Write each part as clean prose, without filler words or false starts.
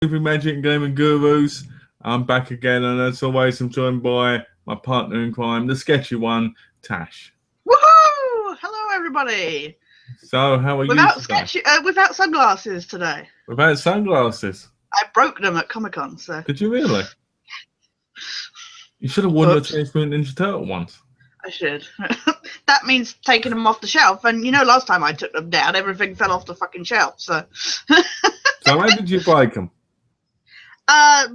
Movie Magic and Gaming Gurus. I'm back again, and as always, I'm joined by my partner in crime, the sketchy one, Tash. Woohoo! Hello, everybody. So, how are you Without today? without sunglasses today. Without sunglasses. I broke them at Comic Con, so Did you really? You should have worn your Oops. Teenage Mutant Ninja Turtle ones. I should. That means taking them off the shelf. And last time I took them down, everything fell off the fucking shelf. So, So, how did you break them?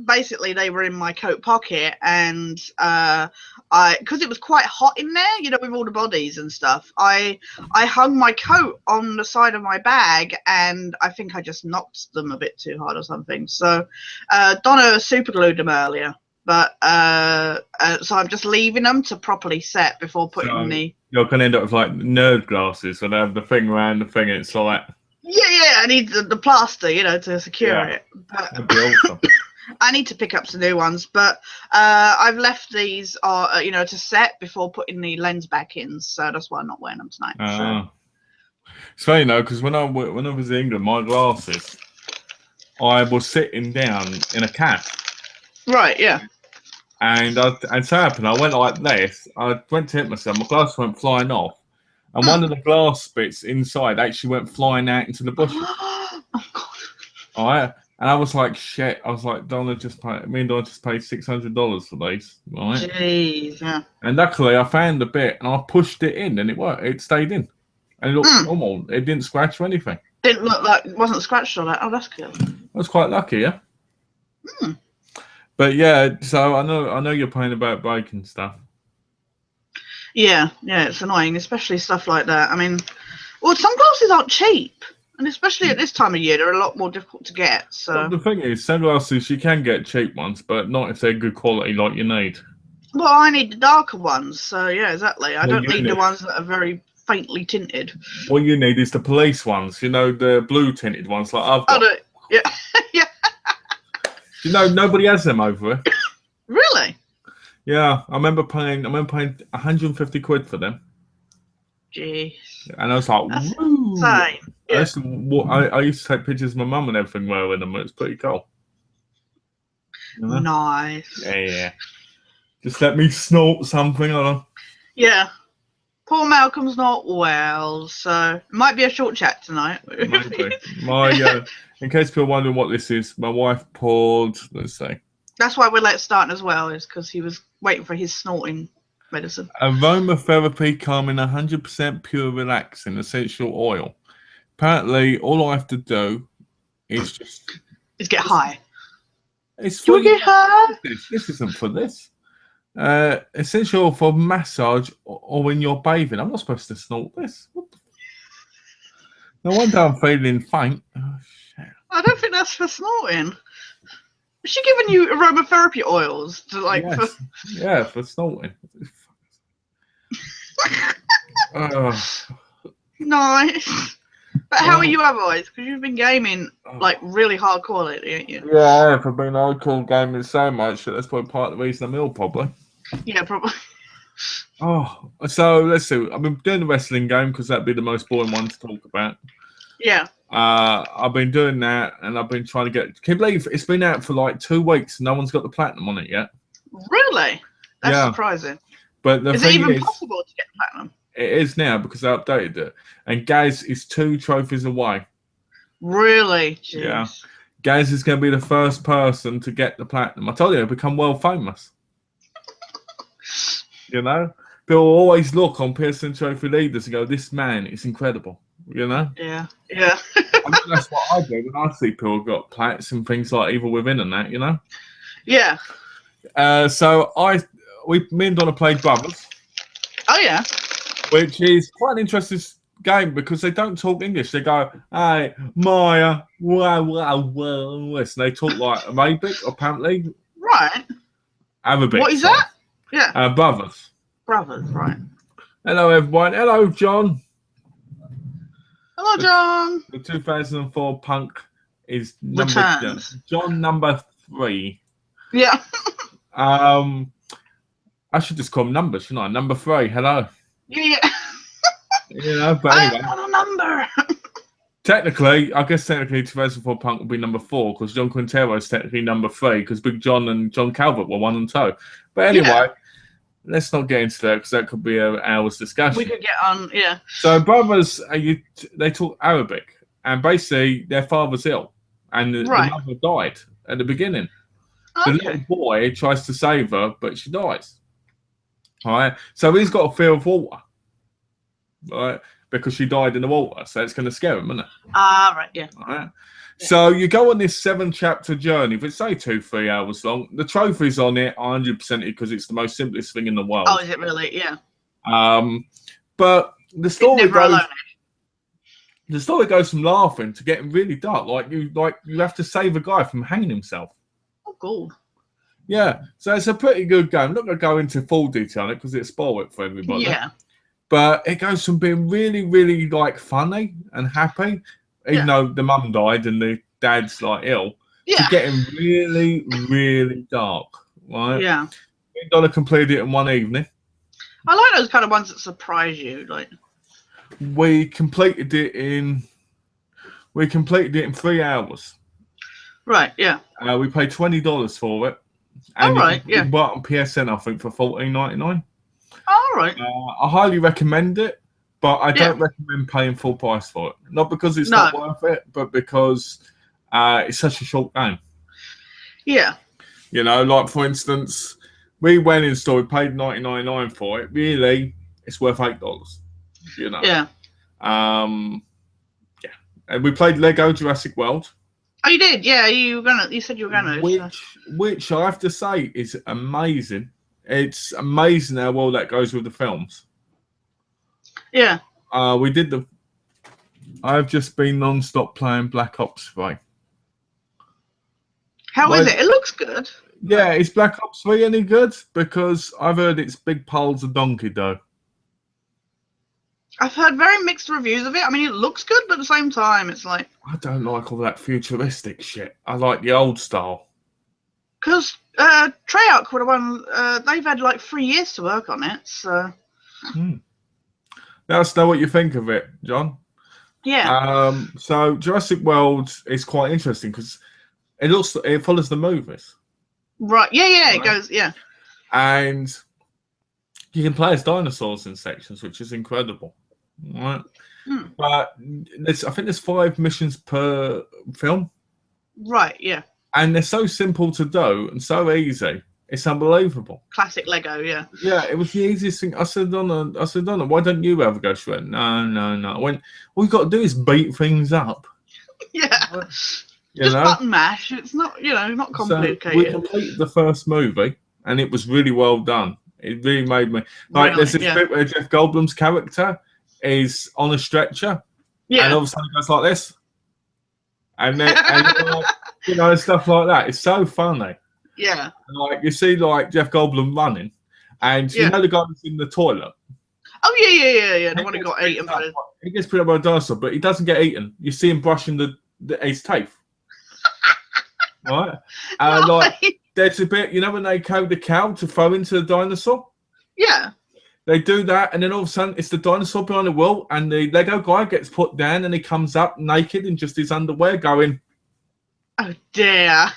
basically, they were in my coat pocket, and because it was quite hot in there, with all the bodies and stuff. I hung my coat on the side of my bag, and I think I just knocked them a bit too hard or something. So, Donna super glued them earlier, but so I'm just leaving them to properly set before putting the. You're gonna end up with like nerd glasses, and have the thing around the thing. It's like. Yeah, I need the plaster, to secure it. But That'd be awesome. I need to pick up some new ones, but I've left these, to set before putting the lens back in, so that's why I'm not wearing them tonight. It's funny, because when I was in England, my glasses, I was sitting down in a cab. Right, yeah. And so happened, I went like this. I went to hit myself. My glasses went flying off. And one of the glass bits inside actually went flying out into the bushes. Oh, God. All right. And I was like, shit. I was like, Donna just paid $600 for these. Right. Jeez, yeah. And luckily, I found a bit and I pushed it in and it worked. It stayed in. And it looked normal. It didn't scratch or anything. Didn't look like it wasn't scratched or that. Oh, that's good. I was quite lucky, yeah. But yeah, so I know you're playing about breaking stuff. Yeah, it's annoying, especially stuff like that. I mean, sunglasses aren't cheap, and especially at this time of year, they're a lot more difficult to get. So well, the thing is, sunglasses, you can get cheap ones, but not if they're good quality like you need. Well, I need the darker ones, so yeah, exactly. I don't need the ones that are very faintly tinted. What you need is the police ones, the blue tinted ones like I've got. Yeah, yeah. Nobody has them over here. Really? Yeah, I remember paying 150 quid for them. Jeez. And I was like, woo! Insane. Yeah. I used to take pictures of my mum and everything wearing them. It's pretty cool. Nice. Yeah. Just let me snort something on. Yeah. Poor Malcolm's not well, so it might be a short chat tonight. Maybe. In case people are wondering what this is, my wife poured, let's see. That's why we're late starting as well, is because he was waiting for his snorting medicine. Aromatherapy calming 100% pure relaxing essential oil. Apparently, all I have to do is just... Is get high. It's Do we get high? This isn't for this. Essential oil for massage or when you're bathing. I'm not supposed to snort this. No wonder I'm feeling faint. Oh, shit. I don't think that's for snorting. Is she giving you aromatherapy oils to Yes. Yeah, for snorting. Nice. But how are you otherwise? Because you've been gaming really hardcore lately, ain't you? Yeah, I've been hardcore gaming so much that that's probably part of the reason I'm ill, probably. Yeah, probably. Oh, so let's see. I've been doing the wrestling game because that'd be the most boring one to talk about. Yeah. I've been doing that, and I've been trying to get. Can you believe it's been out for like 2 weeks and no one's got the platinum on it yet? Really? That's surprising. But the is thing it even possible to get platinum? It is now because I updated it, and Gaz is 2 trophies away. Really? Jeez. Yeah. Gaz is going to be the first person to get the platinum. I told you, he'll become world famous. People always look on Pearson Trophy leaders and go, "This man is incredible." Yeah. I mean, that's what I do when I see people who got plats and things like Evil Within and that, Yeah. So me and Donna played Brothers. Oh yeah. Which is quite an interesting game because they don't talk English. They go, "Hey, Maya, wow," and they talk like Arabic, apparently. Right. Arabic. What is that? Yeah. Brothers. Brothers, right. Hello, everyone. Hello, John. Hello, John. The 2004 punk is John number 3. Yeah. I should just call him number, shouldn't I? Number 3. Hello. Yeah. But anyway. I want a number. Technically, I guess technically 2004 Punk will be number 4 because John Quintero is technically number 3 because Big John and John Calvert were 1 and 2. But anyway, let's not get into that because that could be an hour's discussion. We could get on, yeah. So brothers, they talk Arabic, and basically their father's ill, and the mother died at the beginning. The little boy tries to save her, but she dies. All right, so he's got a fear of water, right? Because she died in the water, so it's going to scare him, isn't it? Right, yeah. All right. Yeah. So you go on this 7-chapter journey. If it's say 2-3 hours long, the trophy's on it 100% because it's the most simplest thing in the world. Oh, is it really? Yeah. But the story goes. The story goes from laughing to getting really dark. Like you have to save a guy from hanging himself. Oh, cool. Yeah. So it's a pretty good game. I'm not going to go into full detail on it because it'll spoil it for everybody. Yeah. But it goes from being really, really like funny and happy, even though the mum died and the dad's like ill, to getting really, really dark. Right? Yeah. We got to complete it in one evening. I like those kind of ones that surprise you. Like we completed it in 3 hours. Right. Yeah. We paid $20 for it. And you bought on PSN, I think, for $14.99. All right. I highly recommend it, but I don't recommend paying full price for it. Not because it's not worth it, but because it's such a short game. Yeah. You know, like for instance, we went in store, we paid $99.99 for it. Really, it's worth $8. You know. Yeah. And we played Lego Jurassic World. Oh, you did? Yeah. You said you were gonna. Which I have to say is amazing. It's amazing how well that goes with the films. Yeah. I've just been non-stop playing Black Ops 3. How is it? It looks good. Yeah, is Black Ops 3 any good? Because I've heard it's big piles of donkey dough. I've heard very mixed reviews of it. I mean, it looks good, but at the same time, it's like... I don't like all that futuristic shit. I like the old style. Because Treyarch would have won. They've had like 3 years to work on it, so. Let us know what you think of it, John. Yeah. So Jurassic World is quite interesting because it follows the movies. Right. Yeah. Right? It goes. Yeah. And you can play as dinosaurs in sections, which is incredible. Right. But I think there's 5 missions per film. Right. Yeah. And they're so simple to do and so easy. It's unbelievable. Classic Lego, yeah. Yeah, it was the easiest thing. I said, Donna, why don't you ever go through it? No. I went, all you got to do is beat things up. Yeah. Just button mash. It's not, not complicated. So we completed the first movie, and it was really well done. It really made me... Like, there's this bit where Jeff Goldblum's character is on a stretcher, and all of a sudden it goes like this. And then... stuff like that. It's so funny. Yeah. Like you see, like Jeff Goldblum running, and you know the guy that's in the toilet. Oh yeah. The one who got eaten. He gets put up by a dinosaur, but he doesn't get eaten. You see him brushing his teeth. Right. Like there's a bit, when they carry the cow to throw into the dinosaur. Yeah. They do that, and then all of a sudden it's the dinosaur behind the wheel, and the Lego guy gets put down, and he comes up naked in just his underwear, going. Oh dear.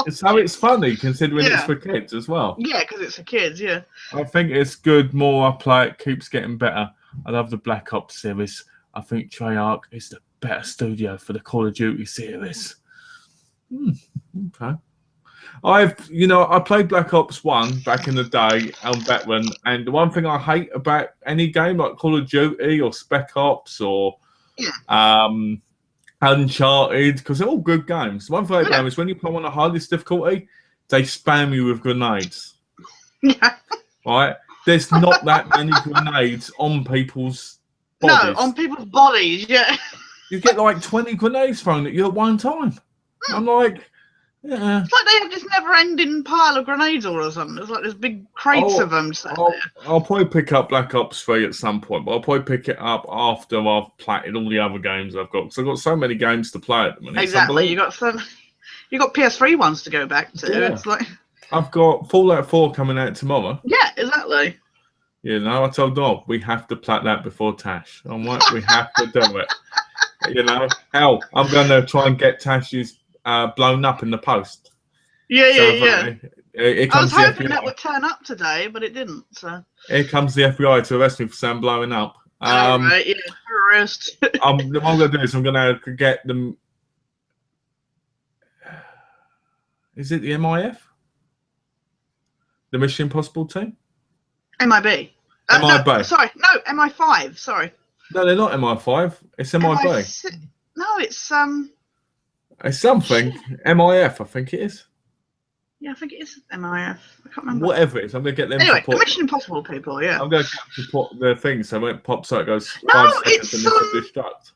So it's funny considering it's for kids as well. Yeah, because it's for kids, yeah. I think it's good. More I play it, keeps getting better. I love the Black Ops series. I think Treyarch is the better studio for the Call of Duty series. Okay. I played Black Ops 1 back in the day on Veteran, and the one thing I hate about any game like Call of Duty or Spec Ops or Uncharted, because they're all good games. One thing about them is when you put them on the hardest difficulty, they spam you with grenades. Yeah. Right? There's not that many grenades on people's bodies. No, on people's bodies, yeah. You get like 20 grenades thrown at you at one time. I'm like, yeah. It's like they have this never-ending pile of grenades or something. There's like this big crates of them. I'll probably pick up Black Ops 3 at some point, but I'll probably pick it up after I've platted all the other games I've got. Because I've got so many games to play at the minute. Exactly. You got PS3 ones to go back to. Yeah. It's like I've got Fallout 4 coming out tomorrow. Yeah, exactly. I told Dom we have to plat that before Tash. I'm like, we have to do it. You know, hell, I'm going to try and get Tash's blown up in the post. Yeah, So yeah. Here I was comes the hoping FBI. that would turn up today, but it didn't. So Here comes the FBI to arrest me for saying blowing up. all right, yeah, arrest. What I'm going to do is I'm going to get them. Is it the MIF? The Mission Impossible team? MIB. MIB. No, sorry, no, MI5. Sorry. No, they're not MI5. It's MIB. No, it's It's something. MIF, I think it is. Yeah, I think it is MIF. I can't remember. Whatever it is, I'm going to get them anyway, to put... the Mission Impossible people, yeah. I'm going to get them to put the thing so when it pops out, it goes 5 No, seconds and it's destruct.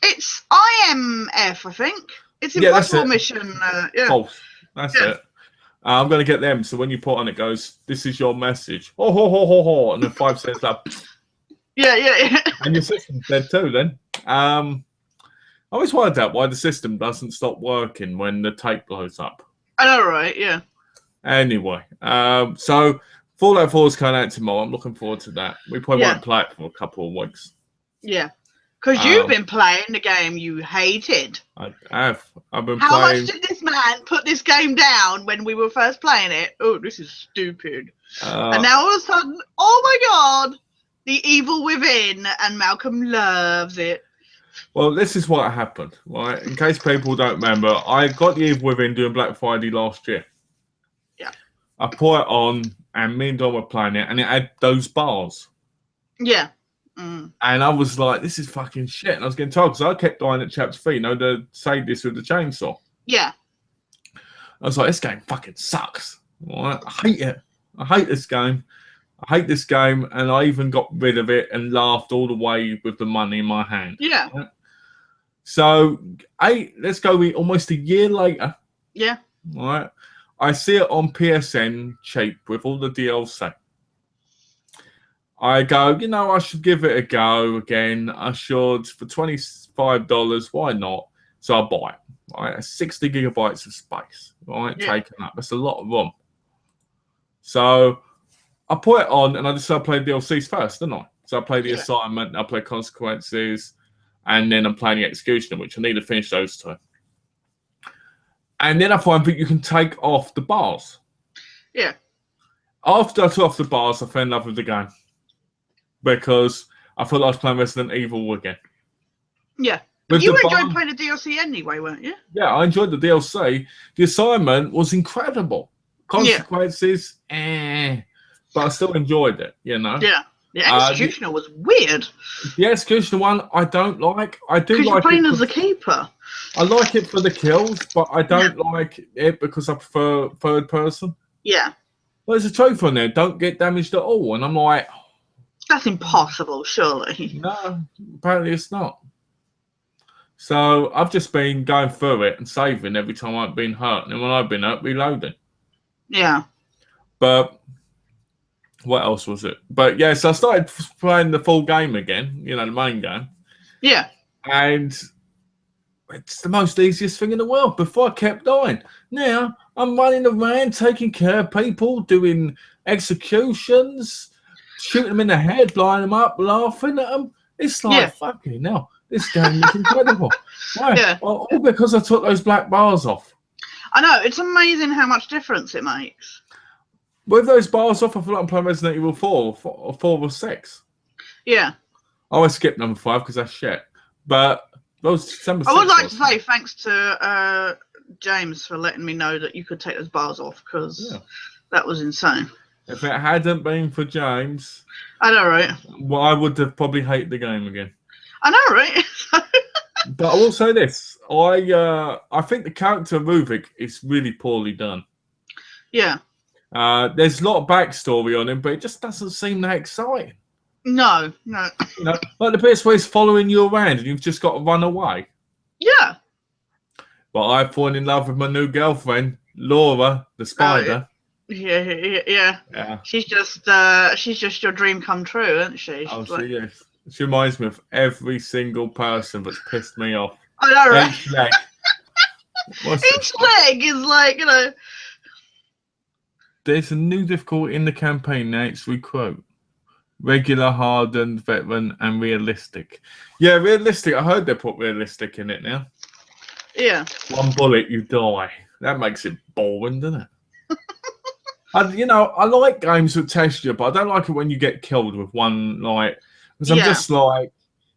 It's IMF, I think. It's Impossible Mission. Yeah. False. That's it. I'm going to get them so when you put on it goes, this is your message. Oh, ho, ho, ho, ho. And then 5 seconds up. Yeah. And your system's dead too then. I always wondered out why the system doesn't stop working when the tape blows up. I know, right? Yeah. Anyway, so Fallout 4 is coming out tomorrow. I'm looking forward to that. We probably won't play it for a couple of weeks. Yeah. Because you've been playing the game you hated. I have. I've been How playing... much did this man put this game down when we were first playing it? Oh, this is stupid. And now all of a sudden, oh my God, the evil within, and Malcolm loves it. Well, this is what happened, right? In case people don't remember, I got the Evil Within doing Black Friday last year. Yeah. I put it on, and me and Don were playing it, and it had those bars. Yeah. And I was like, this is fucking shit. And I was getting told, because I kept dying at chapter 3, you know, to say this with the chainsaw. Yeah. I was like, this game fucking sucks. Right? I hate it. I hate this game. I hate this game, and I even got rid of it and laughed all the way with the money in my hand. Yeah. Right? So, let's go almost a year later. Yeah. All right. I see it on PSN cheap with all the DLC. I go, you know, I should give it a go again. I should for $25. Why not? So I buy it. Right, 60 gigabytes of space. Right, taken up. That's a lot of room. So I put it on, and I decided to play DLCs first, didn't I? So I play the assignment, I play consequences, and then I'm playing the executioner, which I need to finish those two. And then I find that you can take off the bars. Yeah. After I took off the bars, I fell in love with the game. Because I felt like I was playing Resident Evil again. Yeah. But you were enjoying playing the DLC anyway, weren't you? Yeah, I enjoyed the DLC. The assignment was incredible. Consequences, but I still enjoyed it, you know? Yeah. The executioner was weird. The executioner one, I don't like. I do like it. Because you're playing as a keeper. I like it for the kills, but I don't like it because I prefer third person. Yeah. Well, there's a trophy on there. Don't get damaged at all. And I'm like... That's impossible, surely. No, apparently it's not. So I've just been going through it and saving every time I've been hurt. And when I've been hurt, reloading. Yeah. But what else was it? But yeah, so I started playing the full game again, you know, the main game. Yeah. And it's the most easiest thing in the world. Before I kept dying. Now I'm running around taking care of people, doing executions, shooting them in the head, blowing them up, laughing at them. It's like, fucking hell, this game is incredible. Why? Yeah. All because I took those black bars off. I know, it's amazing how much difference it makes. With those bars off, I feel like I'm playing Resident Evil 4 or 6. Yeah. Oh, I skipped number 5 because that's shit. But those December 6 I would like to say thanks to James for letting me know that you could take those bars off, because that was insane. If it hadn't been for James, I know, right? Well, I would have probably hated the game again. I know, right? But I will say this: I think the character of Ruvik is really poorly done. Yeah. There's a lot of backstory on him, but it just doesn't seem that exciting. No. You know, like the best way is following you around, and you've just got to run away. Yeah. But I've fallen in love with my new girlfriend, Laura, the spider. Yeah. She's just your dream come true, isn't she? Oh, yes. She reminds me of every single person that's pissed me off. I know, right? Each leg. Each leg is like, you know. There's a new difficulty in the campaign now. It's recruit. Regular, hardened, veteran, and realistic. Yeah, realistic. I heard they put realistic in it now. Yeah. One bullet, you die. That makes it boring, doesn't it? I like games that test you, but I don't like it when you get killed with one, like, because I'm just like,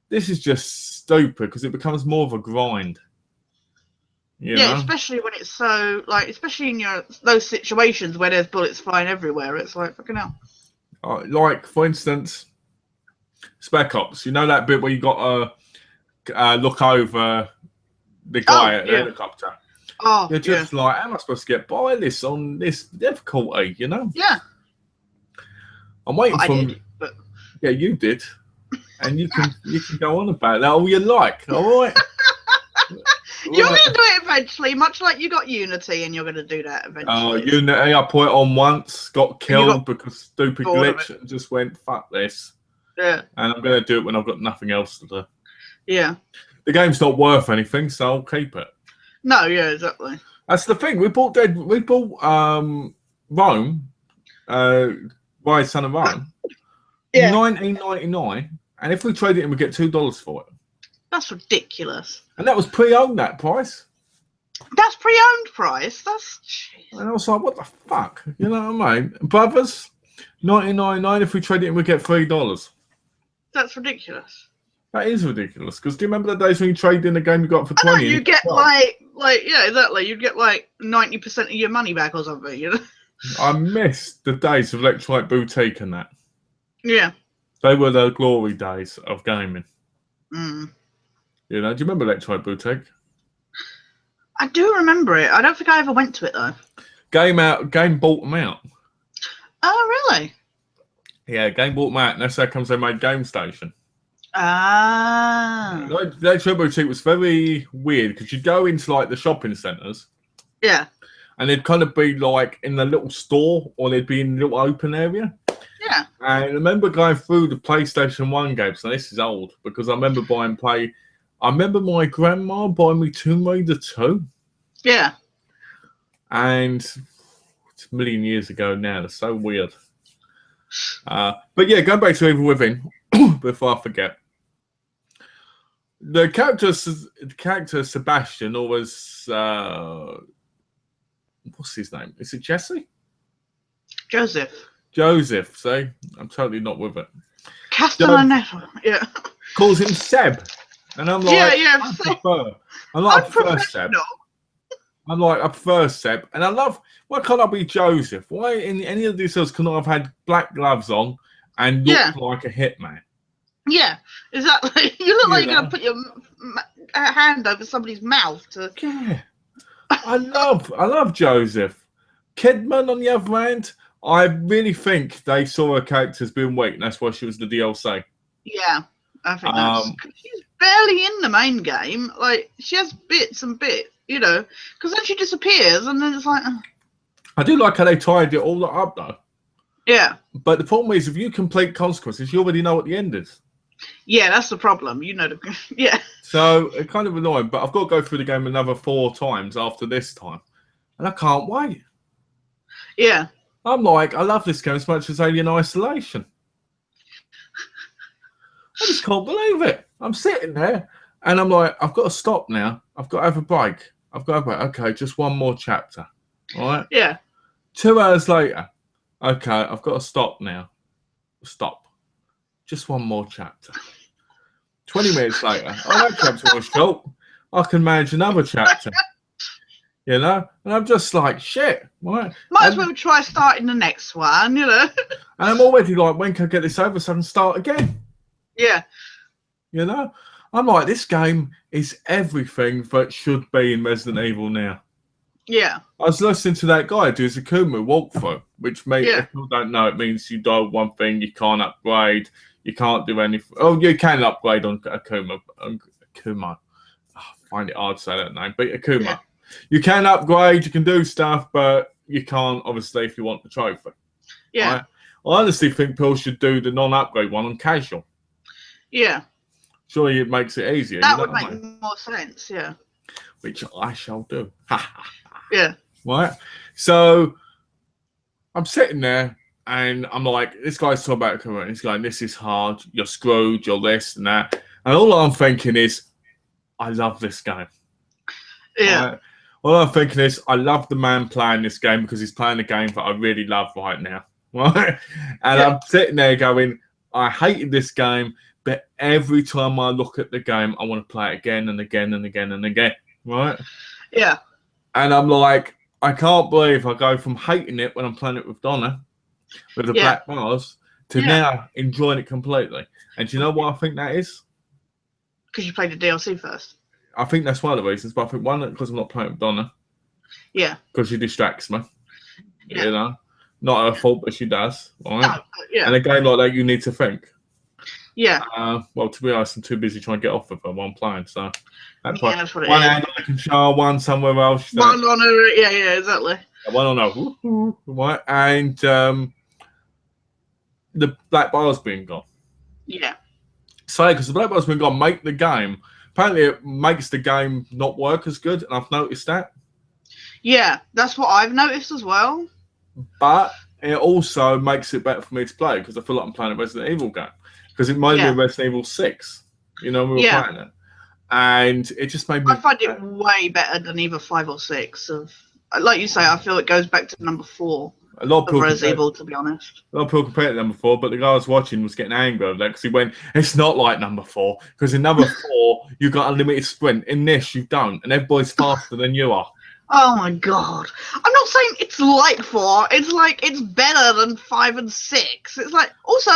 this is just stupid, because it becomes more of a grind. You know? Especially when it's so, like, especially in those situations where there's bullets flying everywhere. It's like, fucking hell. Like, for instance, Spec Ops. You know that bit where you got to look over the guy at the helicopter? Oh, you're just like, how am I supposed to get by this on this difficulty, you know? Yeah. I'm waiting for... but... Yeah, you did. And you can go on about that all you like, all right? You're going to do it eventually, much like you got Unity, and you're going to do that eventually. Unity, I put it on once, got killed because stupid glitch, and just went, fuck this. Yeah. And I'm going to do it when I've got nothing else to do. Yeah. The game's not worth anything, so I'll keep it. No, yeah, exactly. That's the thing. We bought Rome, Rise Son of Rome, 1999, and if we trade it in, we get $2 for it. That's ridiculous. And that was pre-owned, that price. That's pre-owned price. That's. And I was like, what the fuck? You know what I mean? Brothers, 1999. If we trade it in, we get $3. That's ridiculous. That is ridiculous. Because do you remember the days when you trade in a game you got for 20? You get like yeah, exactly. You get like 90% of your money back or something. You know. I miss the days of Electronic Boutique and that. Yeah. They were the glory days of gaming. Mm. You know, do you remember Electronic Boutique? I do remember it. I don't think I ever went to it though. Game bought them out. Oh really? Yeah, Game bought them out, and that's how comes they made Game Station. Ah. Electronic Boutique was very weird because you'd go into like the shopping centres. Yeah. And they'd kind of be like in the little store, or they'd be in the little open area. Yeah. And I remember going through the PlayStation 1 games. Now, this is old because I remember I remember my grandma buying me Tomb Raider 2. Yeah. And it's a million years ago now. That's so weird. But yeah, going back to Evil Within, before I forget. The character Sebastian, or was what's his name? Is it Jesse? Joseph. See, I'm totally not with it. Castellaneta. Yeah. Calls him Seb, and I'm like, I prefer Seb. I prefer Seb, and I love. Why can't I be Joseph? Why in any of these shows can I have had black gloves on and look like a hitman? Yeah, exactly. You look like you're going to put your hand over somebody's mouth to. Yeah, I love Joseph. Kidman, on the other hand, I really think they saw her character as being weak, and that's why she was the DLC. Yeah, I think that's. She's barely in the main game. Like, she has bits and bits, you know, because then she disappears, and then it's like. I do like how they tied it all up, though. Yeah. But the problem is, if you complete consequences, you already know what the end is. Yeah, that's the problem. You know, yeah. So it's kind of annoying, but I've got to go through the game another 4 times after this time, and I can't wait. Yeah. I'm like, I love this game as much as Alien Isolation. I just can't believe it. I'm sitting there, and I'm like, I've got to stop now. I've got to have a break. Okay, just one more chapter. All right? Yeah. 2 hours later, okay, I've got to stop now. Stop. Just one more chapter. 20 minutes later, that chapter was short. I can manage another chapter. You know? And I'm just like, shit. Right? Might as well try starting the next one, you know? And I'm already like, when can I get this over so I can start again? Yeah. You know? I'm like, this game is everything that should be in Resident Evil now. Yeah. I was listening to that guy do his Akuma walkthrough, which if you don't know, it means you die with one thing, you can't upgrade, you can't do anything. Oh, you can upgrade on Akuma. I find it hard to say that name, but Akuma. Yeah. You can upgrade, you can do stuff, but you can't, obviously, if you want the trophy. Yeah. Right? I honestly think people should do the non-upgrade one on casual. Yeah. Surely it makes it easier. That would make more sense, yeah. Which I shall do. Yeah. Right? So I'm sitting there And I'm like, this guy's talking about career, and he's going, this is hard, you're screwed, you're this and that. And all I'm thinking is, I love this game. Yeah. All I'm thinking is, I love the man playing this game because he's playing a game that I really love right now. Right? And I'm sitting there going, I hated this game, but every time I look at the game, I want to play it again and again and again and again. Right? Yeah. And I'm like, I can't believe I go from hating it when I'm playing it with Donna, with the black bars, to now enjoying it completely. And do you know what I think that is? Because you played the DLC first. I think that's one of the reasons. But I think one, because I'm not playing with Donna. Yeah. Because she distracts me. Yeah. You know? Not her fault, but she does. Right? No, yeah. And a game like that, you need to think. Yeah. Well, to be honest, I'm too busy trying to get off of her while I'm playing. So that's what it is. One hand on the control, one somewhere else. One on her, yeah, exactly. One on her, right? And the black bar's been gone. Yeah. So, because the black bar's been gone, make the game. Apparently, it makes the game not work as good, and I've noticed that. Yeah, that's what I've noticed as well. But it also makes it better for me to play because I feel like I'm playing a Resident Evil game. Because it reminded me of Resident Evil 6. You know, we were playing it. And it just made me... I find it way better than either 5 or 6. Like you say, I feel it goes back to number 4. A lot of people Resident Evil, to be honest. A lot of people compared it to number 4, but the guy I was watching was getting angry over that because he went, it's not like number 4. Because in number 4, you've got unlimited sprint. In this, you don't. And everybody's faster than you are. Oh my god. I'm not saying it's like 4. It's like it's better than 5 and 6. It's like, also,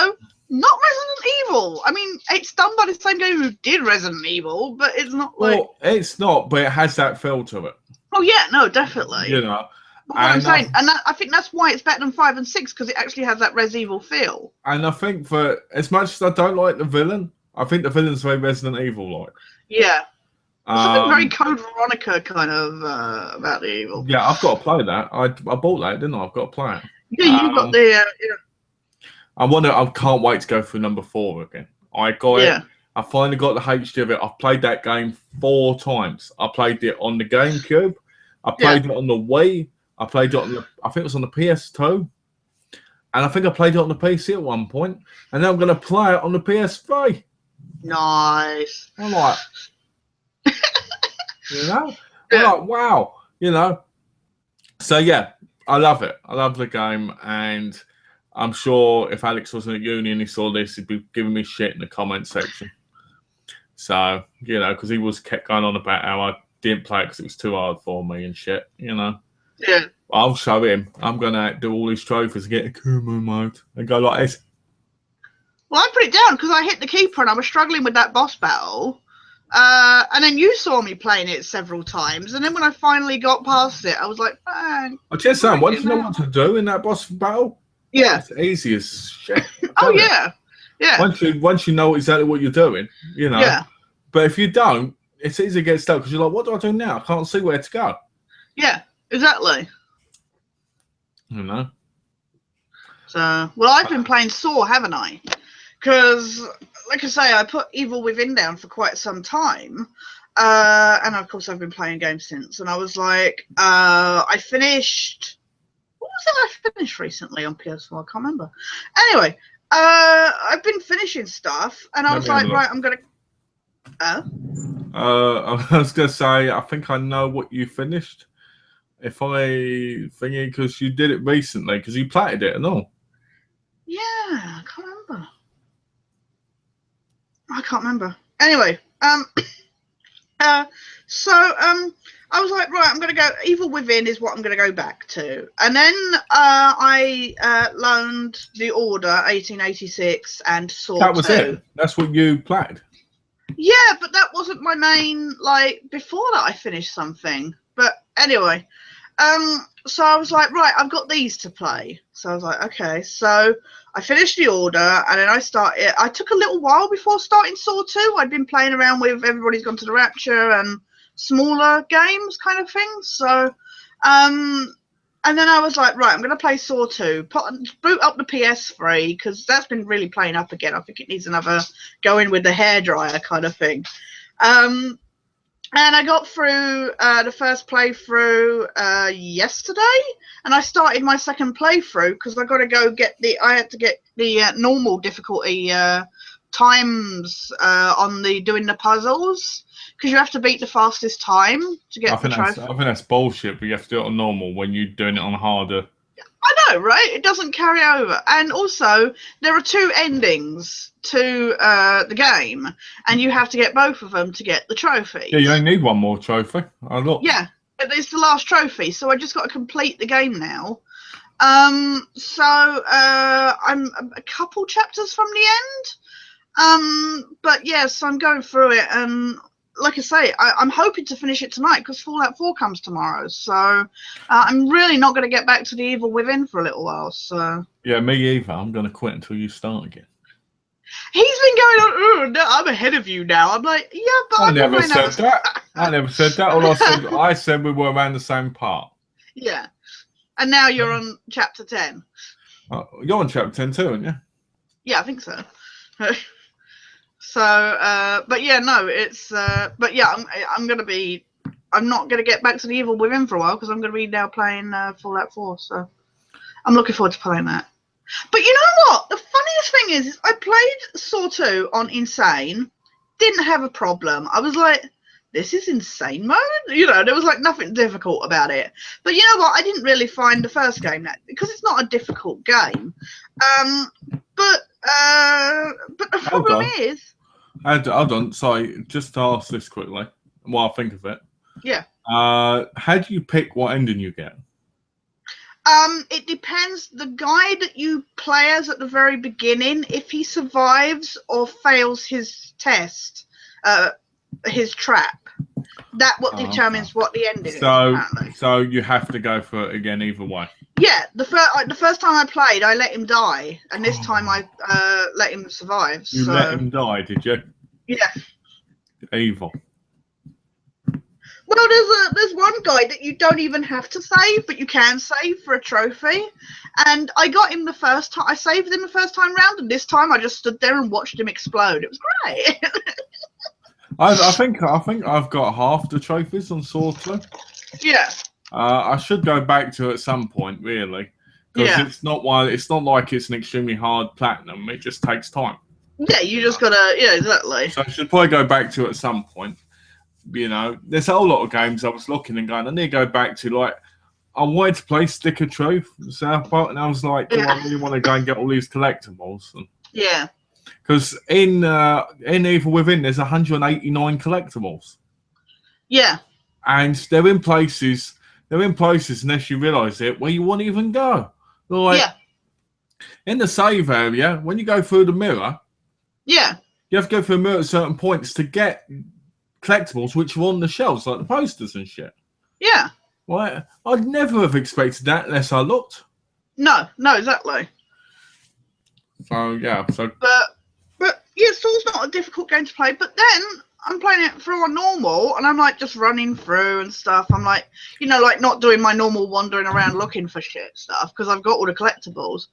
not Resident Evil. I mean, it's done by the same guy who did Resident Evil, but it's not like... Well, it's not, but it has that feel to it. Oh yeah, no, definitely. You know. But what I'm saying, and I think that's why it's better than 5 and 6, because it actually has that Res Evil feel. And I think for, as much as I don't like the villain, I think the villain's very Resident Evil-like. Yeah. Something very Code Veronica kind of about the evil. Yeah, I've got to play that. I bought that, didn't I? I've got to play it. Yeah, you got the... I can't wait to go through number 4 again. I got it. I finally got the HD of it. I've played that game 4 times. I played it on the GameCube. I played it on the Wii. I played it on the... I think it was on the PS2. And I think I played it on the PC at one point. And now I'm going to play it on the PS3. Nice. I'm like... You know? I'm like, wow. You know? So, yeah. I love it. I love the game. And I'm sure if Alex wasn't at uni and he saw this, he'd be giving me shit in the comment section. So, you know, because he was kept going on about how I didn't play it because it was too hard for me and shit, you know? Yeah. I'll show him. I'm going to do all these trophies and get a Kuma mode and go like this. Well, I put it down because I hit the keeper and I was struggling with that boss battle. And then you saw me playing it several times. And then when I finally got past it, I was like, bang. I'll tell you something. Once you know what to do in that boss battle, it's easy as shit. Oh, yeah. Yeah. Once you know exactly what you're doing, you know. Yeah. But if you don't, it's easy to get stuck because you're like, what do I do now? I can't see where to go. Yeah, exactly. You know. So, well, I've been playing Saw, haven't I? Because, like I say, I put Evil Within down for quite some time. And, of course, I've been playing games since. And I was like, I finished... What was it I finished recently on PS4? I can't remember. Anyway, I've been finishing stuff. And I was like, right, I'm going to... I was going to say, I think I know what you finished. If I thingy, because you did it recently, because you platted it and all. Yeah, I can't remember. I can't remember. Anyway, so I was like, right, I'm going to go. Evil Within is what I'm going to go back to, and then I loaned The Order 1886 and Saw 2. That was it. That's what you played. Yeah, but that wasn't my main. Like before that, I finished something. But anyway, so I was like, right, I've got these to play. So I was like, okay. So I finished The Order, and then I started. I took a little while before starting Saw 2. I'd been playing around with Everybody's Gone to the Rapture and smaller games, kind of things. So, and then I was like, right, I'm going to play Saw 2. Boot up the PS3 because that's been really playing up again. I think it needs another go in with the hairdryer kind of thing. And I got through the first playthrough yesterday, and I started my second playthrough because I got to go get I had to get the normal difficulty times on doing the puzzles, because you have to beat the fastest time to get the trophy. I think that's bullshit, but you have to do it on normal when you're doing it on harder. I know, right? It doesn't carry over. And also, there are 2 endings to the game, and you have to get both of them to get the trophy. Yeah, you only need one more trophy. I looked. Yeah, it's the last trophy, so I just got to complete the game now. So I'm a couple chapters from the end. But yes, I'm going through it, and like I say, I'm hoping to finish it tonight because Fallout 4 comes tomorrow. So I'm really not going to get back to the Evil Within for a little while. So yeah, me either. I'm going to quit until you start again. He's been going on. Oh, no, I'm ahead of you now. I'm like, yeah, but I never said that. I never said that. All I said we were around the same part. Yeah, and now you're on chapter 10. You're on chapter 10 too, aren't you? Yeah, I think so. So, but yeah, no, it's. But yeah, I'm gonna be. I'm not gonna get back to the Evil Within for a while because I'm gonna be now playing Fallout 4. So I'm looking forward to playing that. But you know what? The funniest thing is I played Saw 2 on Insane, didn't have a problem. I was like, this is Insane mode? You know, there was like nothing difficult about it. But you know what? I didn't really find the first game that, because it's not a difficult game. But the problem is... Hold on, sorry, just to ask this quickly, while I think of it. Yeah. How do you pick what ending you get? It depends. The guy that you play as at the very beginning, if he survives or fails his test, his trap, that what determines what the ending is. Apparently. So you have to go for it again either way. Yeah, the first time I played, I let him die, and this time I let him survive. You let him die, did you? Yeah. Evil. Well, there's one guy that you don't even have to save, but you can save for a trophy. And I got him the first time. I saved him the first time round, and this time I just stood there and watched him explode. It was great. I think I've got half the trophies on Saw 2. Yeah. I should go back to it at some point, really, because it's not like it's an extremely hard platinum. It just takes time. Yeah, you just gotta. Yeah, exactly. So I should probably go back to it at some point. You know, there's a whole lot of games I was looking and going, I need to go back to. Like, I wanted to play Stick of Truth, South Park, and I was like, do I really want to go and get all these collectibles? And, yeah. Because in Evil Within, there's 189 collectibles. Yeah. And they're in places, unless you realise it, where you won't even go. Like, in the save area, when you go through the mirror, you have to go through a mirror at certain points to get collectibles which are on the shelves, like the posters and shit. Yeah. Well, I'd never have expected that unless I looked. No, exactly. So yeah, but yeah, Saw's not a difficult game to play. But then I'm playing it through on normal, and I'm like just running through and stuff. I'm like, you know, like not doing my normal wandering around looking for shit stuff because I've got all the collectibles,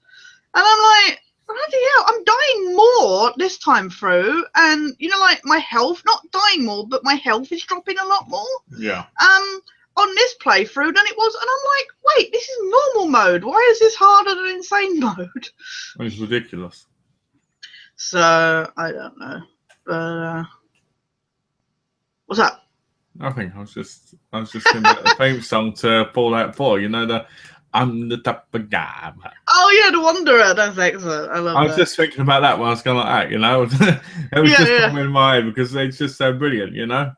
and I'm like, bloody hell, I'm dying more this time through, and you know, like my health, not dying more, but my health is dropping a lot more. Yeah. On this playthrough than it was, and I'm like, wait, this is normal mode. Why is this harder than insane mode? It's ridiculous. So I don't know, but what's that? Nothing. I was just thinking about the theme song to Fallout 4. You know, the I'm the type of guy. Oh yeah, the Wanderer. That's excellent. I love that. I was just thinking about that when I was going like that. You know, it was just coming in my head because it's just so brilliant. You know.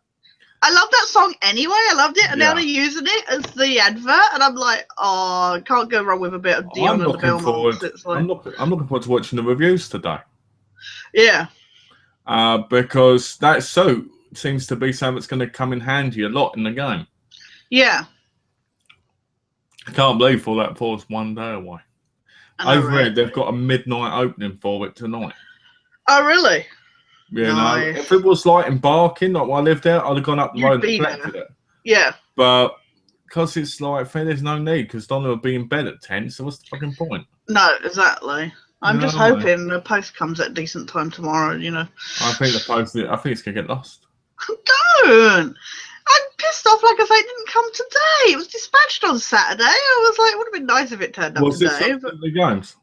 I love that song anyway. I loved it, and now they're using it as the advert, and I'm like, oh, can't go wrong with a bit of Dion and the Belmonts. I'm looking forward to watching the reviews today. Yeah. Because that suit seems to be something that's going to come in handy a lot in the game. Yeah. I can't believe Fallout 4 is one day away. Over here, they've got a midnight opening for it tonight. Oh, really? You know, if it was like embarking, like when I lived there, I'd have gone up the road and collected it. Yeah. But because it's like, there's no need, because Donna will be in bed at 10, so what's the fucking point? No, exactly. I'm just hoping the post comes at a decent time tomorrow, you know. I think it's going to get lost. Don't! I'm pissed off. Like I say, it didn't come today. It was dispatched on Saturday. I was like, it would have been nice if it turned up Was this today. some Simply Games?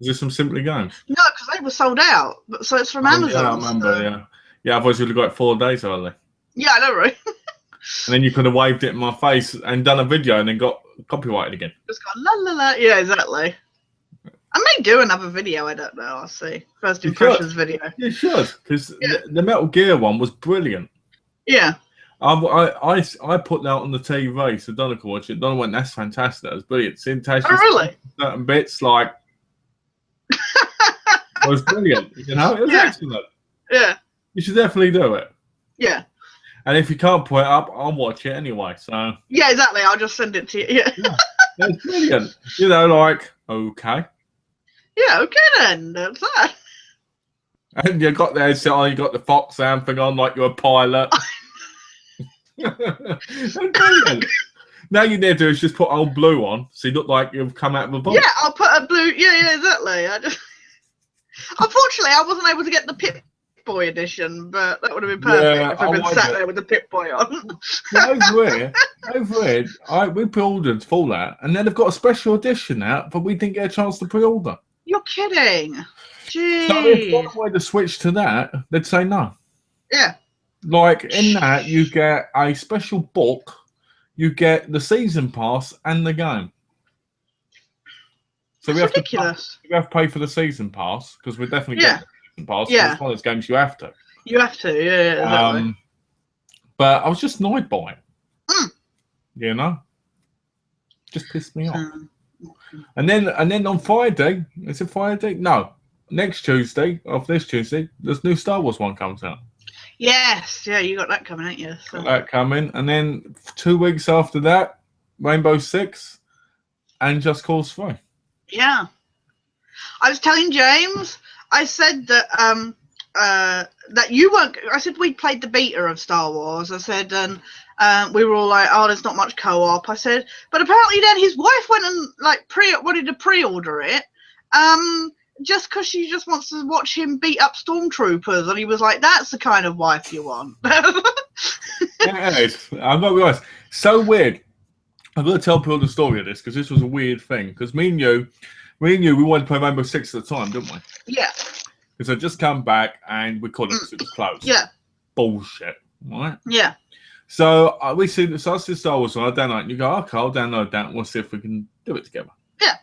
Is this some Simply Games? No, because they were sold out. So it's from Amazon. Yeah, I remember. So. Yeah. Otherwise, you'd have got it 4 days early. Yeah, I know, right? And then you could have waved it in my face and done a video and then got copyrighted again. Just gone la la la. Yeah, exactly. I may do another video. I don't know. I'll see. First impressions video. You should, because the Metal Gear one was brilliant. Yeah. I put that on the TV, so Donna could watch it. Donna went, "That's fantastic. It was brilliant." Seeing Tash really? Certain bits like it was brilliant. You know, it was excellent. Yeah. You should definitely do it. Yeah. And if you can't put it up, I'll watch it anyway. So yeah, exactly. I'll just send it to you. Yeah. That's brilliant. You know, like okay. Yeah. Okay then. That's that. And you got there, so you got the Fox sound thing on, like you're a pilot. Brilliant. Now you need to do is just put old blue on, so you look like you've come out of a box. Yeah, I'll put a blue. Yeah, exactly. Unfortunately, I wasn't able to get the Pip-Boy edition, but that would have been perfect if I'd been sat there with the Pip-Boy on. Over here, we pre-ordered for that, and then they've got a special edition out, but we didn't get a chance to pre-order. You're kidding. Jeez. So if one way to switch to that, they'd say no. Yeah. Like in that, you get a special book, you get the season pass and the game. So we have ridiculous. We have to pay for the season pass because we're definitely getting the season pass. Yeah. It's one of those games you have to. You have to, yeah. Exactly. But I was just annoyed by it. Mm. You know, just pissed me off. And then on Friday, is it Friday? No, next Tuesday, of this Tuesday, this new Star Wars one comes out. Yes, yeah, you got that coming, ain't you? So. Got that coming, and then 2 weeks after that, Rainbow Six, and Just Cause 3. Yeah, I was telling James. I said that that you weren't. I said we played the beta of Star Wars. I said, and we were all like, "Oh, there's not much co-op." I said, but apparently then his wife went and like wanted to pre-order it. Just because she just wants to watch him beat up stormtroopers, and he was like, "That's the kind of wife you want." Yeah, I'm not realised. So weird. I'm going to tell people the story of this because this was a weird thing. Because me and you, we wanted to play Rainbow Six at the time, didn't we? Yeah. Because I'd just come back and we couldn't because it was closed. Yeah. Bullshit, right? Yeah. So I see Star Wars on. I download it, and you go, "Okay, I'll download that. And we'll see if we can do it together." Yeah.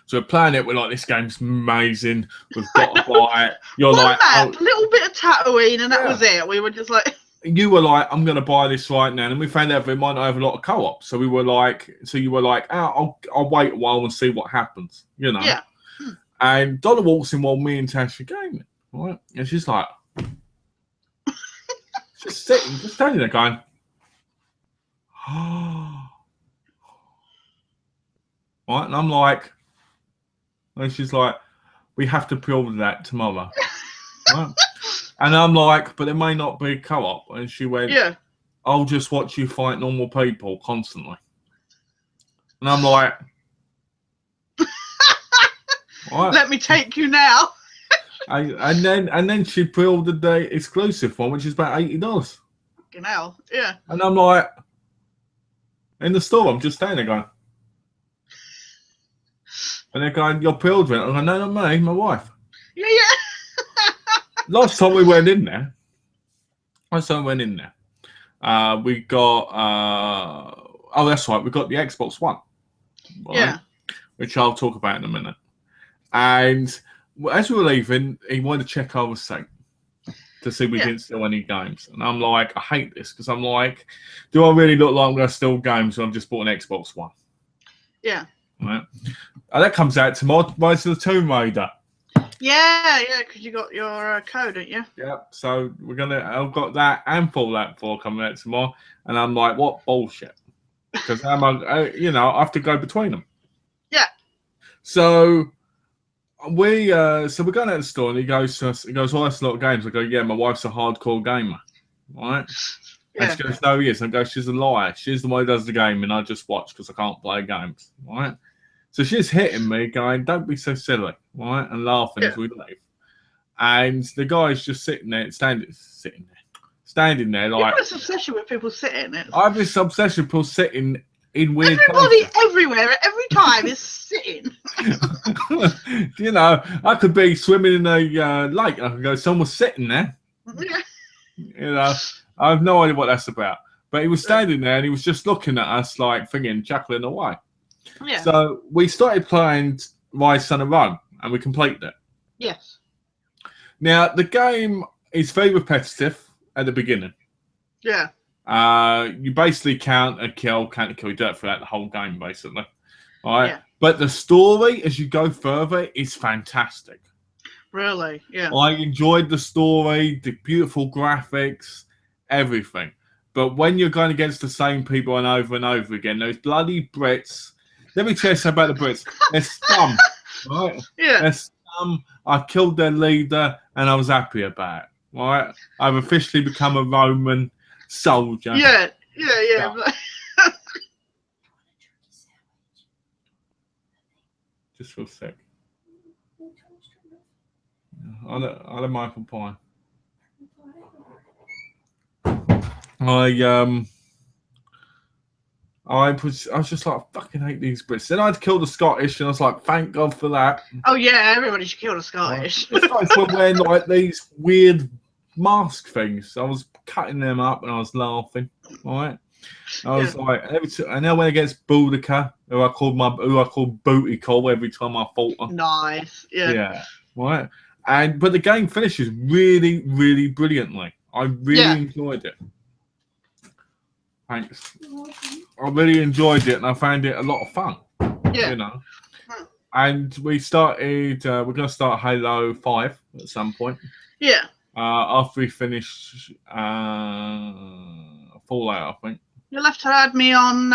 So we're playing it. We're like, "This game's amazing. We've got to buy it." You're one like, map, a little bit of Tatooine, and that was it. We were just like. You were like, "I'm going to buy this right now," and we found out it might not have a lot of co-op. So we were like, you were like, "Oh, I'll wait a while and see what happens," you know. Yeah. And Donna walks in while me and Tash are gaming, right? And she's like, just standing there going, "Oh," right? And I'm like, and she's like, "We have to pre-order that tomorrow," right? And I'm like, "But there may not be co-op." And she went, "Yeah, I'll just watch you fight normal people constantly." And I'm like, right. Let me take you now. and then she pre-ordered the exclusive one, which is about $80. Fucking hell, yeah. And I'm like, in the store, I'm just standing there going, and they're going, "You're pre-ordering it." I'm going, "No, not me, my wife." Yeah. Last time we went in there, we got, oh, that's right, we got the Xbox One, right? Yeah, which I'll talk about in a minute. And as we were leaving, he wanted to check our receipt to see if we didn't steal any games. And I'm like, I hate this because I'm like, do I really look like I'm going to steal games when I've just bought an Xbox One? Yeah. Right. And that comes out tomorrow, Rise of the Tomb Raider. Yeah, because you got your code, didn't you? Yeah, so I've got that and Fallout 4 coming out tomorrow, and I'm like, what bullshit? Because I have to go between them. Yeah. So we're going out the store, and he goes, "Oh, that's a lot of games." I go, "Yeah, my wife's a hardcore gamer, right?" Yeah. And she goes, "No, he is." I go, "She's a liar. She's the one who does the game, and I just watch because I can't play games, right?" So she's hitting me, going, "Don't be so silly," right? And laughing as we leave. And the guy's just sitting there, standing there You've like. got this obsession with people sitting. I have this obsession with people sitting in weird Everybody places. everywhere at every time is sitting. You know, I could be swimming in a lake and I could go, someone's sitting there. Yeah. You know, I have no idea what that's about. But he was standing there and he was just looking at us like thinking, chuckling away. Yeah. So we started playing Rise Son of Rome and we completed it. Yes. Now, the game is very repetitive at the beginning. Yeah. You basically count and kill. You do that throughout the whole game, basically. All right. Yeah. But the story, as you go further, is fantastic. Really? Yeah. I enjoyed the story, the beautiful graphics, everything. But when you're going against the same people and over again, those bloody Brits. Let me tell you something about the Brits. They're scum. Right? Yeah. They're scum. I killed their leader and I was happy about it. Right? I've officially become a Roman soldier. Yeah. Yeah. Just feel sick. I had Michael Pie. I was just like, I fucking hate these Brits. Then I'd kill the Scottish, and I was like, thank God for that. Oh yeah, everybody should kill the Scottish. The Scottish were wearing like these weird mask things. I was cutting them up, and I was laughing. All right. I was like, and I went against Boudica, who I called Booty Call every time I fought her. Nice. Yeah. Yeah. Right. But the game finishes really, really brilliantly. I really enjoyed it. Thanks. I really enjoyed it, and I found it a lot of fun. Yeah. You know. And we started. We're going to start Halo 5 at some point. Yeah. After we finish Fallout, I think. You'll have to add me on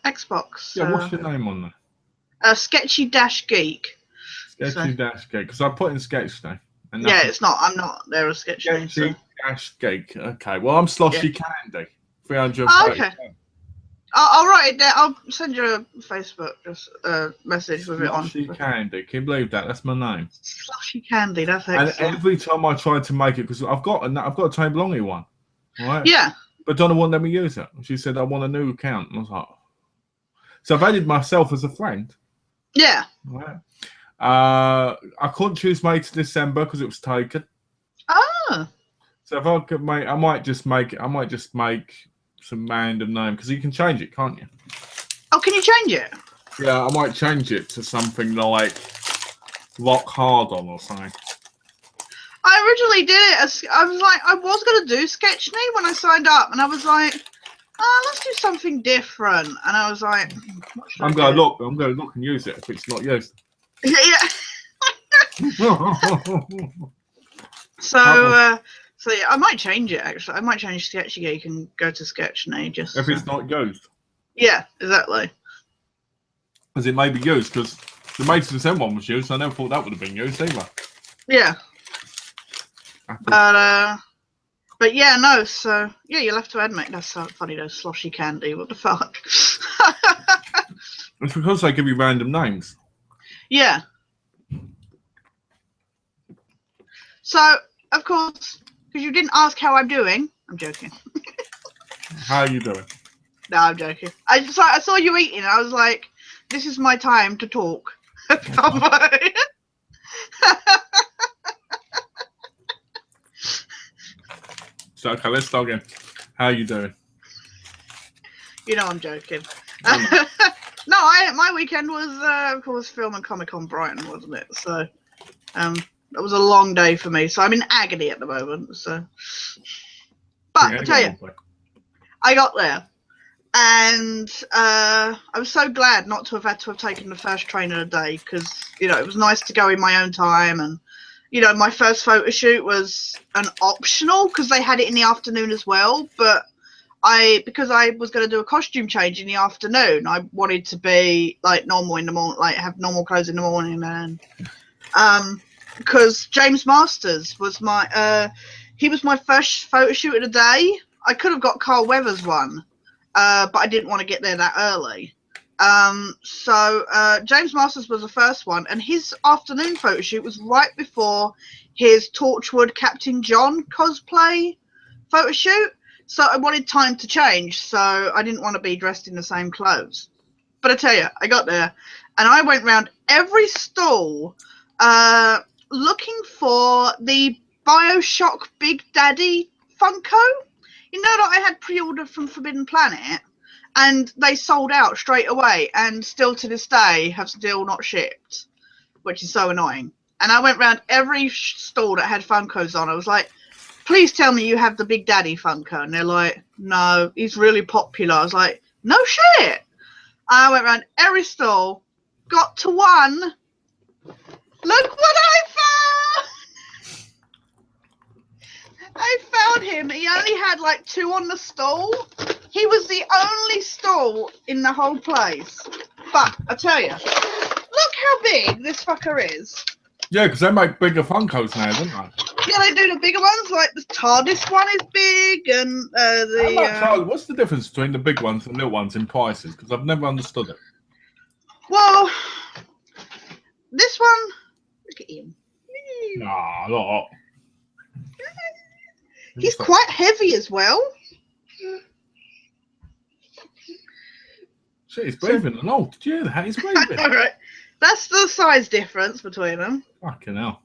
Xbox. Yeah. What's your name on there? Sketchy-Geek. Sketchy-Geek. Because I put in Sketchney. Yeah, it's not. I'm not there as Sketchney. Sketchy-Geek. Okay. Well, I'm Sloshy Candy. 300. Okay. I'll write it down. I'll send you a Facebook message with it on. Slushy Candy. Can you believe that? That's my name. Slushy Candy. That's excellent. And every time I tried to make it, because I've got a Tony Belongi one, right? Yeah. But Donna won't let me use it. She said I want a new account, and I was like, so I've added myself as a friend. Yeah. Right. I couldn't choose May to December because it was taken. Oh. So if I could make, I might just make some random name because you can change it, can't you? Oh, can you change it? Yeah, I might change it to something like Rock Hard On or something. I originally did it as I was going to do Sketchney when I signed up, and I was like, let's do something different. And I was like, I'm going to look and use it if it's not used. Yeah. So yeah, I might change it actually. I might change Sketchy Geek and go to Sketchney just if it's not used. Yeah, exactly. Because it may be used, because the May to December one was used. I never thought that would have been used either. Yeah. But yeah, no. So yeah, you'll have to admit that's so funny. Those Sloshy Candy. What the fuck? It's because they give you random names. Yeah. So of course, because you didn't ask how I'm doing. I'm joking. How are you doing? No, I'm joking. I saw you eating. And I was like, this is my time to talk. So okay, let's start again. How are you doing? You know I'm joking. No, my weekend was of course film and Comic-Con Brighton, wasn't it? So it was a long day for me. So I'm in agony at the moment. So, but I tell you, I got there, and I was so glad not to have had to have taken the first train of the day, because it was nice to go in my own time. And my first photo shoot was an optional because they had it in the afternoon as well, but because I was going to do a costume change in the afternoon, I wanted to be like normal in the morning, like have normal clothes in the morning. And because James Masters was my first photo shoot of the day. I could have got Carl Weathers one, but I didn't want to get there that early. So James Masters was the first one, and his afternoon photo shoot was right before his Torchwood Captain John cosplay photo shoot, so I wanted time to change, so I didn't want to be dressed in the same clothes. But I tell you, I got there, and I went round every stall looking for the Bioshock Big Daddy Funko. You know that I had pre-ordered from Forbidden Planet, and they sold out straight away, and still to this day have still not shipped, which is so annoying. And I went round every stall that had Funkos on. I was like, please tell me you have the Big Daddy Funko. And they're like, no, he's really popular. I was like, no shit. I went around every stall, got to one. Look what I found! I found him. He only had like 2 on the stall. He was the only stall in the whole place. But I tell you, look how big this fucker is. Yeah, because they make bigger Funkos now, don't they? Yeah, they do the bigger ones. Like the TARDIS one is big, and what's the difference between the big ones and the little ones in prices? Because I've never understood it. Well, this one, look at him. Nah, not. He's quite heavy as well. Shit, he's breathing. No, did you hear that? He's breathing. All right. That's the size difference between them. Fucking hell.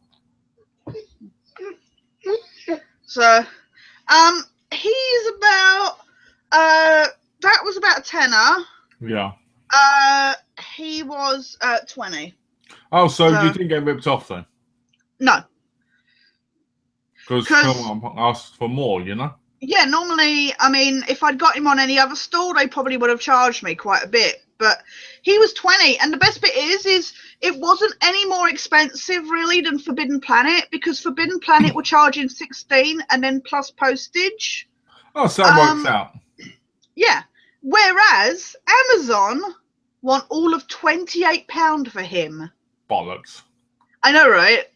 So, he's about, that was about a tenner. Yeah. He was 20. Oh, so you didn't get ripped off then? No. Because someone asked for more, you know? Yeah, normally, I mean, if I'd got him on any other store, they probably would have charged me quite a bit. But he was 20, and the best bit is it wasn't any more expensive, really, than Forbidden Planet, because Forbidden Planet were charging 16 and then plus postage. Oh, so that works out. Yeah. Whereas Amazon want all of £28 for him. Bollocks. I know, right?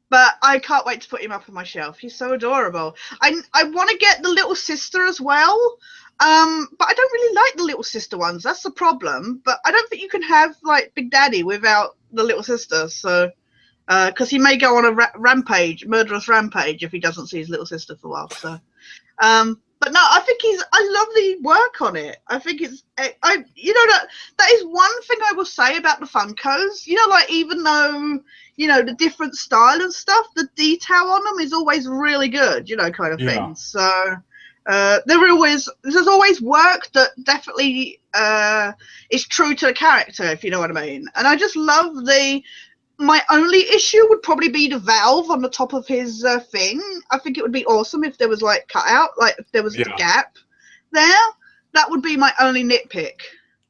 But I can't wait to put him up on my shelf. He's so adorable. I want to get the little sister as well. But I don't really like the little sister ones. That's the problem. But I don't think you can have like Big Daddy without the little sister. So, because he may go on a rampage, murderous rampage, if he doesn't see his little sister for a while. So, but no, I think I love the work on it. I think you know, that is one thing I will say about the Funkos. You know, like even though, you know, the different style and stuff, the detail on them is always really good, you know, kind of thing. So there's always work that definitely is true to the character, if you know what I mean. And I just love my only issue would probably be the valve on the top of his thing. I think it would be awesome if there was like cut out, like if there was a gap there. That would be my only nitpick.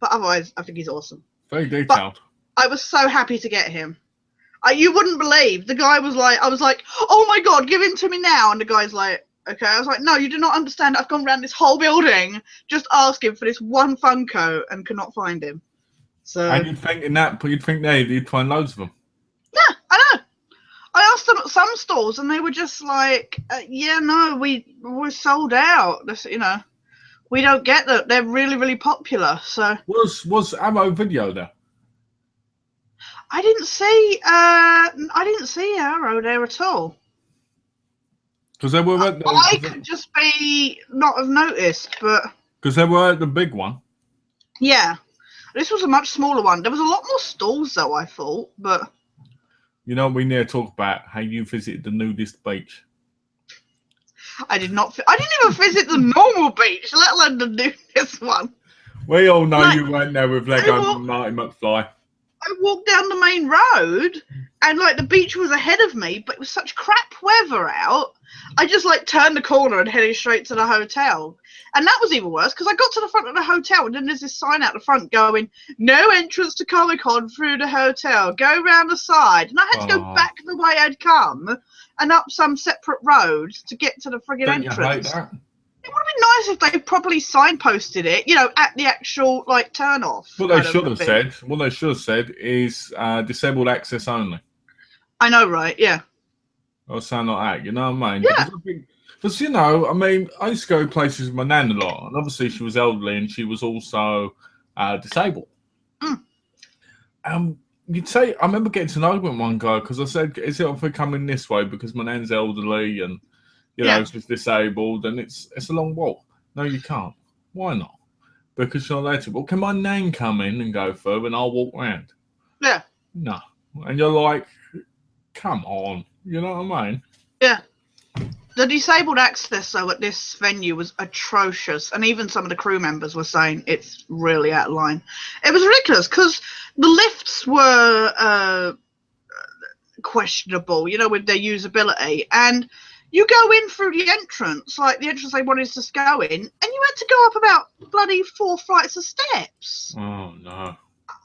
But otherwise, I think he's awesome. Very detailed. But I was so happy to get him. You wouldn't believe. The guy was like, I was like, oh my God, give him to me now. And the guy's like, okay. I was like, no, you do not understand. I've gone around this whole building just asking for this one Funko and could not find him. So. And you'd think you'd find loads of them. Yeah, I know. I asked them at some stores and they were just like, yeah, no, we're sold out. This, you know, we don't get that. They're really, really popular. So. Was Ammo Video there? I didn't see Arrow there at all. Because they were at I could just be not have noticed, but because they were at the big one. Yeah, this was a much smaller one. There was a lot more stalls, though. I thought, but you know, we need to talk about how you visited the nudist beach. I did not. I didn't even visit the normal beach, let alone the nudist one. We all know you went there with Lego Marty McFly. I walked down the main road and like the beach was ahead of me, but it was such crap weather out. I just like turned the corner and headed straight to the hotel. And that was even worse because I got to the front of the hotel and then there's this sign out the front going, no entrance to Comic-Con through the hotel. Go round the side. And I had to go back the way I'd come and up some separate road to get to the friggin' entrance. You hate that? It would have been nice if they properly signposted it, you know, at the actual like turn off. What they should have said is disabled access only. I know, right? Yeah. Or something like that, you know what I mean? Yeah. Because, you know, I mean, I used to go places with my nan a lot, and obviously she was elderly and she was also disabled. You'd say, I remember getting to an argument with one guy because I said, is it if we're coming this way because my nan's elderly and you know, she's disabled, and it's a long walk. No, you can't. Why not? Because you're not allowed to. Well, can my name come in and go through, and I'll walk round? Yeah. No. And you're like, come on. You know what I mean? Yeah. The disabled access, though, at this venue was atrocious. And even some of the crew members were saying it's really out of line. It was ridiculous because the lifts were questionable, you know, with their usability. And you go in through the entrance, like the entrance they wanted us to go in, and you had to go up about bloody 4 flights of steps. Oh, no.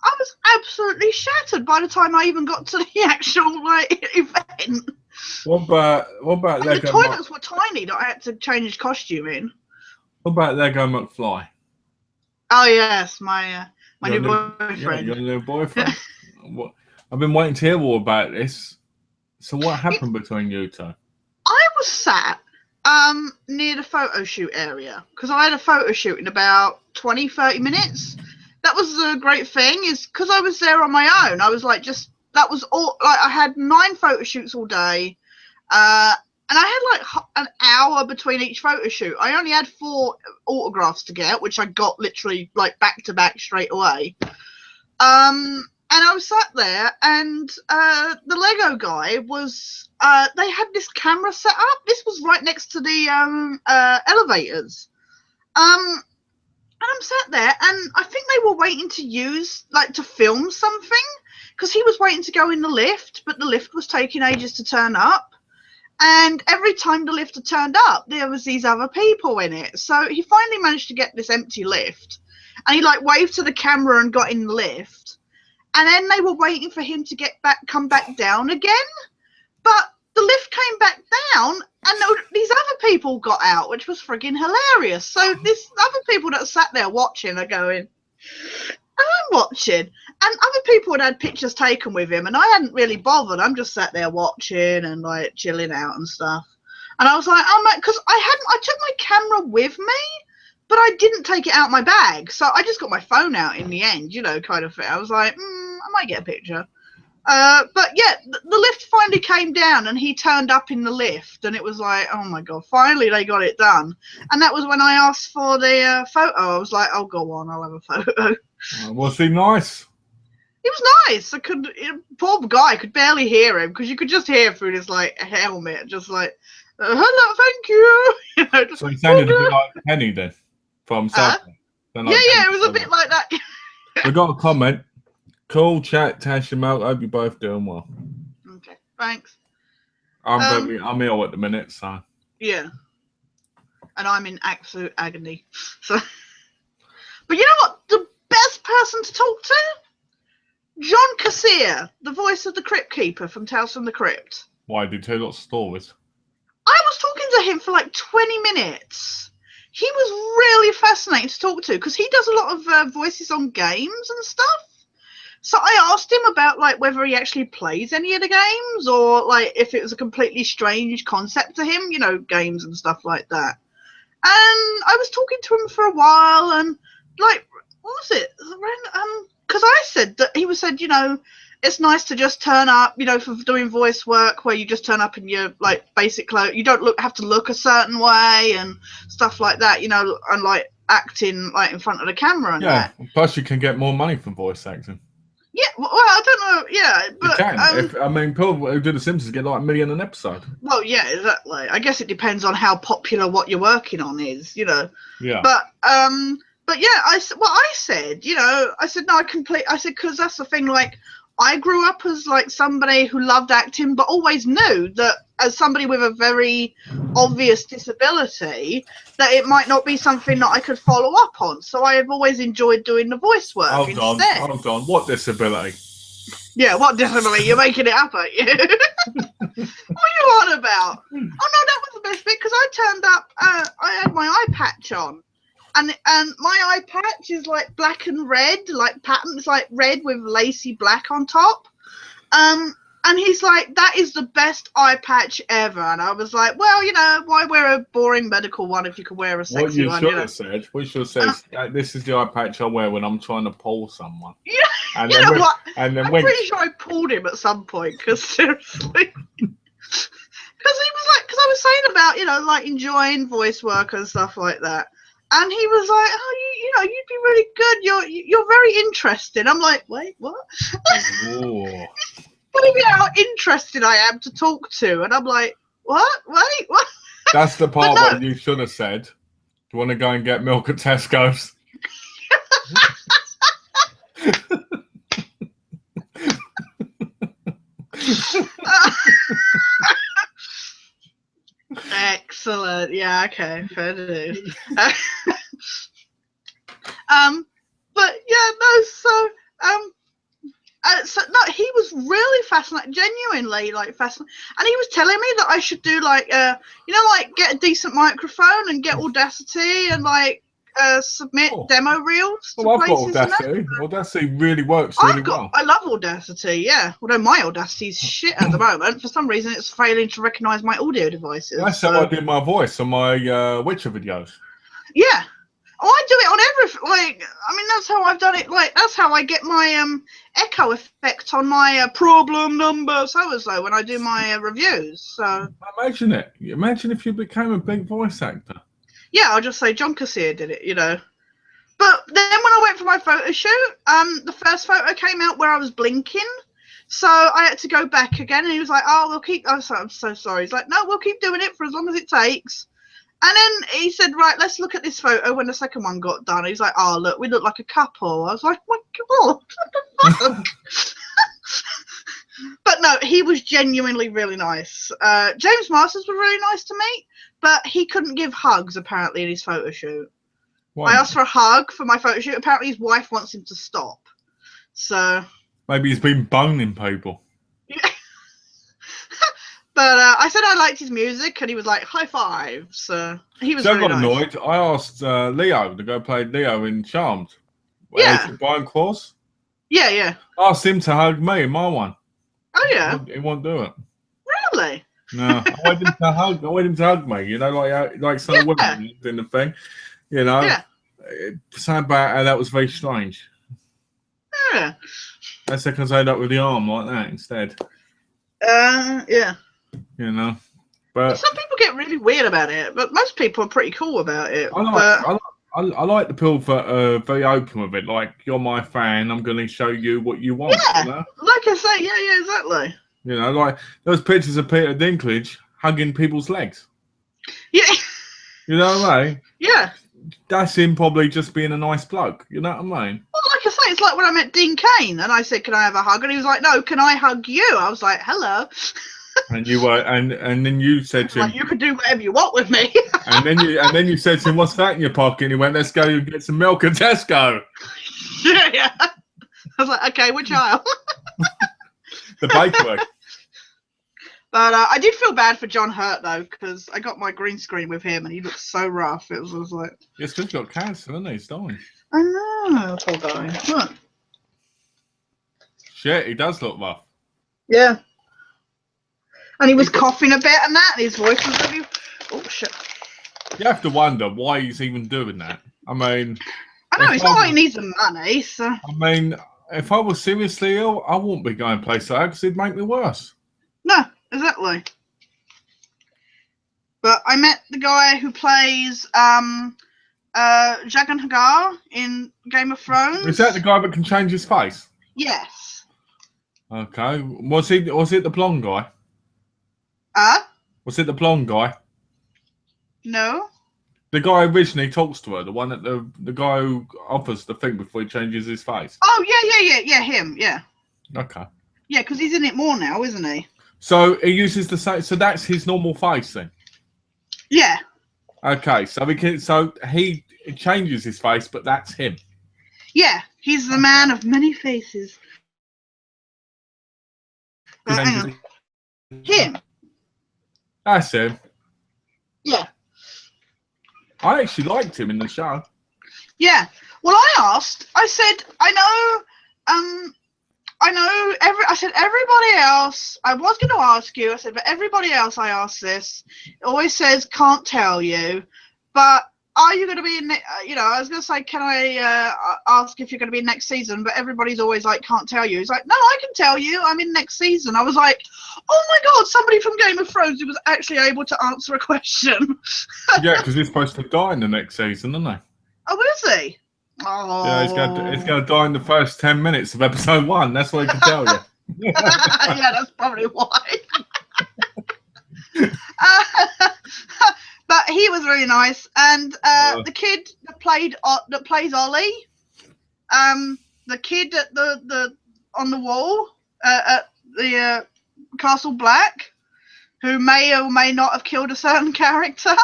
I was absolutely shattered by the time I even got to the actual, like, event. What about Lego? The toilets were tiny that I had to change costume in. What about Lego McFly? Oh yes, my new boyfriend. Yeah, your new boyfriend. What? I've been waiting to hear all about this. So what happened between you two? I was sat near the photo shoot area because I had a photo shoot in about 20-30 minutes. That was the great thing, is because I was there on my own. I was like, that was all. Like, I had 9 photo shoots all day. And I had like an hour between each photo shoot. I only had 4 autographs to get, which I got literally like back to back straight away. And I was sat there, and the Lego guy was. They had this camera set up. This was right next to the elevators. And I'm sat there, and I think they were waiting to film something, because he was waiting to go in the lift, but the lift was taking ages to turn up. And every time the lift had turned up, there was these other people in it. So he finally managed to get this empty lift, and he like waved to the camera and got in the lift. And then they were waiting for him to come back down again. But the lift came back down, and these other people got out, which was frigging hilarious. So these other people that sat there watching are going, I'm watching. And other people had pictures taken with him, and I hadn't really bothered. I'm just sat there watching and like chilling out and stuff. And I was like, oh my, because I took my camera with me, but I didn't take it out my bag. So I just got my phone out in the end, you know, kind of thing. I was like, I might get a picture. But yeah, the lift finally came down, and he turned up in the lift, and it was like, oh my God, finally they got it done. And that was when I asked for the photo. I was like, oh, go on, I'll have a photo. Was he nice? He was nice. Poor guy could barely hear him, because you could just hear through this like helmet, just like, hello, thank you. You know, so he sounded a bit like Penny then, from South. Yeah, it was a bit like that. We got a comment. Cool chat, Tash and Mel. Hope you're both doing well. Okay, thanks. I'm ill at the minute, so. Yeah. And I'm in absolute agony. So, but you know what? The best person to talk to? John Cassier, the voice of the Crypt Keeper from Tales from the Crypt. Why, did he tell lots of stories? I was talking to him for like 20 minutes. He was really fascinating to talk to, because he does a lot of voices on games and stuff. So I asked him about like whether he actually plays any of the games, or like if it was a completely strange concept to him, you know, games and stuff like that. And I was talking to him for a while, and like, what was it? Because I said that he said, you know, it's nice to just turn up, you know, for doing voice work, where you just turn up in your like basic clothes. You don't have to look a certain way and stuff like that, you know, and like acting like in front of the camera and that. Plus you can get more money from voice acting. Yeah, well, I don't know. Yeah, but you can. People who do The Simpsons get like $1 million an episode. Well, yeah, exactly. I guess it depends on how popular what you're working on is, you know. Yeah. But yeah, I said, you know, I said no, I said, because that's the thing. Like, I grew up as like somebody who loved acting, but always knew that as somebody with a very obvious disability, that it might not be something that I could follow up on. So I have always enjoyed doing the voice work instead. Hold on. What disability? Yeah, what disability? You're making it up, aren't you? What are you on about? Oh no, that was the best bit, because I turned up. I had my eye patch on, and my eye patch is like black and red, like pattern. It's like red with lacy black on top. And he's like, that is the best eye patch ever. And I was like, well, you know, why wear a boring medical one if you could wear a sexy one? What you should have said, this is the eye patch I wear when I'm trying to pull someone. Yeah, and you know what? I'm pretty sure I pulled him at some point, because seriously. Because he was like, because I was saying about, you know, like enjoying voice work and stuff like that. And he was like, oh, you know, you'd be really good. You're very interesting. I'm like, wait, what? Oh. Telling me how interested I am to talk to. And I'm like, what? Wait, what? That's the part no. where you should have said, do you want to go and get milk at Tesco's? Excellent. Yeah, okay, fair dues. But yeah, no, so no, he was really fascinating, genuinely like fascinating, and he was telling me that I should do like you know, like get a decent microphone and get Audacity and like submit demo reels to Well, I've got places. Audacity. Audacity really works really well. I love Audacity, yeah. Although my Audacity's shit at the moment. For some reason, it's failing to recognise my audio devices. That's how I did my voice on my Witcher videos. Yeah. Oh, I do it on everything. Like, I mean, that's how I've done it. Like, that's how I get my echo effect on my problem number so-and-so when I do my reviews. So imagine it. Imagine if you became a big voice actor. Yeah, I'll just say John Cassier did it, you know. But then when I went for my photo shoot, the first photo came out where I was blinking. So I had to go back again, and he was like, oh, we'll keep... I'm so sorry. He's like, no, we'll keep doing it for as long as it takes. And then he said, right, let's look at this photo when the second one got done. He's like, oh, look, we look like a couple. I was like, oh, my God, what the fuck? But no, he was genuinely really nice. James Masters was really nice to meet, but he couldn't give hugs, apparently, in his photo shoot. Why? I asked for a hug for my photo shoot. Apparently, his wife wants him to stop. So... Maybe he's been boning people. But I said I liked his music, and he was like, high five. So he was very I got nice. annoyed. I asked Leo to go play Leo in Charmed. Yeah. Brian Claus. Yeah, yeah. I asked him to hug me in my one. Oh, yeah. He won't do it. Really? No, I want him to hug. I want him to hug me. You know, like some women in the thing. You know. Yeah. Something about how that was very strange. Yeah. That's because I end up with the arm like that instead. Yeah. You know, but some people get really weird about it, but most people are pretty cool about it. I like the people that are very open with it. Like, you're my fan, I'm going to show you what you want. Yeah, you know? like I say, yeah, exactly. You know, like those pictures of Peter Dinklage hugging people's legs. Yeah. You know what I mean? Yeah. That's him probably just being a nice bloke. You know what I mean? Well, like I say, it's like when I met Dean Cain, and I said, "Can I have a hug?" And he was like, "No, can I hug you?" I was like, "Hello." And you were, and then you said to him, like, "You can do whatever you want with me." and then you said to him, "What's that in your pocket?" And he went, "Let's go and get some milk at Tesco." Yeah. I was like, "Okay, which aisle?" The bakery. But I did feel bad for John Hurt though, because I got my green screen with him, and he looked so rough. It was like, Yes, he's got cancer, isn't he? He's dying. I know, poor guy. Look. Shit, he does look rough. Yeah. And he was coughing a bit and that, and his voice was really... Oh, shit. You have to wonder why he's even doing that. I mean... I know, it's not like he needs the money, so... I mean, if I was seriously ill, I wouldn't be going places like that because it'd make me worse. No, exactly. But I met the guy who plays Jagan Hagar in Game of Thrones. Is that the guy that can change his face? Yes. Okay. Was it the blonde guy? Was it the blonde guy? No. The guy originally talks to her, the one that the guy who offers the thing before he changes his face. Oh, yeah, him, yeah. Okay. Yeah, because he's in it more now, isn't he? So he uses the same. So that's his normal face then. Yeah. Okay, so he changes his face, but that's him. Yeah, he's the man of many faces. Him. That's him. Yeah. I actually liked him in the show. Yeah. Well, I said, I said, everybody else, I was going to ask you, I said, but everybody else I asked this, it always says, can't tell you, but are you going to be in? I was going to say, can I ask if you're going to be in next season? But everybody's always like, can't tell you. He's like, no, I can tell you. I'm in next season. I was like, oh my god, somebody from Game of Thrones who was actually able to answer a question. Yeah, because he's supposed to die in the next season, isn't he? Oh, is he? Oh. Yeah, he's going to die in the first 10 minutes of episode 1. That's what I can tell you. Yeah, that's probably why. But he was really nice, and the kid that plays Ollie, the kid at the on the wall at the Castle Black, who may or may not have killed a certain character,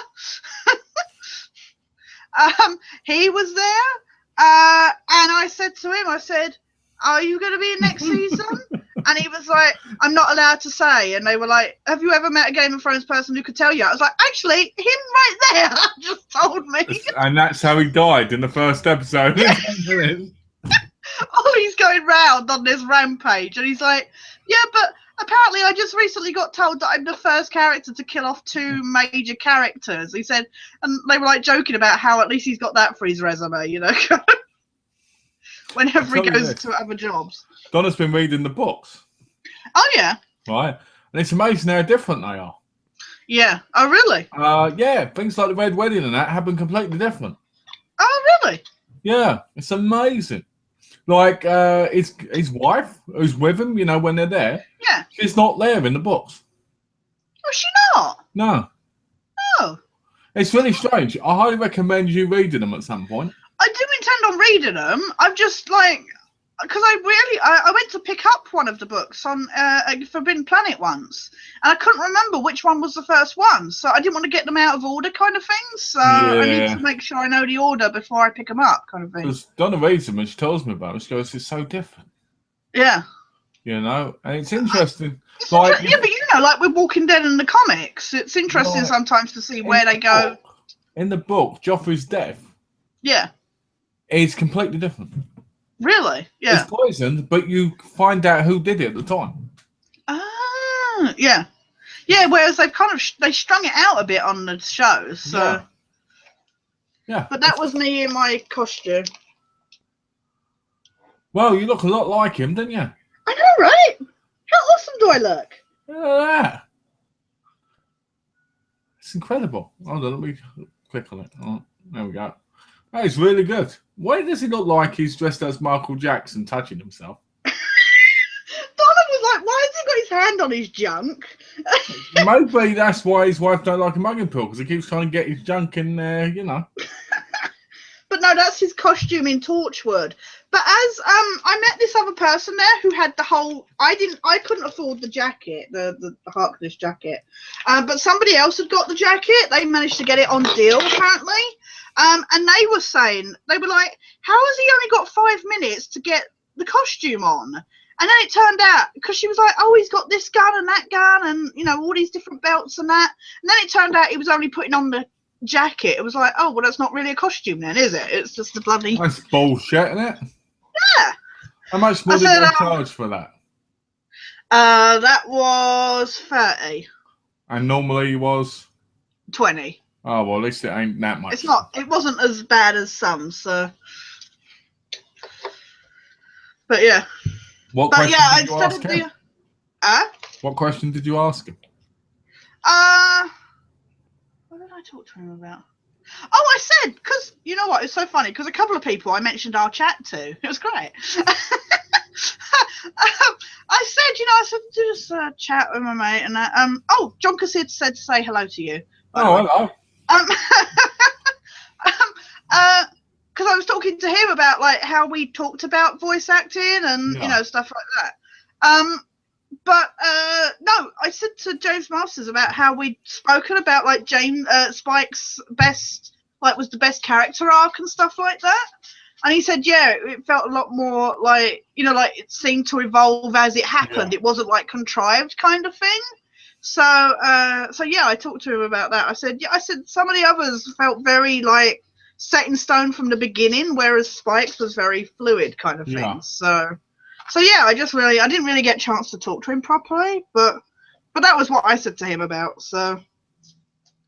he was there, and I said to him, I said, "Are you going to be in next season?" And he was like, I'm not allowed to say. And they were like, have you ever met a Game of Thrones person who could tell you? I was like, actually, him right there just told me. And that's how he died in the first episode. Ollie's going round on this rampage. And he's like, yeah, but apparently I just recently got told that I'm the first character to kill off 2 major characters. He said, and they were like joking about how at least he's got that for his resume, you know, whenever he goes to other jobs. Donna's been reading the books. Oh, yeah. Right. And it's amazing how different they are. Yeah. Oh, really? Yeah. Things like the Red Wedding and that happen completely different. Oh, really? Yeah. It's amazing. Like, his wife, who's with him, you know, when they're there. Yeah. She's not there in the books. Was she not? No. Oh. It's really strange. I highly recommend you reading them at some point. I do intend on reading them. I'm just like, because I went to pick up one of the books on Forbidden Planet once, and I couldn't remember which one was the first one, so I didn't want to get them out of order, kind of thing. So I need to make sure I know the order before I pick them up, kind of thing. Because Donna reads them and she tells me about it. She goes, "It's so different." Yeah. You know, and it's interesting. Yeah, but you know, like with Walking Dead in the comics, it's interesting sometimes to see where they go. In the book, Joffrey's death. Yeah. Is completely different. Really? Yeah. It's poisoned, but you find out who did it at the time. Ah, yeah. Yeah, whereas they strung it out a bit on the shows, so. Yeah. But that was me in my costume. Well, you look a lot like him, don't you? I know, right? How awesome do I look? Yeah. It's incredible. Hold on, let me click on it. Oh, there we go. That is really good. Why does he look like he's dressed as Michael Jackson touching himself? Donna was like, why has he got his hand on his junk? Maybe that's why his wife don't like a mugging pill, because he keeps trying to get his junk in there, you know. But no, that's his costume in Torchwood. But as I met this other person there who had the whole, I couldn't afford the jacket, the Harkness jacket. But somebody else had got the jacket. They managed to get it on deal apparently. And they were saying, they were like, how has he only got 5 minutes to get the costume on? And then it turned out, because she was like, oh, he's got this gun and that gun and, you know, all these different belts and that. And then it turned out he was only putting on the jacket. It was like, oh, well, that's not really a costume then, is it? It's just a bloody... That's bullshit, isn't it? Yeah. How much more did they charge for that? That was 30. And normally was? 20. Oh, well, at least it ain't that much. It's not. It wasn't as bad as some, so... But yeah. What question did you ask him? What question did you ask him? What did I talk to him about? Oh, I said, because, you know what, it's so funny, because a couple of people I mentioned our chat to. It was great. I said, you know, I said, just chat with my mate, and oh, John Cassid said to say hello to you. Oh, hello. Because I was talking to him about, like, how we talked about voice acting and, you know, stuff like that. But no, I said to James Masters about how we'd spoken about, like, Spike's best, like, was the best character arc and stuff like that. And he said, yeah, it felt a lot more like, you know, like it seemed to evolve as it happened. Yeah. It wasn't like contrived kind of thing. So yeah, I talked to him about that. I said some of the others felt very like set in stone from the beginning, whereas Spike's was very fluid kind of thing. Yeah. So yeah, I didn't really get a chance to talk to him properly, but that was what I said to him about. So I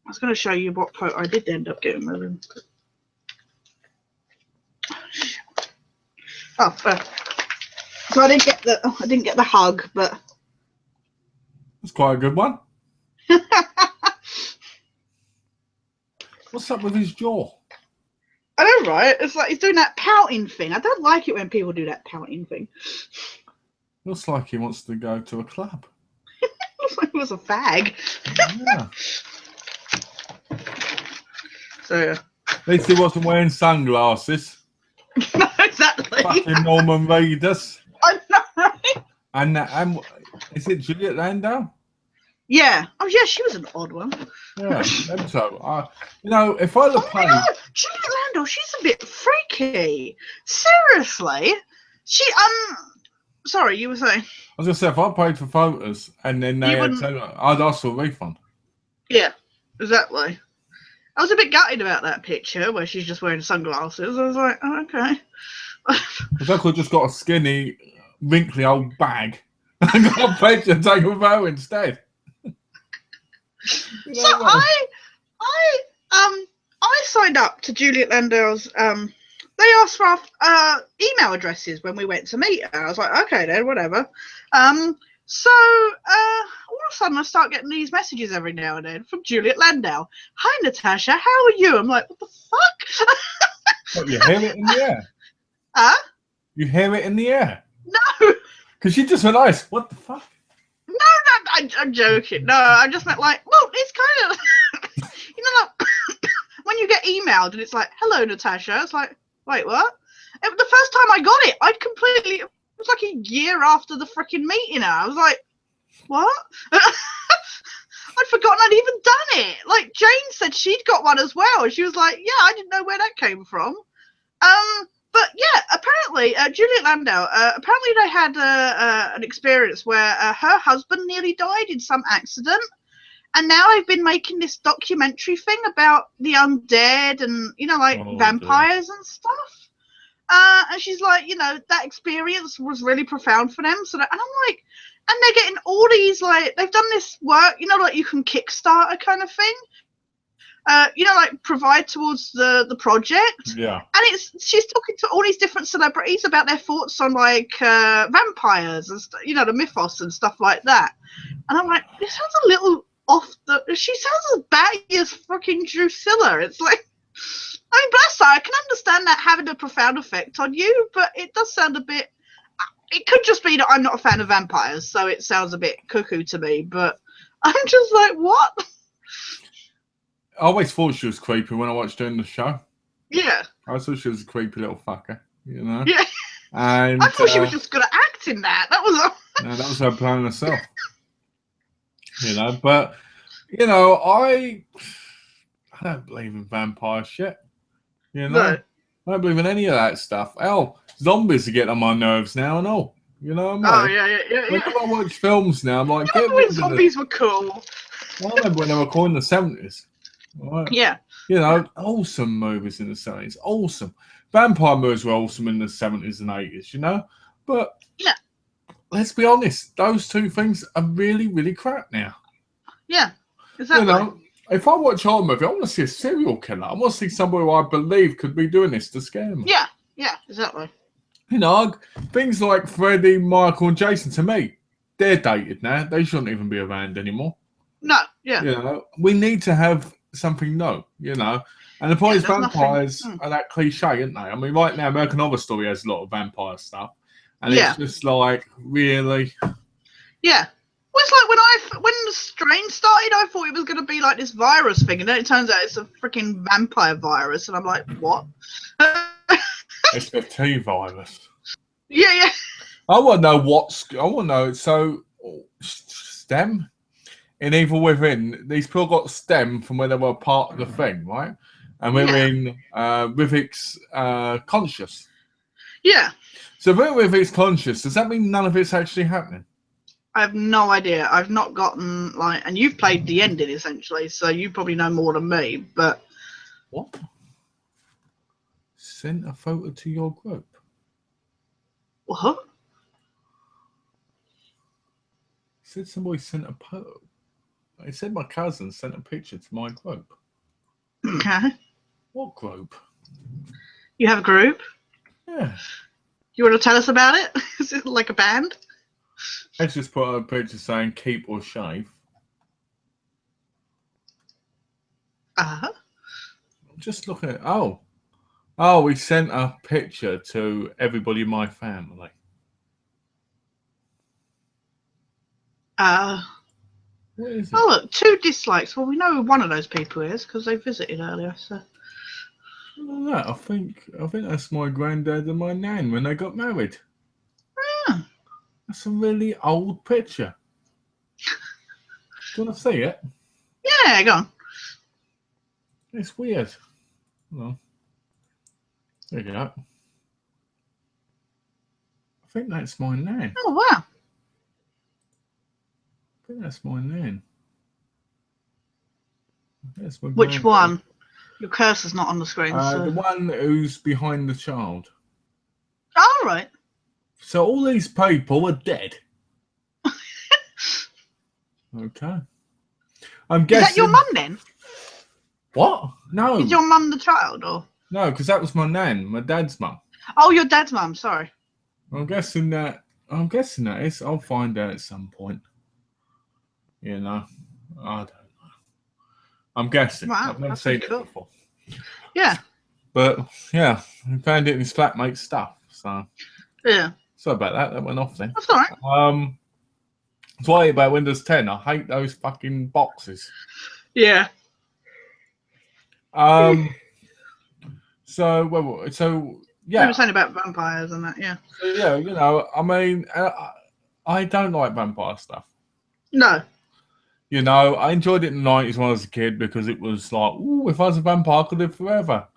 was going to show you what quote I did end up getting with him. Oh, so I didn't get the hug, but That's quite a good one. What's up with his jaw? I know, right? It's like he's doing that pouting thing. I don't like it when people do that pouting thing. Looks like he wants to go to a club. Looks like he was a fag. Yeah. So yeah. At least he wasn't wearing sunglasses. No, exactly. Fucking Norman Reedus. I know, right? And is it Juliet Landau? Yeah. Oh yeah, she was an odd one. Yeah, them so. You know, if I'd have Oh my played, god, Juliet Landau, she's a bit freaky. Seriously. She sorry, you were saying. I was gonna say if I paid for photos and then they You had wouldn't. I'd ask for a refund. Yeah, exactly. I was a bit gutted about that picture where she's just wearing sunglasses. I was like, oh, okay. Because I could have just got a skinny, wrinkly old bag and got a picture and take a photo instead. You know So what? I signed up to Juliet Landau's. They asked for our email addresses when we went to meet her. I was like, okay, then, whatever. So all of a sudden, I start getting these messages every now and then from Juliet Landau. Hi, Natasha. How are you? I'm like, what the fuck? What, you hear it in the air? Huh? You hear it in the air? No. Because you just realised, what the fuck? No, I'm joking. No, I just meant like, well, it's kind of, you know, like, when you get emailed and it's like, hello, Natasha. It's like, wait, what? The first time I got it, it was like a year after the freaking meeting. I was like, what? I'd forgotten I'd even done it. Like, Jane said she'd got one as well. And she was like, yeah, I didn't know where that came from. But yeah, apparently, Juliet Landau, apparently they had an experience where her husband nearly died in some accident. And now they've been making this documentary thing about the undead and, you know, like vampires and stuff. And she's like, you know, that experience was really profound for them. So and I'm like, and they're getting all these, like, they've done this work, you know, like you can Kickstarter kind of thing. You know, like provide towards the project. Yeah. And she's talking to all these different celebrities about their thoughts on like vampires and you know, the mythos and stuff like that. And I'm like, this sounds a little off the. She sounds as batty as fucking Drusilla. It's like, I mean, bless her. I can understand that having a profound effect on you, but it does sound a bit. It could just be that I'm not a fan of vampires, so it sounds a bit cuckoo to me. But I'm just like, what? I always thought she was creepy when I watched her in the show. Yeah. I thought she was a creepy little fucker, you know? Yeah. And I thought she was just good at acting that. That was no, that was her playing herself. You know, but you know, I don't believe in vampire shit. You know, no. I don't believe in any of that stuff. Hell, zombies are getting on my nerves now and all. You know what I mean? Oh yeah. Whenever I watch films now, I'm like, You remember when zombies were cool? I remember when they were cool in the 70s. Right? Yeah. You know, awesome movies in the 70s. Awesome. Vampire movies were awesome in the 70s and 80s, you know? But yeah, let's be honest, those two things are really, really crap now. Yeah, exactly. You know, if I watch a horror movie, I want to see a serial killer. I want to see somebody who I believe could be doing this to scare me. Yeah, exactly. You know, things like Freddy, Michael, and Jason, to me, they're dated now. They shouldn't even be around anymore. No, yeah. You know, we need to have something new, you know. And the point is, vampires are that cliche, aren't they? I mean, right now, American Horror Story has a lot of vampire stuff. And it's just like, really? Yeah. Well, it's like when the strain started, I thought it was going to be like this virus thing. And then it turns out it's a freaking vampire virus. And I'm like, what? It's the T virus. Yeah. I want to know I want to know. So, STEM? In Evil Within, these people got STEM from when they were part of the thing, right? And we're in Rivik's conscious. Yeah. So if we're Rivik's conscious, does that mean none of it's actually happening? I have no idea. I've not gotten and you've played the ending essentially, so you probably know more than me. But what? Sent a photo to your group. What? Said somebody sent a photo. It said my cousin sent a picture to my group. Okay. What group? You have a group? Yeah. You want to tell us about it? Is it like a band? Let's just put a picture saying keep or shave. Uh-huh. Just look at Oh, we sent a picture to everybody in my family. What is it? Oh, look, 2 dislikes. Well, we know who one of those people is because they visited earlier. So. Look at that. I think that's my granddad and my nan when they got married. Yeah. That's a really old picture. Do you want to see it? Yeah, go on. It's weird. Well, there you go. I think that's my nan. Oh, wow. I think that's my nan. That's my Which granddad. one? Your cursor's not on the screen. So. The one who's behind the child. Oh, right. So all these people are dead. Okay. I'm guessing. Is that your mum then? What? No. Is your mum the child, or? No, because that was my nan, my dad's mum. Oh, your dad's mum. Sorry. I'm guessing that is. I'll find out at some point. You know, I don't know. I'm guessing. Wow, I've never that's seen pretty it cool. before. Yeah. But yeah, I found it in his flatmate's stuff. So Yeah. sorry about that. That went off then. That's all right. It's why about Windows 10. I hate those fucking boxes. Yeah. So yeah. We were saying about vampires and that. Yeah. So, yeah, you know, I mean, I don't like vampire stuff. No. You know, I enjoyed it in the 90s when I was a kid because it was like, ooh, if I was a vampire, I could live forever.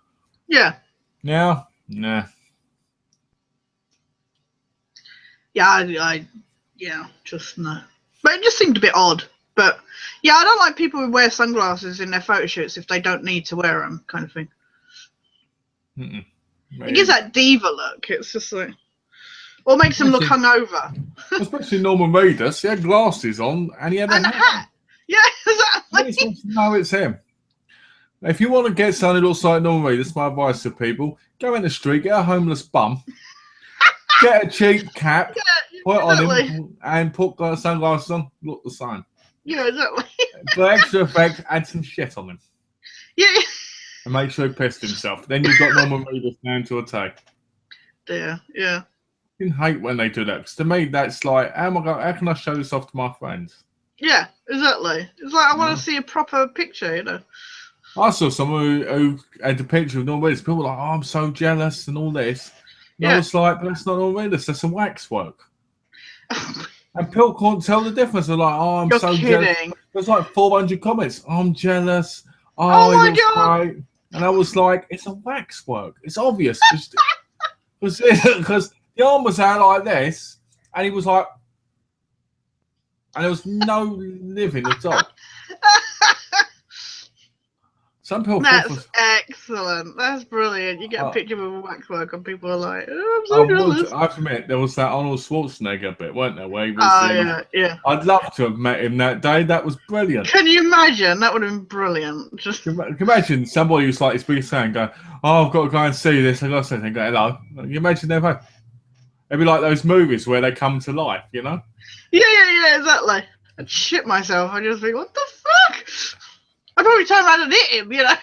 Yeah. Now, nah. Yeah, just no. But it just seemed a bit odd. But yeah, I don't like people who wear sunglasses in their photo shoots if they don't need to wear them, kind of thing. It gives that diva look. It's just like, or makes them look hungover. Especially Norman Reedus. He had glasses on and he had a hat. Yeah, exactly. No, it's him. If you want to get someone who looks like Norman Reedus, my advice to people: go in the street, get a homeless bum, get a cheap cap, put it on him, and put sunglasses on. Look the same. Yeah, exactly. For extra effect, add some shit on him. Yeah. And make sure he pissed himself. Then you've got Norman Reedus down to a T. Yeah. I hate when they do that because to me that's like, how can I show this off to my friends? Yeah, exactly. It's like I want to see a proper picture, you know. I saw someone who had a picture of Norman Reedus. People were like, "Oh, I'm so jealous" and all this. And I was like, "That's not Norman Reedus. That's some waxwork." And people can't tell the difference. They're like, "Oh, I'm so jealous." There's like 400 comments. I'm jealous. Oh my God. Great. And I was like, "It's a waxwork. It's obvious." Because the arm was out like this, and he was like, and there was no living at all. Some people. That's excellent. That's brilliant. You get a picture of a waxwork, and people are like, "Oh, I'm so jealous." I have to admit, there was that Arnold Schwarzenegger bit, weren't there? Where he was. Yeah. I'd love to have met him that day. That was brilliant. Can you imagine? That would have been brilliant. Just can you imagine somebody who's like his biggest fan going, "Oh, I've got to go and see this. I got to say something." Go, hello. Can you imagine their face? It'd be like those movies where they come to life, you know? Yeah, exactly. I'd shit myself. I'd just think, what the fuck? I'd probably turn around and hit him, you know?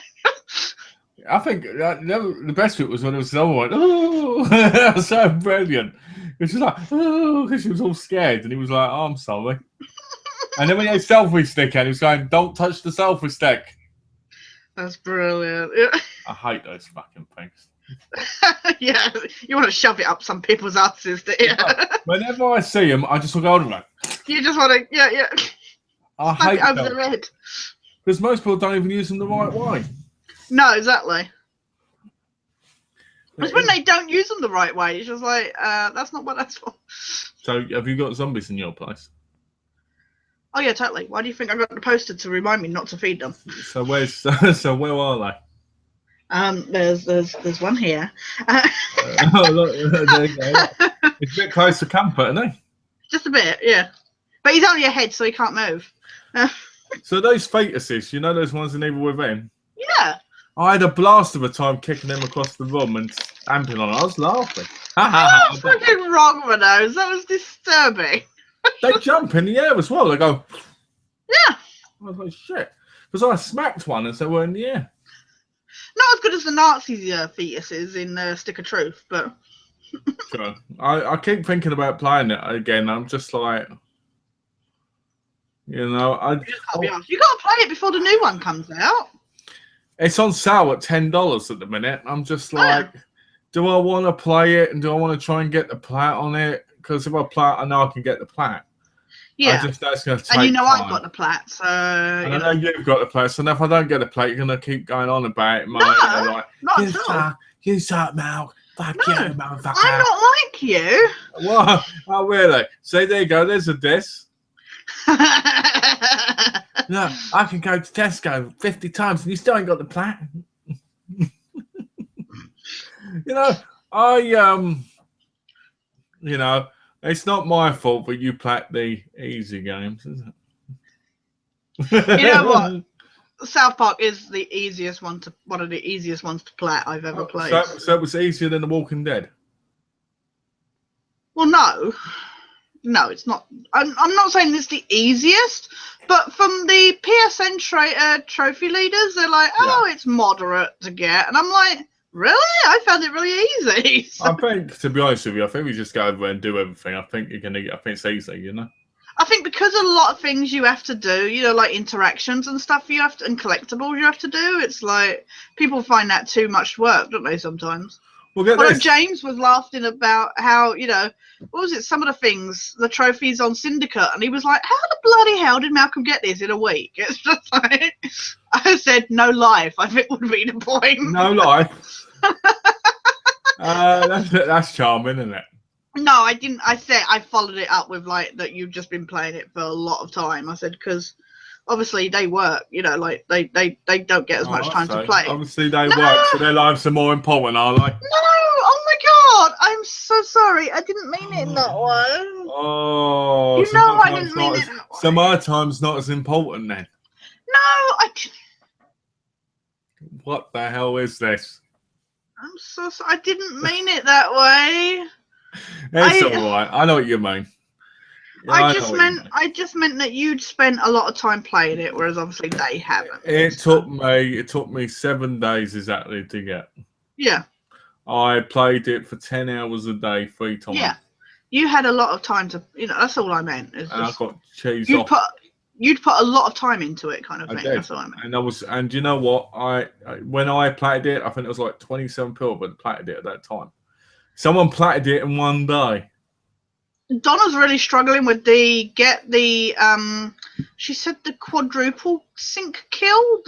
I think the best bit was when it was someone went, "Oh," that was so brilliant. She was like, "Oh," because she was all scared, and he was like, "Oh, I'm sorry." And then when he had a selfie stick, and he was going, "Don't touch the selfie stick." That's brilliant. Yeah. I hate those fucking things. Yeah, you want to shove it up some people's asses, do you? Whenever I see them, I just look over them. You just want to, yeah. I hate it over the head. Because most people don't even use them the right way. No, exactly. It's when they don't use them the right way. It's just like, that's not what that's for. So, have you got zombies in your place? Oh yeah, totally. Why do you think I got the poster to remind me not to feed them? So where are they? There's one here. Oh, look, there you go. It's a bit close to comfort, isn't he? Just a bit, yeah. But he's only a head, so he can't move. So those fetuses, you know those ones in Evil Within? Yeah. I had a blast of a time kicking them across the room and stamping on it. I was laughing. What's fucking wrong with those? That was disturbing. They jump in the air as well. They go. Yeah. I was like, shit. Because I smacked one as they were in the air. Not as good as the Nazi fetuses in Stick of Truth, but. Sure. I keep thinking about playing it again. I'm just like, you know, You got to play it before the new one comes out. It's on sale at $10 at the minute. I'm just like, do I want to play it and do I want to try and get the plat on it? Because if I plat, I know I can get the plat. Yeah. That's going to take and you know time. I've got the plat, so. And I know you've got the plat, so if I don't get the plat, you're going to keep going on about it, mate. No, like, not at all. You suck, Mal. Fuck you, motherfucker. I'm not like you. What? Oh, really? See, there you go. There's a diss. Look, I can go to Tesco 50 times and you still ain't got the plat. You know, it's not my fault that you plat the easy games, is it? You know what? South Park is the easiest one one of the easiest ones to plat I've ever played. So it was easier than The Walking Dead? Well, no, it's not. I'm not saying it's the easiest, but from the PSN trophy leaders, they're like, oh, it's moderate to get, and I'm like, really? I found it really easy. So, I think, to be honest with you, I think we just go over and do everything. I think you're gonna. I think it's easy, you know. I think because a lot of things you have to do, you know, like interactions and stuff you have to, and collectibles you have to do, it's like people find that too much work, don't they? Sometimes. Well, James was laughing about how, you know, what was it? Some of the things, the trophies on Syndicate, and he was like, "How the bloody hell did Malcolm get this in a week?" It's just like, I said, no life. I think would be the point. No life. That's charming, isn't it? No, I didn't. I said I followed it up with like that. You've just been playing it for a lot of time. I said because obviously they work. You know, like they don't get as much time to play. Obviously they work, so their lives are more important, are they? No. Oh my God! I'm so sorry. I didn't mean it in that way. Oh, you know I didn't mean it that way. So my time's not as important then. No, I didn't. What the hell is this? I'm so sorry. I didn't mean it that way. It's all right. I know what you mean. I just meant that you'd spent a lot of time playing it, whereas obviously they haven't. It took me 7 days exactly to get. Yeah. I played it for 10 hours a day, 3 times. Yeah. You had a lot of time to, you know, that's all I meant. And I got cheese off. You'd put a lot of time into it, kind of thing. That's what I meant. And you know what? When I platted it, I think it was like 27 people that platted it at that time. Someone platted it in 1 day. Donna's really struggling with she said the quadruple sync kill,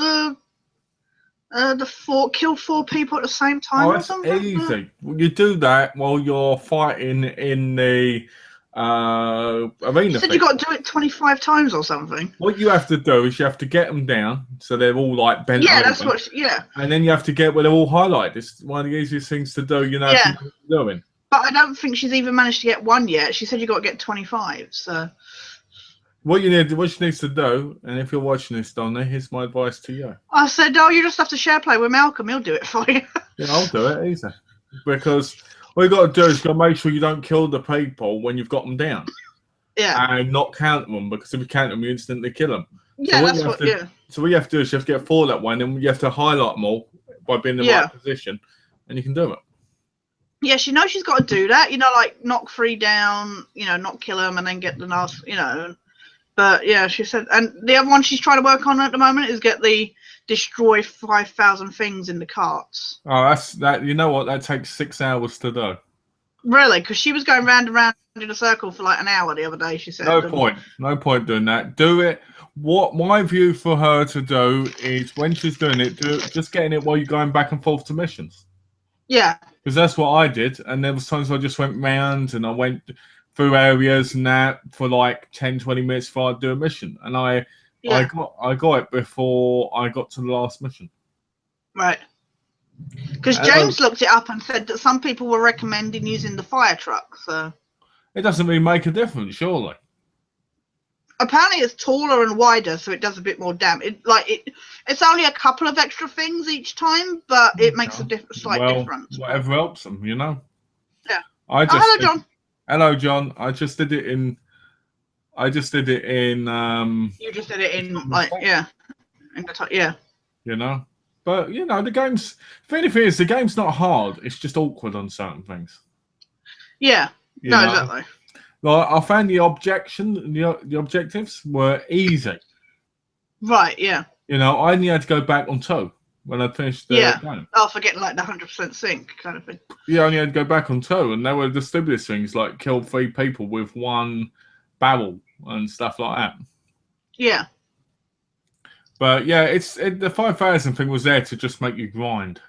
kill 4 people at the same time. Oh, that's easy. You do that while you're fighting in the arena. You said you got to do it 25 times or something. What you have to do is you have to get them down so they're all like bent over. That's what. Yeah. And then you have to get where they're all highlighted. It's one of the easiest things to do. You know what you're doing. But I don't think she's even managed to get 1 yet. She said you got to get 25. So. What she needs to do, and if you're watching this, Donna, here's my advice to you. I said, you just have to share play with Malcolm. He'll do it for you. Yeah, I'll do it easy. Because all you got to do is make sure you don't kill the people when you've got them down. Yeah. And not count them, because if you count them, you instantly kill them. Yeah, So what you have to do is you have to get 4 that way, and then you have to highlight them all by being in the right position, and you can do it. Yeah, she knows she's got to do that. You know, like knock 3 down, you know, not kill them, and then get the last, you know. But yeah, she said, and the other one she's trying to work on at the moment is get the destroy 5,000 things in the carts. Oh, that. You know what? That takes 6 hours to do. Really? Because she was going round and round in a circle for like an hour the other day. She said. No point doing that. Do it. What my view for her to do is when she's doing it, just getting it while you're going back and forth to missions. Yeah. Because that's what I did, and there was times I just went round and I went through areas and that for like 10-20 minutes before I do a mission, and I got it before I got to the last mission. Right. Because James looked it up and said that some people were recommending using the fire truck. So it doesn't really make a difference, surely. Apparently, it's taller and wider, so it does a bit more damage. It's only a couple of extra things each time, but it makes a slight difference. Whatever helps them, you know. Yeah. I just hello, John. Hello, John. I just did it in. You just did it in, like, yeah. Yeah. You know? But, you know, the game's... The funny thing is, the game's not hard. It's just awkward on certain things. Yeah. You no, know? exactly. Like, I found the objectives were easy. Right, yeah. You know, I only had to go back on 2 when I finished the game. Oh, for getting like the 100% sync kind of thing. Yeah, I only had to go back on 2, and they were the stupidest things, like kill 3 people with 1 barrel and stuff like that. Yeah. But yeah, the 5,000 thing was there to just make you grind.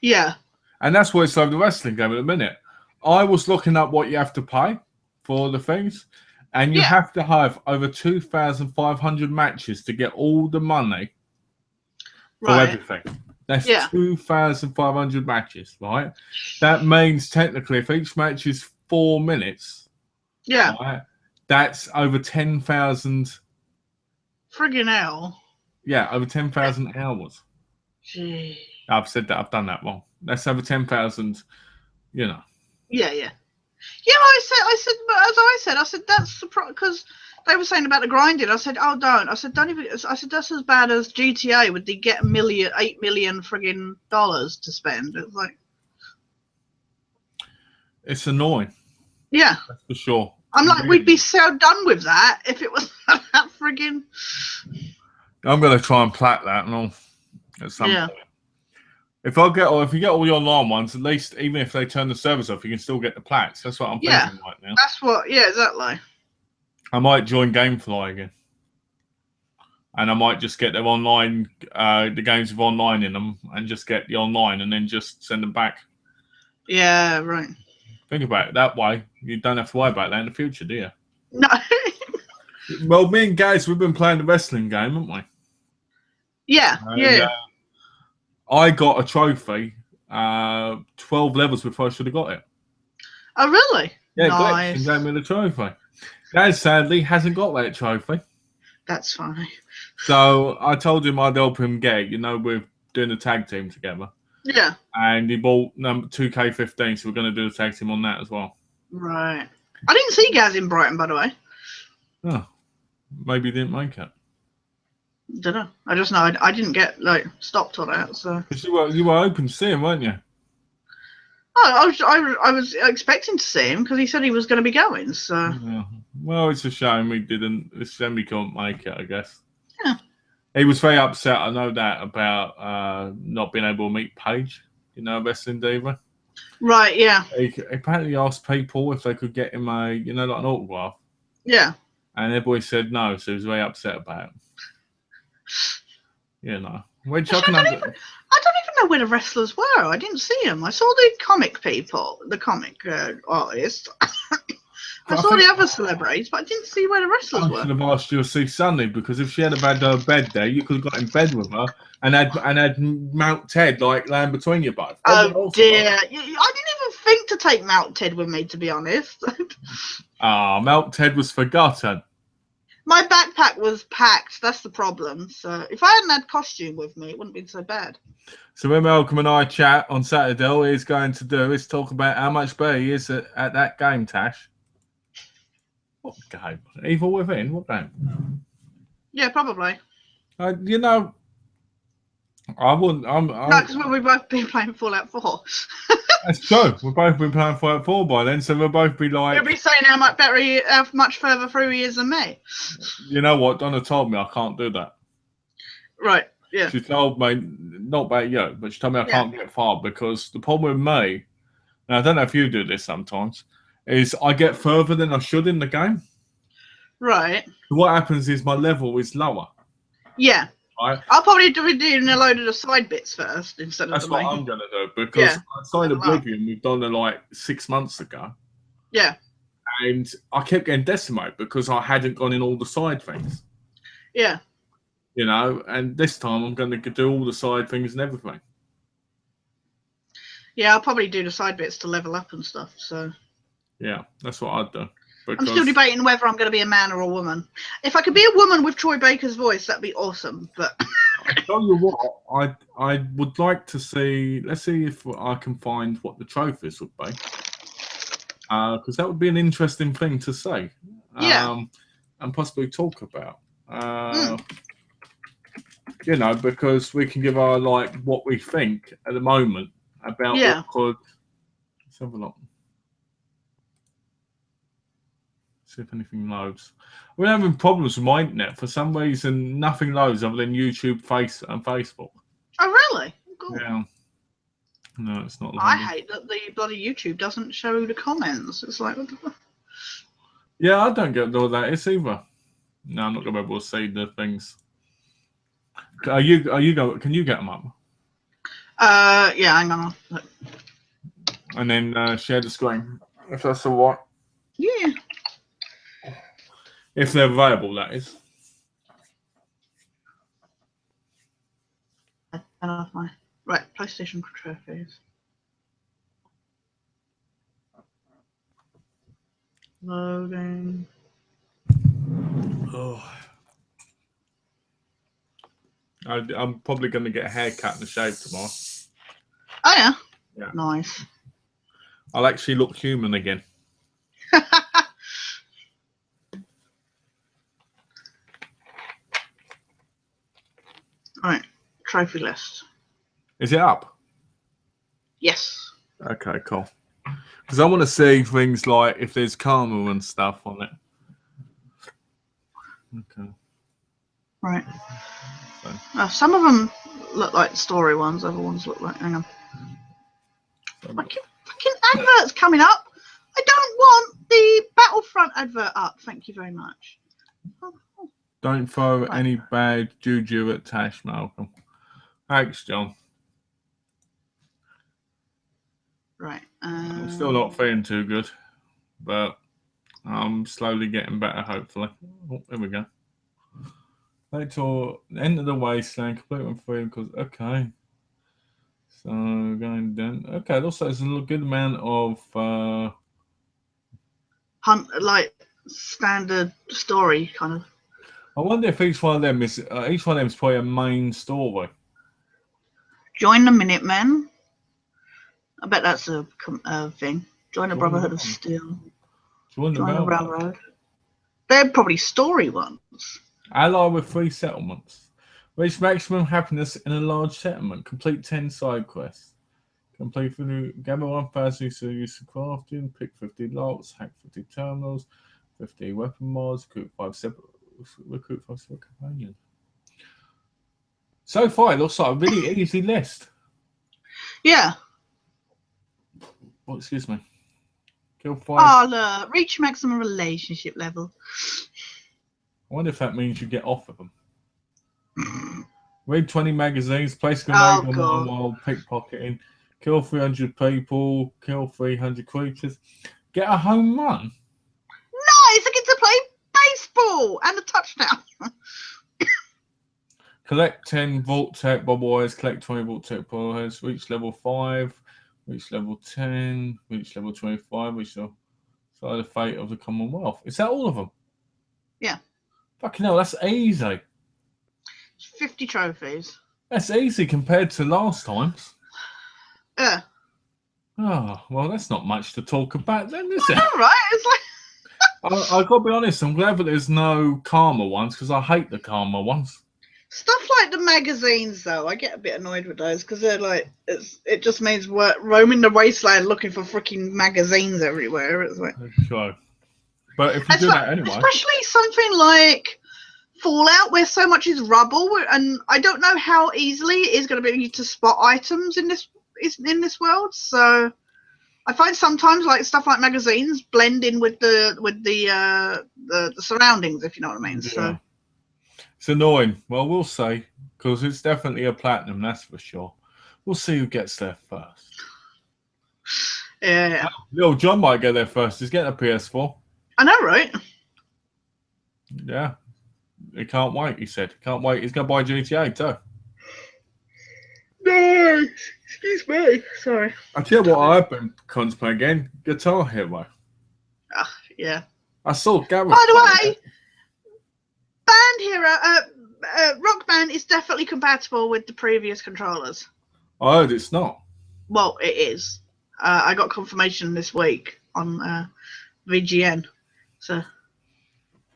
Yeah. And that's what it's like the wrestling game at the minute. I was looking up what you have to pay for the things, and you have to have over 2,500 matches to get all the money for everything. That's 2,500 matches, right? That means technically, if each match is 4 minutes, right, that's over 10,000. Friggin' hell. Yeah, over 10,000 hours. Gee. I've said that. I've done that wrong. That's over 10,000, you know. Yeah, yeah. Yeah, I said, that's the problem, because they were saying about the grinding. I said, oh, don't. I said, don't even, I said, that's as bad as GTA would they get $8 million friggin' dollars to spend. It's like. It's annoying. Yeah. That's for sure. I'm like, we'd be so done with that if it was that friggin'. I'm going to try and plat that and all at some point. If you get all the online ones, at least even if they turn the servers off, you can still get the plats. That's what I'm thinking right now. That's what, exactly. I might join Gamefly again. And I might just get them online, the games with online in them, and just get the online and then just send them back. Yeah, right. Think about it that way. You don't have to worry about that in the future, do you? No. Well, me and Gaz, we've been playing the wrestling game, haven't we? Yeah, yeah. I got a trophy 12 levels before I should have got it. Oh, really? Yeah, nice. Gaz gave me the trophy. Gaz, sadly, hasn't got that trophy. That's fine. So I told him I'd help him get it. You know, we're doing a tag team together. Yeah. And he bought number 2K15, so we're going to do a tag team on that as well. Right. I didn't see Gaz in Brighton, by the way. Oh, maybe he didn't make it. Don't know. I just know I didn't get stopped on it. So. Because you were hoping to see him, weren't you? Oh, I was expecting to see him because he said he was going to be going. So. Yeah. Well, it's a shame we didn't. It's a shame we couldn't make it, I guess. Yeah. He was very upset, I know that, about not being able to meet Paige, you know, Wrestling Diva. Right, yeah. He apparently asked people if they could get him like an autograph. Yeah. And everybody said no, so he was very upset about it. You know. Which I don't even know where the wrestlers were. I didn't see them. I saw the comic people, the comic artists. I saw the other celebrities, but I didn't see where the wrestlers were. I should have asked you to see Sunny, because if she had had her bed there, you could have got in bed with her and had Mount Ted laying between you both. Oh dear! I didn't even think to take Mount Ted with me, to be honest. Mount Ted was forgotten. My backpack was packed. That's the problem. So if I hadn't had costume with me, it wouldn't have been so bad. So when Malcolm and I chat on Saturday, all he's going to do is talk about how much better he is at that game, Tash. What game? Evil Within? What game? Yeah, probably. You know, I wouldn't. No, because we've both been playing Fallout 4. That's true. We've both been playing Fallout 4 by then, so we'll both be like. You'll be saying how much further through he is than me. You know what? Donna told me I can't do that. Right. Yeah. She told me, not about you, but she told me I can't get far because the problem with me, and I don't know if you do this sometimes, is I get further than I should in the game. Right. What happens is my level is lower. Yeah. Right? I'll probably do a load of the side bits first instead of That's the what main. I'm going to do because I signed Oblivion, we've done it like 6 months ago. Yeah. And I kept getting decimated because I hadn't gone in all the side things. Yeah. You know, and this time I'm going to do all the side things and everything. Yeah, I'll probably do the side bits to level up and stuff. So. Yeah, that's what I'd do. I'm still debating whether I'm going to be a man or a woman. If I could be a woman with Troy Baker's voice, that'd be awesome. But I'll tell you what, I would like to see. Let's see if I can find what the trophies would be. because that would be an interesting thing to say. Yeah. And possibly talk about. Mm. You know, because we can give our what we think at the moment about Yeah. what could. Let's have a look. See if anything loads. We're having problems with my internet for some reason. Nothing loads other than YouTube, and Facebook. Oh, really? Cool. Yeah. No, it's not I loading. hate that the bloody YouTube doesn't show the comments. It's like, what the fuck? Yeah, I don't get all that. It's either. No, I'm not gonna be able to see the things. Are you going? Can you get them up? Yeah, hang on. Look. And then share the screen if that's all right. Yeah. If they're available, that is. Turn off my right PlayStation trophies. Loading. Oh. I'm probably going to get a haircut and a shave tomorrow. Oh yeah. Yeah. Nice. I'll actually look human again. Right. Trophy list. Is it up? Yes. Okay, cool. Because I want to see things like if there's karma and stuff on it. Okay. Right. So. Some of them look like story ones. Other ones look like. Hang on. Fucking adverts coming up. I don't want the Battlefront advert up. Thank you very much. Don't throw any bad juju at Tash, Malcolm. Thanks, John. Right. I'm still not feeling too good, but I'm slowly getting better, hopefully. Oh, there we go. Wait till the end of the wasteland, complete one free because okay. So going down. Okay, looks like there's a good amount of hunt like standard story kind of. I wonder if each one of them is probably a main story. Join the Minutemen. I bet that's a thing. Join the Brotherhood of Steel. Join the Railroad. They're probably story ones. Ally with 3 settlements. Reach maximum happiness in a large settlement. Complete 10 side quests. Complete through gather 1,000 so use of crafting. Pick 50 locks. Hack 50 terminals. 50 weapon mods. Recruit 5 separate companions. So far, it looks like a really easy list. Yeah. Oh, excuse me. Kill 5. Oh, look. Reach maximum relationship level. I wonder if that means you get off of them. Read 20 magazines. Place grenade on one while pickpocketing. Kill 300 people. Kill 300 creatures. Get a home run. Nice! I get to play baseball and a touchdown. Collect 10 Vault Tech Bob Wires. Collect 20 Vault Tech Bob Wires. Reach level 5. Reach level 10. Reach level 25. Reach the fate of the Commonwealth. Is that all of them? Yeah. Fucking hell, that's easy. 50 trophies. That's easy compared to last times. Yeah. Oh, well, that's not much to talk about then, is it? All right. It's like... I've got to be honest, I'm glad that there's no karma ones because I hate the karma ones. Stuff like the magazines, though, I get a bit annoyed with those because they're like, it just means we're roaming the wasteland looking for freaking magazines everywhere. It's like, sure. But if you do that anyway. Especially something like Fallout where so much is rubble, and I don't know how easily it is going to be to spot items in this world. So I find sometimes like stuff like magazines blend in with the surroundings, if you know what I mean. Yeah. So it's annoying. Well, we'll see because it's definitely a platinum, that's for sure. We'll see who gets there first. Yeah. Little John might get there first. He's getting a PS4. I know, right? Yeah. He can't wait, he said. Can't wait. He's going to buy GTA too. No, excuse me. Sorry. I tell you what I've been contemplating again. Guitar Hero. Yeah. I saw Gareth. By the way, Band Hero, Rock Band is definitely compatible with the previous controllers. I heard it's not. Well, it is. I got confirmation this week on VGN. So.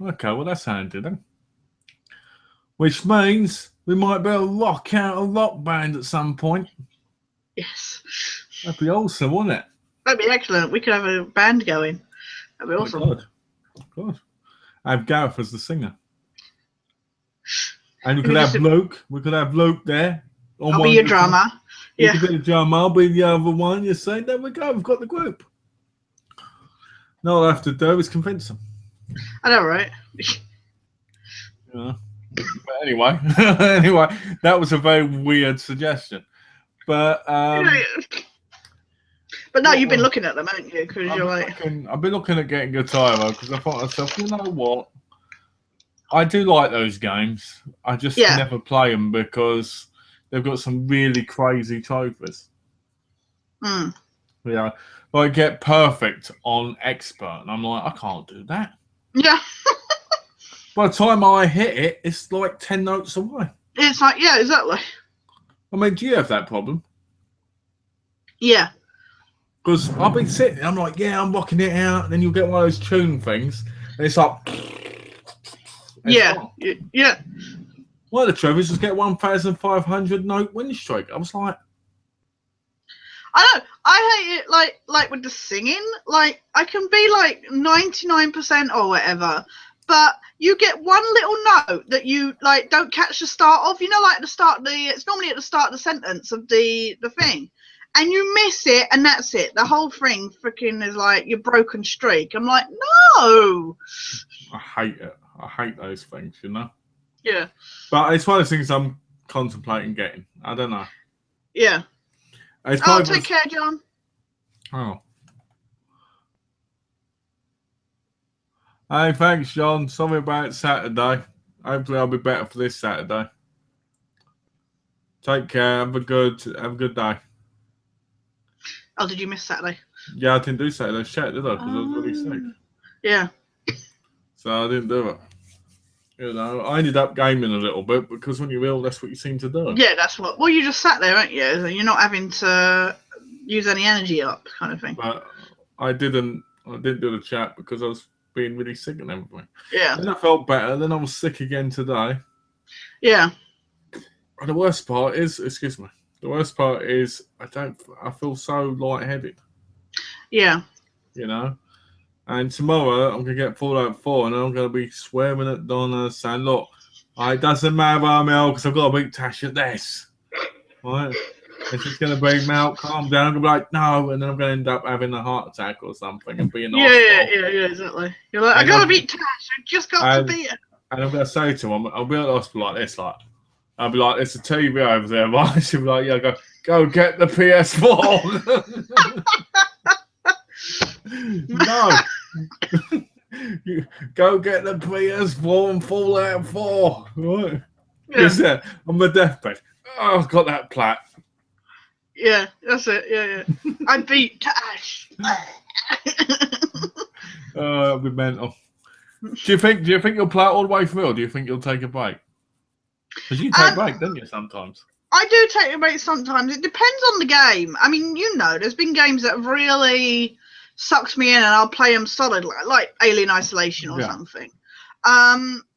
Okay, well that's handy then. Which means we might be able to rock out a rock band at some point. Yes. That'd be awesome, wouldn't it? That'd be excellent. We could have a band going. That'd be awesome. Good. I have Gareth as the singer. And we could have Luke. We could have Luke there. I'll be your drummer. You could be the drummer. I'll be the other one. You say, there we go. We've got the group. No, all I have to do is convince them. I know, right? Yeah. But anyway, that was a very weird suggestion. But no, you've been looking at them, haven't you? Because you're like, I've been looking at getting Guitar Hero because I thought to myself, you know what? I do like those games. I just never play them because they've got some really crazy trophies. Yeah, like get perfect on expert, and I'm like, I can't do that. Yeah. By the time I hit it, it's like 10 notes away. It's like, yeah, exactly. I mean, do you have that problem? Yeah. Because I'll be sitting, I'm like, yeah, I'm rocking it out, and then you'll get one of those tune things, and it's like, yeah. One of the trophies was get 1,500 note win streak. I was like, I know. I hate it. Like with the singing, like I can be like 99% or whatever, but you get one little note that you like don't catch the start of. You know, like the start. It's normally at the start of the sentence of the thing. And you miss it, and that's it. The whole thing freaking is like your broken streak. I'm like, no. I hate it. I hate those things, you know? Yeah. But it's one of those things I'm contemplating getting. I don't know. Yeah. Take care, John. Oh. Hey, thanks, John. Sorry about Saturday. Hopefully I'll be better for this Saturday. Take care. Have a good day. Oh, did you miss Saturday? Yeah, I didn't do Saturday's chat, did I? Because I was really sick. Yeah. So I didn't do it. You know, I ended up gaming a little bit because when you're ill, that's what you seem to do. Yeah, that's what. Well, you just sat there, aren't you? You're not having to use any energy up, kind of thing. But I didn't do the chat because I was being really sick and everything. Yeah. Then I felt better. Then I was sick again today. Yeah. And the worst part is, the worst part is I feel so lightheaded. Yeah. You know? And tomorrow I'm going to get Fallout 4 and I'm going to be swearing at Donna saying, look, it doesn't matter, Mel, because I've got to beat Tash at this. Right? It's just going to be, Mel, calm down. I'm going to be like, no. And then I'm going to end up having a heart attack or something and being Yeah, exactly. You're like, I got to beat Tash. I just got to beat her. And I'm going to say to him, I'll be at the hospital like this, like, I'll be like, there's a TV over there, right? She'll be like, yeah, go get the PS4. No. You go get the PS4 and Fallout 4. Right? Yeah. On my deathbed. Oh, I've got that plat. Yeah, that's it. Yeah. I beat Tash. It'll be mental. Do you think you'll play it all the way through, or do you think you'll take a break? Because you take a break, don't you, sometimes? I do take a break sometimes. It depends on the game. I mean, you know, there's been games that have really sucked me in and I'll play them solid, like Alien Isolation or something.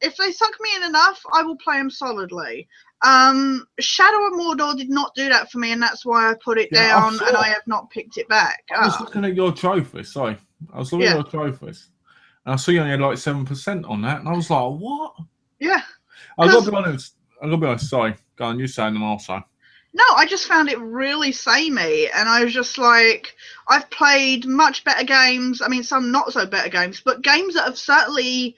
If they suck me in enough, I will play them solidly. Shadow of Mordor did not do that for me, and that's why I put it down and I have not picked it back. I was looking at your trophies, I was looking at your trophies. And I saw you only had like 7% on that, and I was like, what? Yeah. I've got to be honest, sorry. Go on, you say them also. No, I just found it really samey, and I was just like, I've played much better games. I mean, some not so better games, but games that have certainly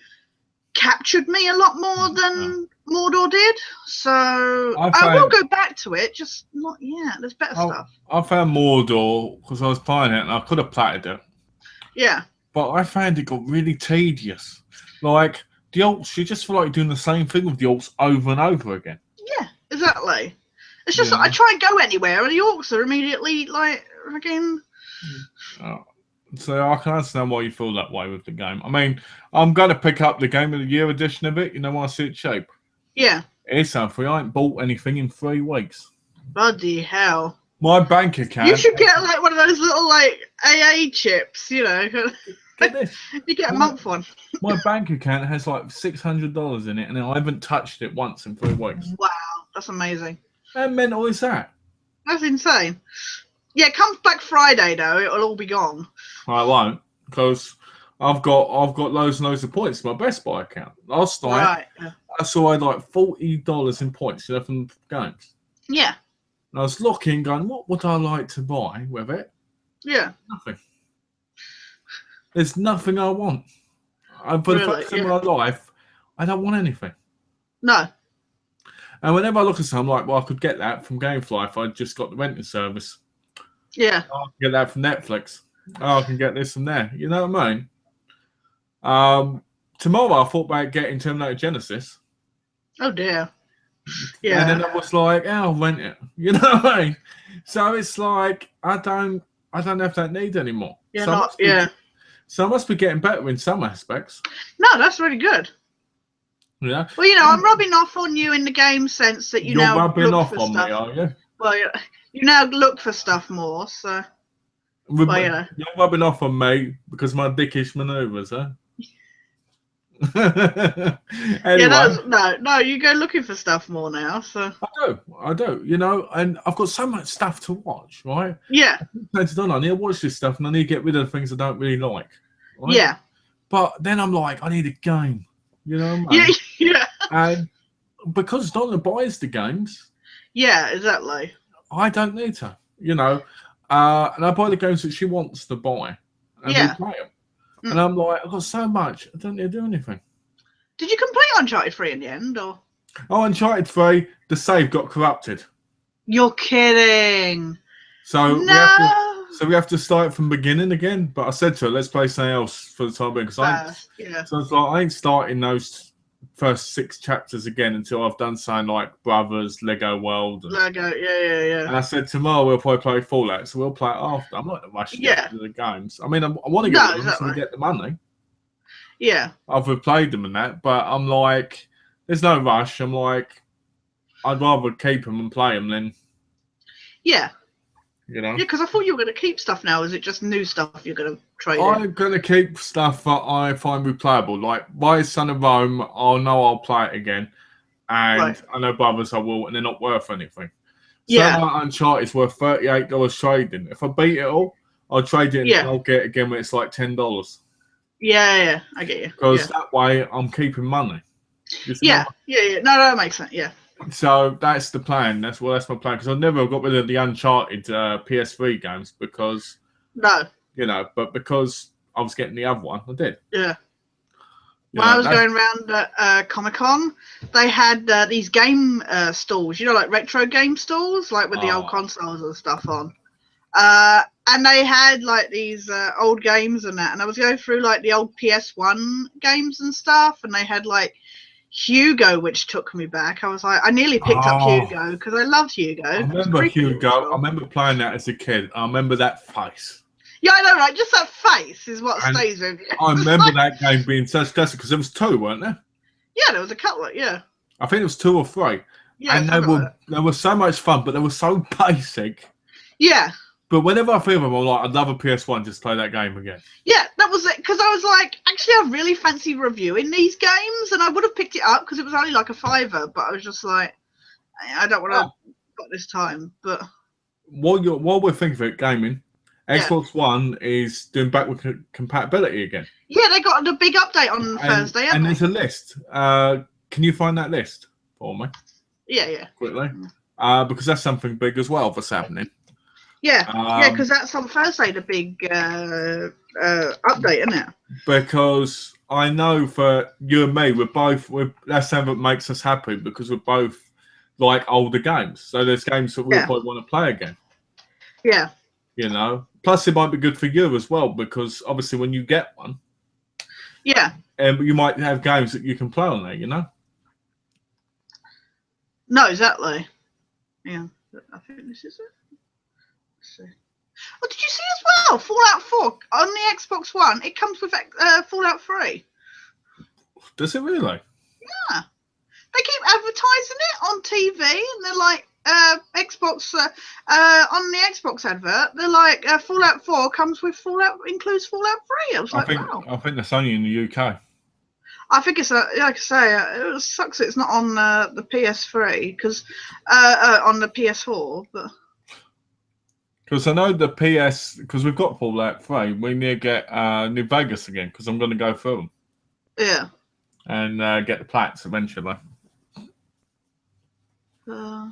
captured me a lot more than Mordor did. So I will go back to it, just not yet. There's better stuff. I found Mordor because I was playing it, and I could have platted it. Yeah. But I found it got really tedious. Like, the alts, you just feel like doing the same thing with the alts over and over again. Yeah, exactly. It's just I try and go anywhere, and the orcs are immediately like again. So I can understand why you feel that way with the game. I mean, I'm going to pick up the Game of the Year edition of it. You know, when I see it cheap. Yeah. It's free. I ain't bought anything in 3 weeks. Bloody hell. My bank account. You should get like one of those little like AA chips, you know. Get this. You get a month one. My bank account has like $600 in it, and I haven't touched it once in 3 weeks. Wow, that's amazing. How mental is that? That's insane. Yeah, it comes Black Friday though. It'll all be gone. I won't, because I've got loads and loads of points in my Best Buy account. Last night, Right. Yeah. I saw I had like $40 in points, from games. Yeah. And I was looking, going, what would I like to buy with it? Yeah. Nothing. There's nothing I want. For the first time in my life, I don't want anything. No. And whenever I look at something, I'm like, well, I could get that from Gamefly if I just got the renting service. Yeah. I can get that from Netflix. I can get this from there. You know what I mean? Tomorrow I thought about getting Terminator Genesis. Oh dear. Yeah. And then I was like, I'll rent it. You know what I mean? So it's like I don't have that need anymore. So I must be getting better in some aspects. No, that's really good. Yeah. Well, I'm rubbing off on you in the game sense that you're now rubbing look off for on stuff. me, are you? Well, you now look for stuff more, so. You're rubbing off on me because my dickish manoeuvres, huh? Anyway, no, you go looking for stuff more now, so. I do, and I've got so much stuff to watch, right? Yeah. I need to watch this stuff and I need to get rid of the things I don't really like. Right? Yeah. But then I'm like, I need a game, you know what I mean? Yeah. And because Donna buys the games. Yeah, exactly. I don't need to, and I buy the games that she wants to buy. And we play them. And I'm like, I've got so much, I don't need to do anything. Did you complete Uncharted 3 in the end, or? Oh, Uncharted 3, the save got corrupted. You're kidding. So we have to start from the beginning again. But I said to her, let's play something else for the time being. So it's like, I ain't starting those first 6 chapters again until I've done something like Brothers, Lego World. Yeah. And I said tomorrow we'll probably play Fallout, so we'll play it after. I'm not in a rush to get to the games. I mean, I want to get them so we get the money. Yeah. I've replayed them and that, but I'm like, there's no rush. I'm like, I'd rather keep them and play them than. Yeah. Yeah, because I thought you were going to keep stuff now. Is it just new stuff you're going to trade I'm going to keep stuff that I find replayable. Like, by Son of Rome, I'll play it again. And I know Brothers I will, and they're not worth anything. Yeah. So like Uncharted is worth $38 trading. If I beat it all, I'll trade it and I'll get it again when it's like $10. Yeah, I get you. Because that way I'm keeping money. Yeah. No, that makes sense, yeah. So that's the plan. That's my plan. Because I never got rid of the Uncharted PS3 games because but because I was getting the other one, I did. Yeah. When I was going around Comic-Con, they had these game stalls, like retro game stalls, like with the old consoles and stuff on. And they had like these old games and that. And I was going through like the old PS1 games and stuff. And they had like Hugo, which took me back. I was like, I nearly picked up Hugo because I loved Hugo. I remember Hugo. I remember playing that as a kid. I remember that face. Yeah, I know, right? Just that face is what stays with you. I remember that game being so successful because there was 2, weren't there? Yeah, there was a couple. Yeah. I think it was 2 or 3. Yeah, and they were so much fun, but they were so basic. Yeah. But whenever I think of them, I'm like, I'd love a PS1 just play that game again. Yeah, that was it. Because I was like, actually, I really fancy reviewing these games, and I would have picked it up because it was only like a $5, but I was just like, I don't want to got this time. But while we're thinking of it, gaming, Xbox One is doing backward compatibility again. Yeah, they got a big update on Thursday, haven't they? There's a list. Can you find that list for me? Yeah. Quickly. Because that's something big as well that's happening. Yeah, because that's on Thursday, the big update, isn't it? Because I know for you and me, that's something that makes us happy because we're both like older games. So there's games that we probably want to play again. Yeah. Plus it might be good for you as well because obviously when you get one, you might have games that you can play on there. No, exactly. Yeah, I think this is it. Let's see. Oh, did you see as well? Fallout 4 on the Xbox One. It comes with Fallout 3. Does it really? Yeah. They keep advertising it on TV, and they're like, Xbox on the Xbox advert, they're like Fallout 4 comes with includes Fallout 3. I was like, wow. I think that's only in the UK. I think it's like I say, it sucks it's not on the PS3 because on the PS4, but. Because I know the because we've got Fallout 3, we need to get New Vegas again, because I'm going to go through them. Yeah. And get the plats eventually. Halo.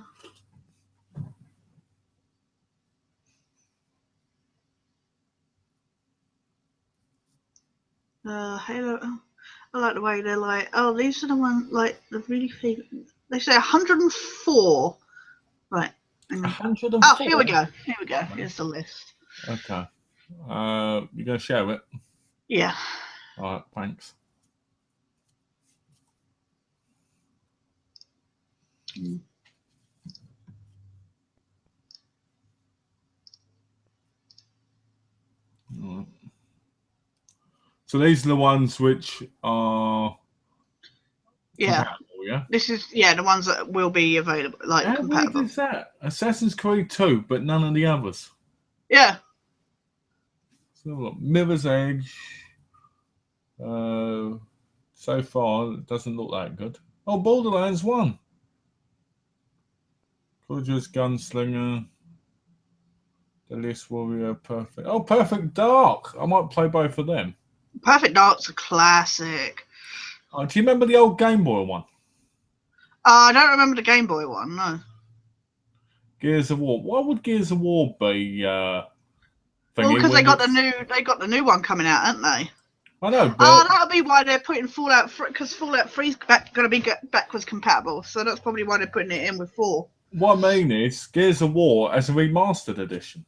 I like the way they're like, oh, these are the ones, like, the really favorite. They say 104. Right. 104? Oh, here we go. Here's the list. Okay. You going to share it? Yeah. All right, thanks. Right. So these are the ones which are compatible, yeah? This is the ones that will be available, like How compatible. weird is that? Assassin's Creed 2, but none of the others. Yeah. So look, Mirror's Edge. So far, it doesn't look that good. Oh, Borderlands 1. Gorgeous Gunslinger. Deadliest Warrior, Perfect. Oh, Perfect Dark. I might play both of them. Perfect Dark's a classic. Oh, do you remember the old Game Boy one? I don't remember the Game Boy one, no. Gears of War. Why would Gears of War be well, because they got the new one coming out, haven't they? I know, but that'll be why they're putting Fallout 3, because Fallout 3's going to be backwards compatible, so that's probably why they're putting it in with 4. What I mean is Gears of War as a remastered edition.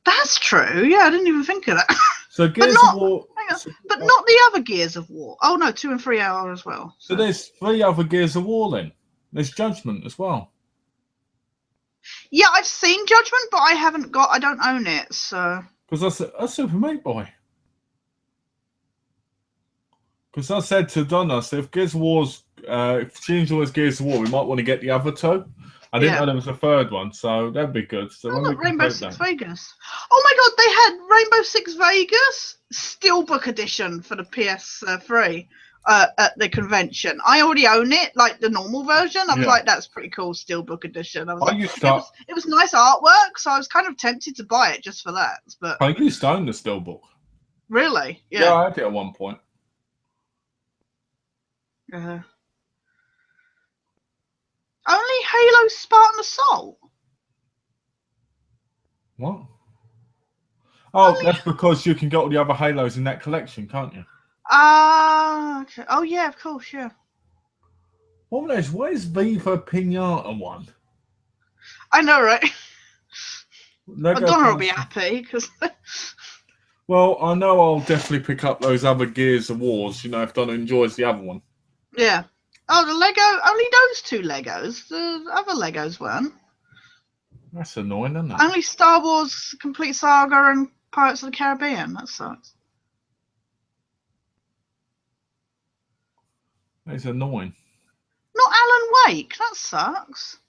That's true. Yeah, I didn't even think of that. So Gears of War, but not the other Gears of War. Oh no, 2 and 3 are as well. So there's 3 other Gears of War then. There's Judgment as well. Yeah, I've seen Judgment, but I don't own it, so. Because that's Super Meat Boy. Because I said to Donna, so if Gears of War's, if she enjoys Gears of War, we might want to get the other 2. I didn't know there was a 3rd one, so that'd be good. So when look, Rainbow Six Vegas. Oh my god, they had Rainbow Six Vegas Steelbook Edition for the PS3 at the convention. I already own it, like the normal version. I was like, that's pretty cool, Steelbook Edition. I was it was nice artwork, so I was kind of tempted to buy it just for that. But I used to own the Steelbook. Really? Yeah, I had it at one point. Only Halo Spartan Assault. What? Oh, that's because you can get all the other Halos in that collection, can't you? Okay. Oh yeah, of course, yeah. Where's Viva Pinata one? I know, right? Donna will be happy because. Well, I know I'll definitely pick up those other Gears of Wars. You know, if Donna enjoys the other one. Yeah. Oh, the Lego. Only those 2 Legos. The other Legos weren't. That's annoying, isn't it? Only Star Wars Complete Saga and Pirates of the Caribbean. That sucks. It's annoying. Not Alan Wake. That sucks.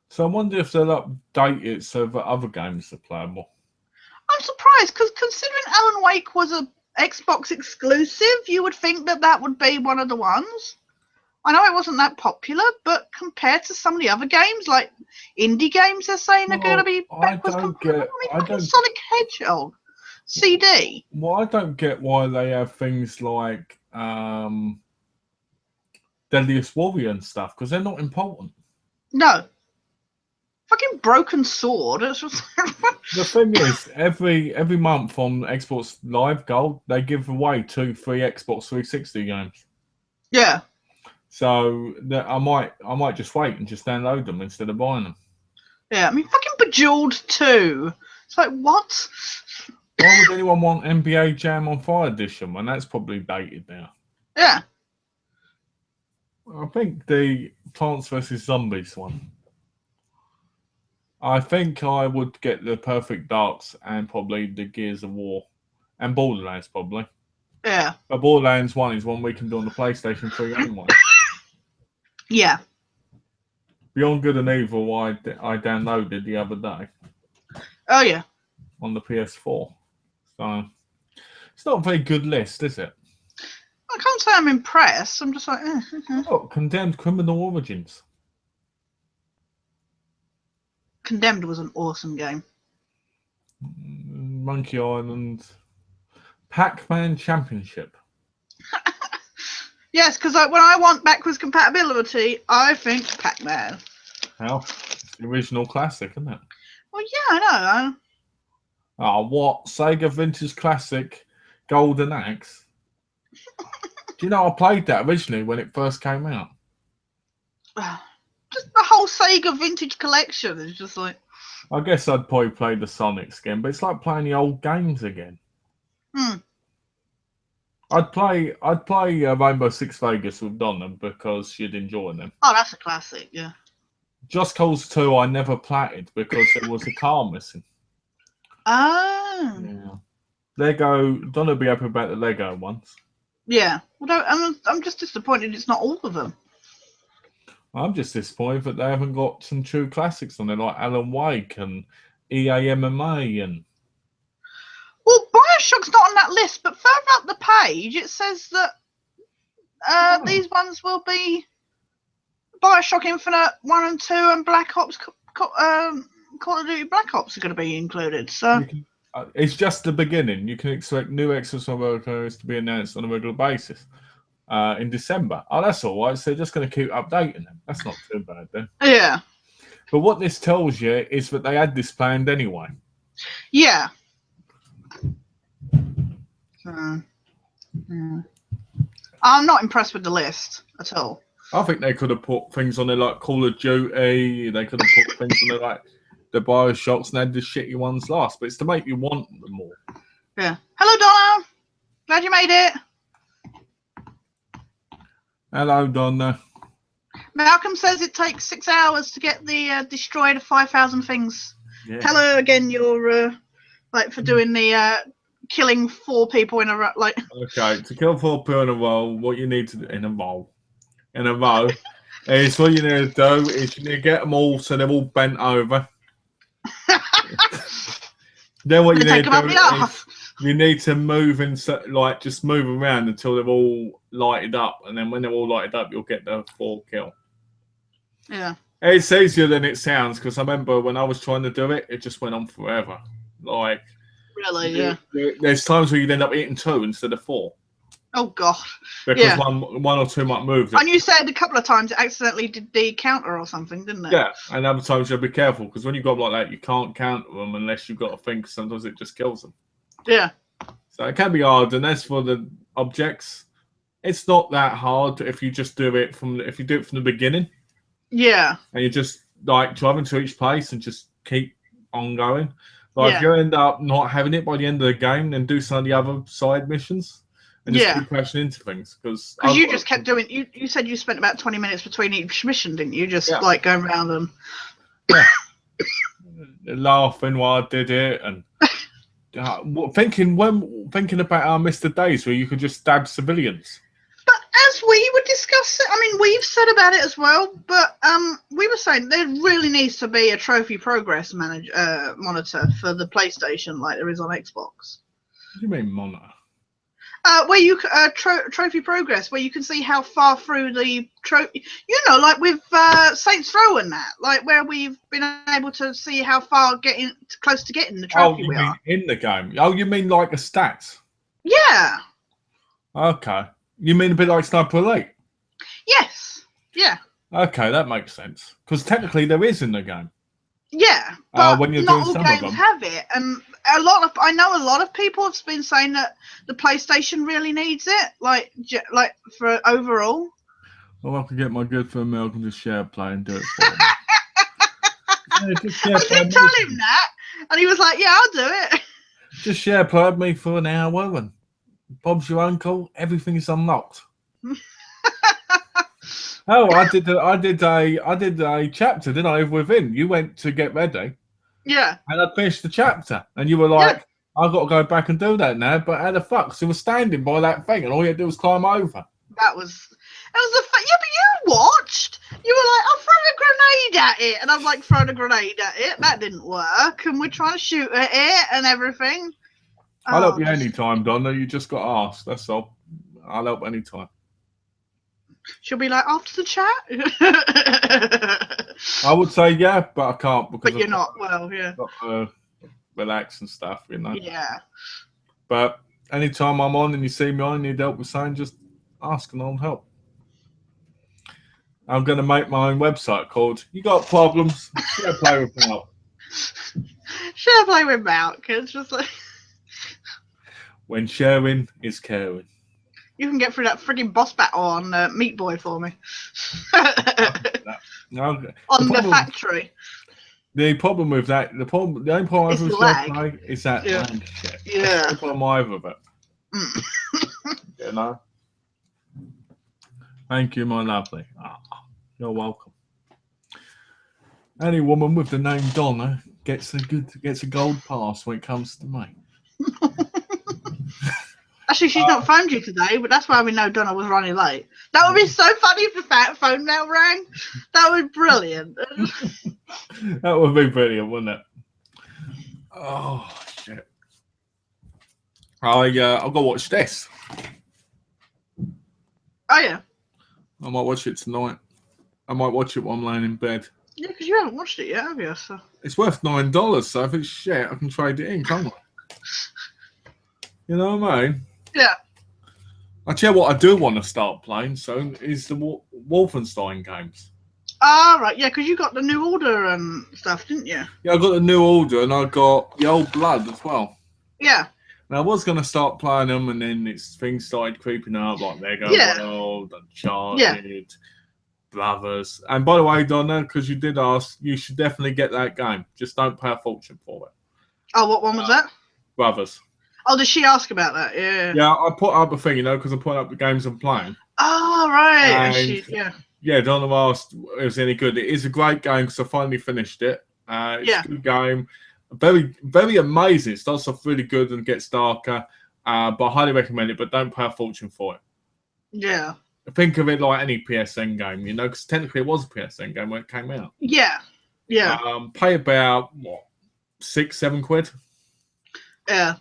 So I wonder if they'll update it so that other games are playable. I'm surprised because considering Alan Wake was a Xbox exclusive, you would think that would be one of the ones. I know it wasn't that popular, but compared to some of the other games, like indie games, they're saying they're going to be backwards compatible. Sonic Hedgehog CD. Well, I don't get why they have things like Deadliest Warrior and stuff, because they're not important. No. Fucking Broken Sword. The thing is, every month on Xbox Live Gold, they give away 2 free Xbox 360 games. Yeah. So I might just wait and just download them instead of buying them. Yeah, I mean, fucking Bejeweled 2. It's like, what? Why would anyone want NBA Jam on Fire Edition when that's probably dated now? Yeah. I think the Plants vs. Zombies one. I think I would get the Perfect Darks and probably the Gears of War and Borderlands probably. Yeah. But Borderlands 1 is one we can do on the PlayStation 3 anyway. Yeah. Beyond Good and Evil, I downloaded the other day Oh yeah. on the PS4. So it's not a very good list, is it? I can't say I'm impressed. I'm just like, Oh, Condemned Criminal Origins. Condemned was an awesome game. Monkey Island. Pac-Man Championship. Yes, because like, when I want backwards compatibility, I think Pac-Man. Well, it's the original classic, isn't it? Well, yeah, I know. Oh, what? Sega Vintage Classic Golden Axe? Do you know I played that originally when it first came out? Just the whole Sega Vintage Collection is just like... I guess I'd probably play the Sonics again, but it's like playing the old games again. I'd play Rainbow Six Vegas with Donna because she'd enjoy them. Oh, that's a classic, yeah. Just Cause 2 I never platted because there was a car missing. Oh. Yeah. Lego, Donna be happy about the Lego ones. Yeah. Well, I'm just disappointed it's not all of them. I'm just disappointed that they haven't got some true classics on there like Alan Wake and EA MMA and... Well, Bioshock's not on that list, but further up the page it says that these ones will be Bioshock Infinite 1 and 2 and Black Ops, Call of Duty Black Ops are going to be included. So it's just the beginning. You can expect new extras from workers to be announced on a regular basis in December. Oh, that's all right. So they're just going to keep updating them. That's not too bad then. Yeah. But what this tells you is that they had this planned anyway. Yeah. I'm not impressed with the list at all. I think they could have put things on there like Call of Duty. They could have put things on there like the Bioshocks and had the shitty ones last. But it's to make you want them more. Yeah. Hello, Donna. Glad you made it. Hello, Donna. Malcolm says it takes 6 hours to get the destroy the 5,000 things. Yeah. Hello again. You're like for doing the killing 4 people in a row. Like okay, to kill 4 people in a row, what you need to do in a row is what you need to do is you need to get them all so they're all bent over. Then what you need to do is you need to move and like just move around until they're all lighted up, and then when they're all lighted up, you'll get the 4 kill. Yeah. It's easier than it sounds because I remember when I was trying to do it, it just went on forever. Like, really, yeah. There's times where you'd end up eating 2 instead of 4. Oh God. Because one or two might move. And you said a couple of times it accidentally did the counter or something, didn't it? Yeah, and other times you have to be careful because when you got like that, you can't counter them unless you've got to think. Sometimes it just kills them. Yeah. So it can be hard, and as for the objects, it's not that hard if you just do it from the beginning. Yeah. And you just like driving to each place and just keep on going. Like if you end up not having it by the end of the game, then do some of the other side missions. And just keep crashing into things because you just kept doing. You said you spent about 20 minutes between each mission, didn't you? Just like going around and laughing while I did it, and thinking about our Mr. Days where you could just stab civilians. But as we were discussing, I mean, we've said about it as well. But we were saying there really needs to be a trophy progress monitor for the PlayStation, like there is on Xbox. What do you mean monitor? Where you trophy progress, where you can see how far through the trophy, like with Saints Row and that, like where we've been able to see how far close to getting the trophy we are in the game. Oh, you mean like the stats? Yeah. Okay. You mean a bit like Sniper Elite? Yes. Yeah. Okay, that makes sense because technically there is in the game. Yeah, but when you're not doing all some of games them. have it, and I know a lot of people have been saying that the PlayStation really needs it, like for overall. Well, I can get my good friend Malcolm to share play and do it for me. I did tell him that, and he was like, "Yeah, I'll do it." Just share play with me for an hour, and Bob's your uncle. Everything's unlocked. Oh, I did a chapter, didn't I? Within you went to get ready. Yeah. And I finished the chapter, and you were like, "I've got to go back and do that now." But how the fuck? So you were standing by that thing, and all you had to do was climb over. That was the yeah, but you watched. You were like, I'll throw a grenade at it. And I'm like, throwing a grenade at it. That didn't work. And we're trying to shoot at it and everything. I'll help you anytime, Donna. You just got asked. That's all. I'll help anytime. She'll be like, after the chat? I would say yeah, but I can't because But you're not. Well, yeah. I've got to relax and stuff, you know. Yeah. But anytime I'm on and you see me on and you need help with something, just ask and I'll help. I'm going to make my own website called You Got Problems? Share Play with Milk. Share Play with Milk. It's just like... When sharing is caring. You can get through that frigging boss battle on Meat Boy for me. No, on the factory. The problem with that, the only problem It's with lag. is that Yeah. lag shit. Yeah. That's the problem I have with it. You know? Thank you, my lovely. Oh, you're welcome. Any woman with the name Donna gets a gold pass when it comes to me. Actually, she's not phoned you today, but that's why we know Donna was running late. That would be so funny if the phone now rang. That would be brilliant. That would be brilliant, wouldn't it? Oh shit! I'll go watch this. Oh yeah. I might watch it tonight. I might watch it while I'm laying in bed. Yeah, because you haven't watched it yet, have you? So. It's worth $9, so if it's shit, I can trade it in, can't I? You know what I mean? Yeah. I tell you what, I do want to start playing soon is the Wolfenstein games. Ah, right, yeah, because you got the new order and stuff, didn't you? Yeah, I got the new order and I got the old blood as well. Yeah. Now I was going to start playing them, and then things started creeping up, like Lego World, Uncharted, Brothers. And by the way, Donna, because you did ask, you should definitely get that game. Just don't pay a fortune for it. Oh, what one was that? Brothers. Oh, did she ask about that? Yeah. Yeah, I put up a thing, because I put up the games I'm playing. Oh, right. And yeah, Donna asked if it was any good. It is a great game because I finally finished it. It's a good game. Very, very amazing. It starts off really good and gets darker. But I highly recommend it, but don't pay a fortune for it. Yeah. Think of it like any PSN game, because technically it was a PSN game when it came out. Yeah. Yeah. Pay about, £6-7? Yeah.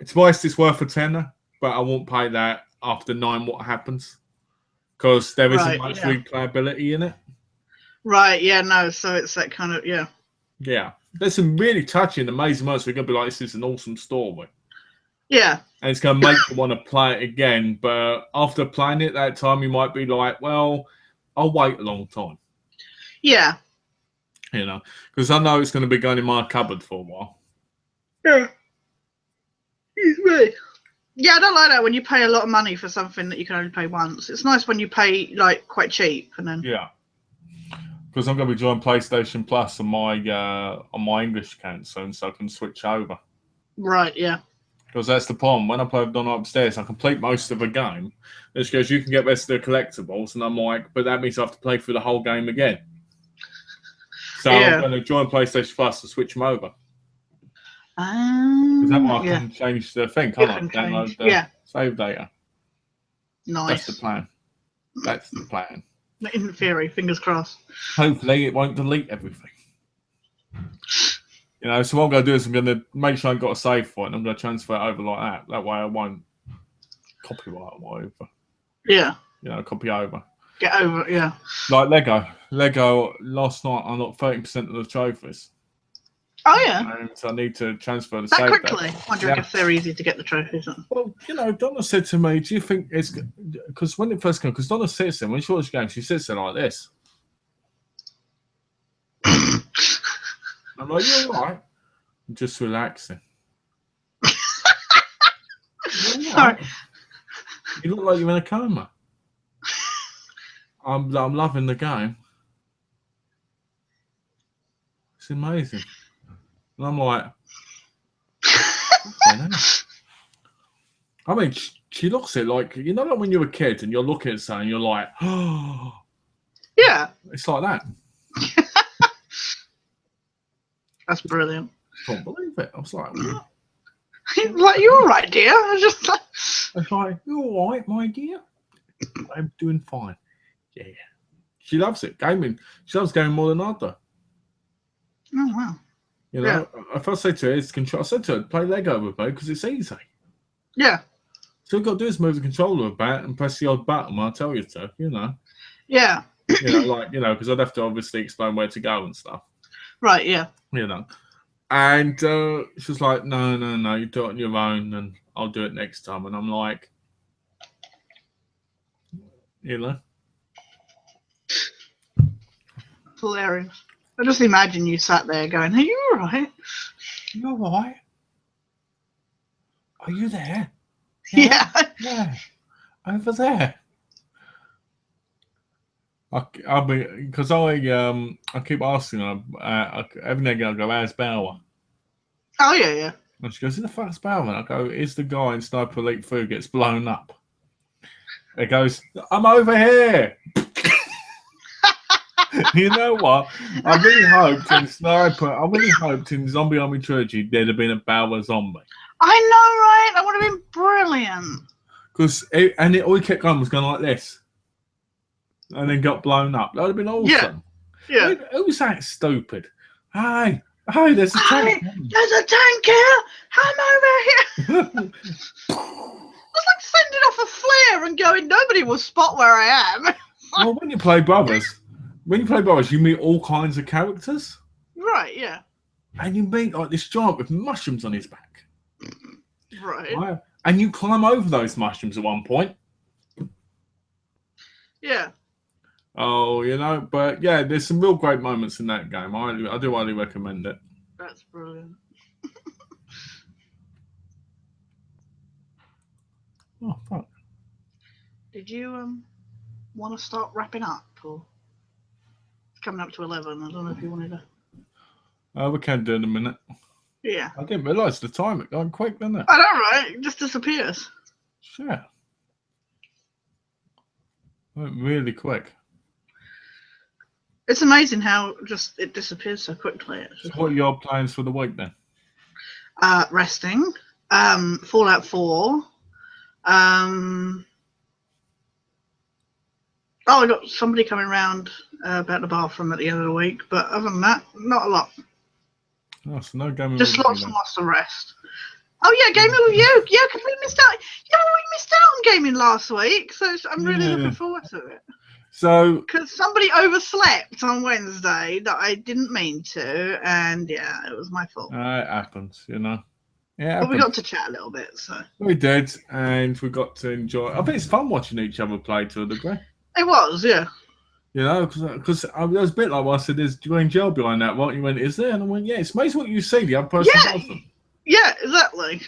It's worth a tenner, but I won't pay that after 9 what happens. Because there isn't much replayability in it. Right, yeah, no, so it's that kind of, Yeah. There's some really touching, amazing moments. We're going to be like, this is an awesome story. Yeah. And it's going to make you want to play it again. But after playing it that time, you might be like, well, I'll wait a long time. Yeah. Because I know it's going to be going in my cupboard for a while. Yeah. Excuse me. Yeah, I don't like that when you pay a lot of money for something that you can only pay once. It's nice when you pay quite cheap and then. Yeah. Because I'm going to be joining PlayStation Plus on my English account soon, so I can switch over. Right. Yeah. Because that's the problem. When I play with Donna upstairs, I complete most of a game. It's because you can get rest of the collectibles, and I'm like, but that means I have to play through the whole game again. So I'm going to join PlayStation Plus to switch them over. Because that way I can change the thing, can't I? Download the save data. Nice. That's the plan. In theory, fingers crossed. Hopefully it won't delete everything. So what I'm going to do is I'm going to make sure I've got a save for it, and I'm going to transfer it over like that. That way I won't copyright or whatever. Yeah. Copy over. Get over it, yeah. Like Lego. Lego, last night I got 30% of the trophies. Oh, yeah. And so I need to transfer the that save quickly. I wonder if they're easy to get the trophies. Well, Donna said to me, do you think it's... Because when it first came, because Donna sits there, when she watches games, she sits there like this. I'm like, you're all right. I'm just relaxing. Sorry. You look like you're in a coma. I'm loving the game. It's amazing. And I'm like, I mean, she looks at it like, like when you're a kid and you're looking at something, you're like, oh. Yeah. It's like that. That's brilliant. I can't believe it. I was like, what? Like, you all right, dear? I was like, you all right, my dear? I'm doing fine. Yeah. She loves it. Gaming. She loves gaming more than I do. Oh wow. You know, if I say to her, it's control. I said to her, play Lego with me because it's easy. Yeah. So all you've got to do is move the controller about and press the odd button when I tell you to, you know. Yeah. Because I'd have to obviously explain where to go and stuff. Right, yeah. You know. And she was like, no, you do it on your own and I'll do it next time. And I'm like, you know. Hilarious. I just imagine you sat there going, are you all right? You all right? Are you there? Yeah. Yeah. Over there. I'll be because I keep asking her every now and again I go, how's Bauer? Oh yeah, yeah. And she goes, who the fuck's Bauer? And I go, is the guy in Sniper Elite 4 who gets blown up. It goes, I'm over here. You know what? I really hoped in Zombie Army Trilogy there'd have been a Bauer zombie. I know, right? That would have been brilliant. Because all he kept going was going like this. And then got blown up. That would have been awesome. Yeah. Who's that stupid? Hey, there's a tank. There's a tank here. I'm over here. It's like sending off a flare and going, nobody will spot where I am. Well, when you play Brothers, you meet all kinds of characters. Right, yeah. And you meet like this giant with mushrooms on his back. Right. And you climb over those mushrooms at one point. Yeah. Oh, you know, but yeah, there's some real great moments in that game. I do highly recommend it. That's brilliant. Oh, fuck. Did you want to start wrapping up? Or it's coming up to 11. I don't know if you wanted to. We can do it in a minute. Yeah. I didn't realise the time. It got quick, didn't it? I know, right? It just disappears. Sure. Went really quick. It's amazing how just it disappears so quickly. So what are your plans for the week then? Resting. Fallout 4. I got somebody coming around about the bathroom at the end of the week, but other than that, not a lot. Oh, so no gaming. Just lots and lots of rest. Oh yeah, gaming with you. Yeah, because we missed out. Yeah, we missed out on gaming last week, so I'm really looking forward to it. So, because somebody overslept on Wednesday that I didn't mean to, and yeah, it was my fault. It happens, you know. Yeah, but we got to chat a little bit, so we did, and we got to enjoy. I think it's fun watching each other play to a degree. It was, yeah. You know, because I was a bit like what I said. There's Dwayne Gel behind that. What you went, is there? And I went, yeah. It's amazing what you see. The other person doesn't. Yeah, exactly.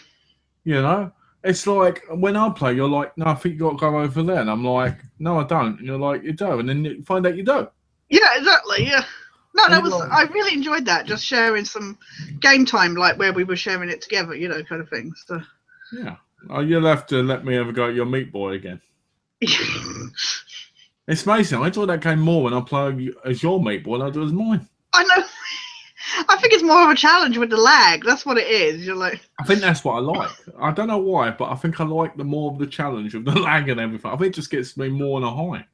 You know, it's like when I play, you're like, no, I think you got to go over there, and I'm like, no, I don't. And you're like, you do, and then you find out you do. Yeah, exactly. Yeah. No, that was. I really enjoyed that. Just sharing some game time, like where we were sharing it together, you know, kind of thing. So. Yeah. Oh, you'll have to let me have a go at your Meat Boy again. It's amazing. I enjoy that game more when I play as your Meat Boy than I do as mine. I know. I think it's more of a challenge with the lag. That's what it is. You're like. I think that's what I like. I don't know why, but I think I like the more of the challenge of the lag and everything. I think it just gets me more on a high.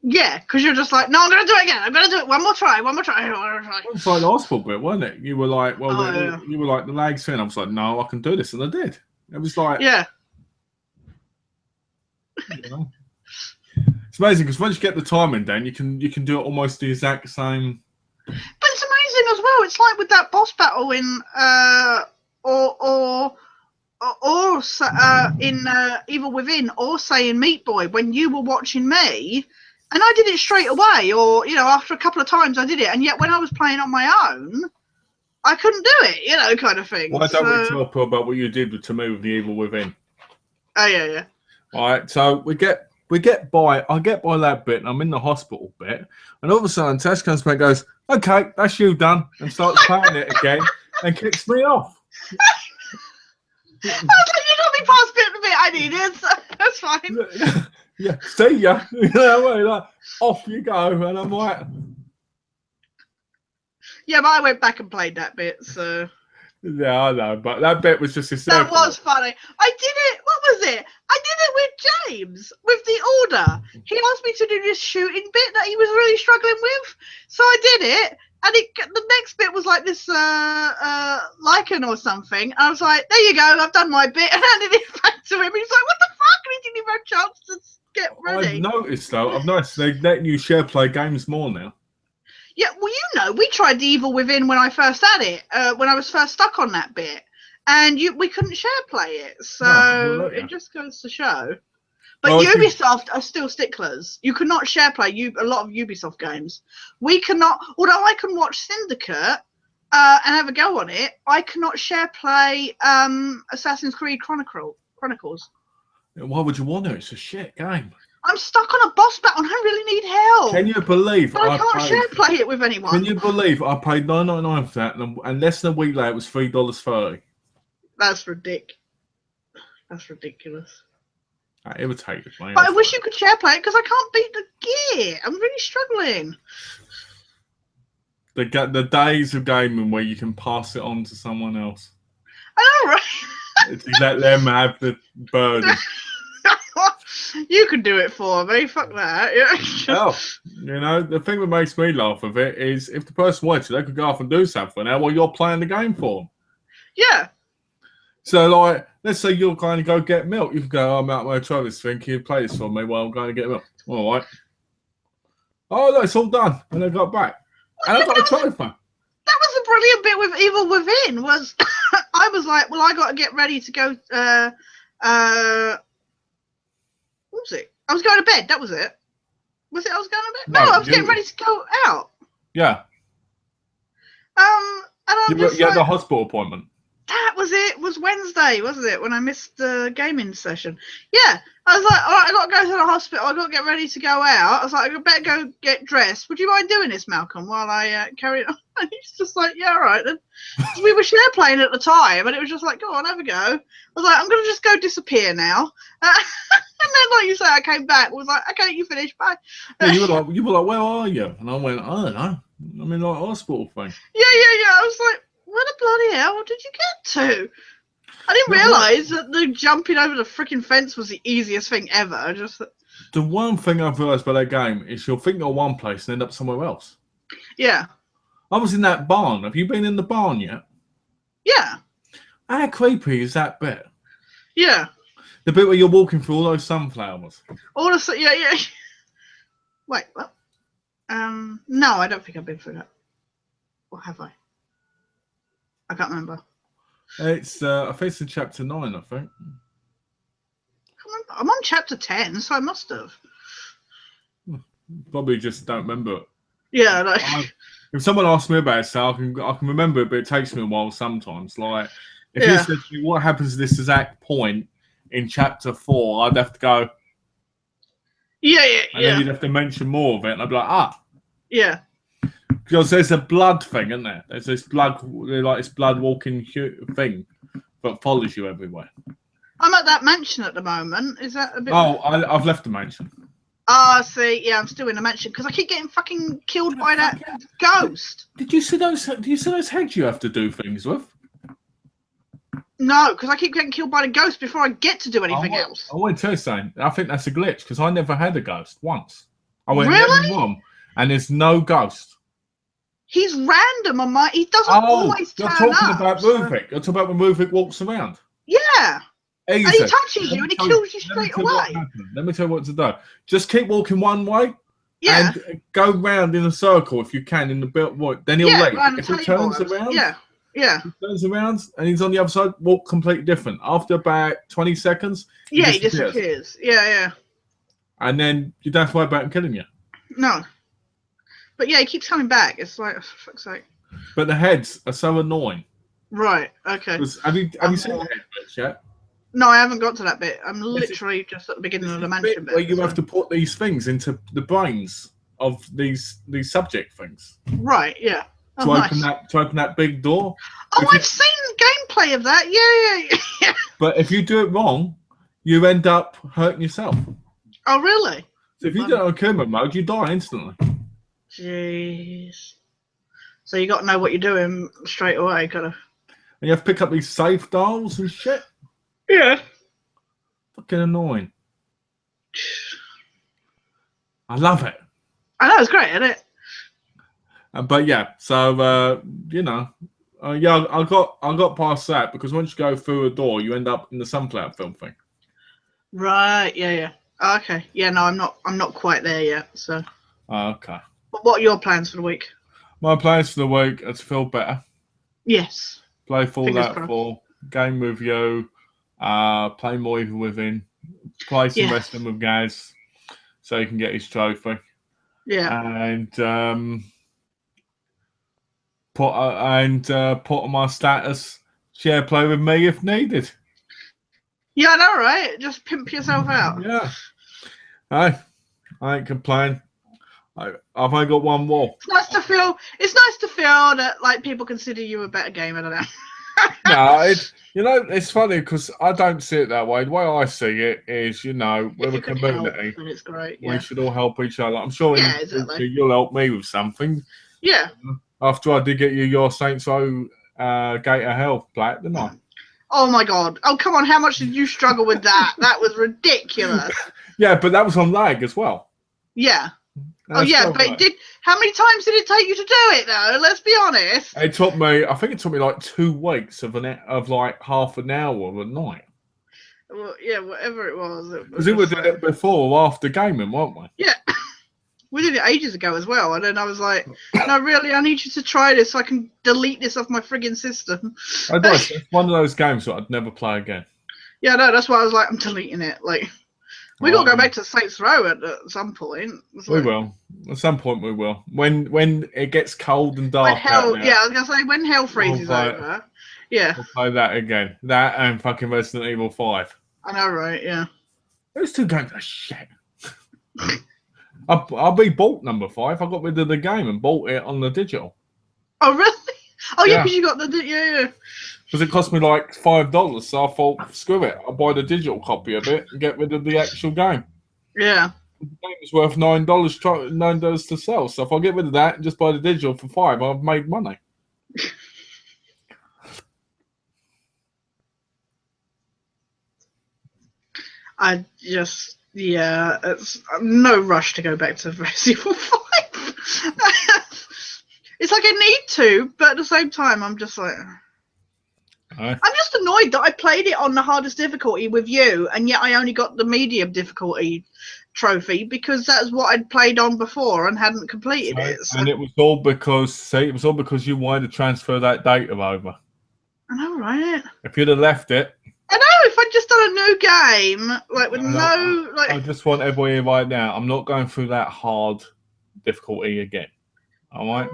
Yeah, because you're just like, no, I'm going to do it again. I'm going to do it. One more try. It's like the hospital bit, wasn't it? You were like, you were like, the lag's thing. I was like, no, I can do this. And I did. It was like. Yeah. You know? It's amazing because once you get the timing down, you can do it almost the exact same. But it's amazing as well. It's like with that boss battle in in Evil Within, or say in Meat Boy, when you were watching me, and I did it straight away, or you know, after a couple of times I did it, and yet when I was playing on my own, I couldn't do it, you know, kind of thing. Well, I don't want to talk about what you did to me with the Evil Within. Oh yeah. All right, so I get by that bit, and I'm in the hospital bit, and all of a sudden Tash comes back and goes, okay, that's you done, and starts playing it again and kicks me off. I was like, you got me past the bit I needed, so that's fine. Yeah, see ya. You know what I mean? Like, off you go, and I'm like, yeah, but I went back and played that bit, so Yeah, I know, but that bit was just That hysterical. was funny. I did it. What was it? I did it with James with the order. He asked me to do this shooting bit that he was really struggling with, so I did it. And the next bit was like this lichen or something. I was like, "There you go, I've done my bit," and handed it back to him. He's like, "What the fuck?" And he didn't even have a chance to get ready. I've noticed though. I've noticed they're letting you share play games more now. Yeah, well, we tried the Evil Within when I first had it, when I was first stuck on that bit, and we couldn't share play it, so it just goes to show. But Ubisoft are still sticklers. You cannot share play a lot of Ubisoft games. We cannot, although I can watch Syndicate and have a go on it, I cannot share play Assassin's Creed Chronicles. Why would you want to? It's a shit game. I'm stuck on a boss battle and I really need help. Can you believe I can't share play it with anyone? Can you believe I paid $9.99 for that, and less than a week later it was $3.30? That's ridiculous. That's ridiculous. That irritated me. But I wish you could share play it because I can't beat the gear. I'm really struggling. The days of gaming where you can pass it on to someone else. I know, right? To let them have the burden. You can do it for me. Fuck that. Well, you know, the thing that makes me laugh with it is if the person wanted to, they could go off and do something now while you're playing the game for them. Yeah. So, like, let's say you're going to go get milk. You can go, I'm out my try this thing. Can you play this for me while I'm going to get milk? All right. Oh, no, it's all done. And I got back. And I got a trophy. That was a brilliant bit with Evil Within. Was I was like, well, I got to get ready to go. What was it? I was going to bed. That was it. Was it? I was going to bed. No, I was getting ready to go out. Yeah. And I'm just you had the hospital appointment. That was it. It was Wednesday, wasn't it? When I missed the gaming session. Yeah. I was like, all right, I got to go to the hospital. I got to get ready to go out. I was like, I better go get dressed. Would you mind doing this, Malcolm, while I carry on? And he's just like, yeah, all right then. We were share playing at the time, and it was just like, go on, have a go. I was like, I'm going to just go disappear now. And then, like you say, I came back. I was like, okay, you finished, bye. Yeah, you were like, where are you? And I went, I don't know. I'm in like a hospital thing. Yeah. I was like, where the bloody hell did you get to? I didn't realise that the jumping over the freaking fence was the easiest thing ever. The one thing I've realised about that game is you'll think you're one place and end up somewhere else. Yeah. I was in that barn. Have you been in the barn yet? Yeah. How creepy is that bit? Yeah. The bit where you're walking through all those sunflowers. Yeah. Wait, what? No, I don't think I've been through that. Or have I? I can't remember. It's I think it's in chapter 9, I think. I'm on chapter 10, so I must have. Probably just don't remember it. Yeah, no. If someone asks me about it, so I can remember it, but it takes me a while sometimes. Like if you said to me, what happens to this exact point in chapter 4, I'd have to go. Yeah. And then you'd have to mention more of it, and I'd be like, Yeah. Because there's a blood thing, isn't there? There's this blood walking thing that follows you everywhere. I'm at that mansion at the moment. Is that a bit? Oh, I've left the mansion. See, yeah, I'm still in the mansion because I keep getting fucking killed by that ghost. Did you see those? Do you see those heads you have to do things with? No, because I keep getting killed by the ghost before I get to do anything else. I want to tell you something. I think that's a glitch because I never had a ghost once. I went really? in room and there's no ghost. He's random on my. He doesn't always turn up. You're talking about Ruvik. You're talking about when Ruvik walks around. Yeah. Easy. And he touches you and he kills you straight away. Let me tell you what to do. Just keep walking one way. Yeah. And go round in a circle if you can in the belt. Then he'll leave. If he turns around. Yeah. He turns around and he's on the other side. Walk completely different. After about 20 seconds. He disappears. Yeah. And then you don't have to worry about him killing you. No. But yeah, he keeps coming back. It's like, for fuck's sake. But the heads are so annoying. Right. Okay. Have you seen the head bits yet? No, I haven't got to that bit. I'm literally just at the beginning of the mansion bit. Where you have to put these things into the brains of these subject things. Right. Yeah. To open that big door. Oh, I've seen gameplay of that. Yeah. But if you do it wrong, you end up hurting yourself. Oh, really? So if you do it on camera mode, you die instantly. Jeez. So you got to know what you're doing straight away, kind of. And you have to pick up these safe dials and shit. Yeah. Fucking annoying. I love it. I know, it's great, isn't it? But yeah, so you know, yeah, I got past that because once you go through a door, you end up in the Sunflower film thing. Right. Yeah. Yeah. Okay. Yeah. No, I'm not quite there yet. So. Okay. But what are your plans for the week? My plans for the week are to feel better. Yes. Play Fingers Fallout crossed. 4, game with you, play more even within, play some Yeah. wrestling with Gaz so he can get his trophy. Yeah. And put on my status, share play with me if needed. Yeah, I know, right? Just pimp yourself out. Yeah. Hey, I ain't complaining. I've only got one more. It's nice to feel that like people consider you a better gamer than I am. No, it's funny because I don't see it that way. The way I see it is, we're If a you can help, community. then it's great. We Yeah. should all help each other. I'm sure in Yeah, the exactly. future you'll help me with something. Yeah. After I did get you your Saints Row Gate of Hell plat, didn't I? Oh my god. Oh come on, how much did you struggle with that? That was ridiculous. Yeah, but that was on lag as well. Yeah. That's yeah, so but right. how many times did it take you to do it though? Let's be honest. I think it took me like 2 weeks of like half an hour of a night. Well, yeah, whatever it was. Because we did it before or after gaming, weren't we? Yeah. We did it ages ago as well, and then I was like, no, really, I need you to try this so I can delete this off my frigging system. It's one of those games that I'd never play again. Yeah, no, that's why I was like, I'm deleting it. Like, we got to go back to Saints Row at some point. We will. At some point we will. When it gets cold and dark out now, yeah, I was going to say, when hell freezes over. Yeah. We'll play that again. That and fucking Resident Evil 5. I know, right? Yeah. Those two games are shit. I'll be bought number 5. I got rid of the game and bought it on the digital. Oh, really? Oh, yeah, because you got the... Yeah. Because it cost me like $5, so I thought, screw it. I'll buy the digital copy of it and get rid of the actual game. Yeah. The game is worth $9 to sell. So if I get rid of that and just buy the digital for $5, I've made money. It's no rush to go back to Resident Evil 5. It's like I need to, but at the same time, I'm just like... I'm just annoyed that I played it on the hardest difficulty with you, and yet I only got the medium difficulty trophy because that's what I'd played on before and hadn't completed it. So. And it was all because you wanted to transfer that data over. I know, right? If you'd have left it... I know, if I'd just done a new game, like with I just want everybody right now, I'm not going through that hard difficulty again. All right?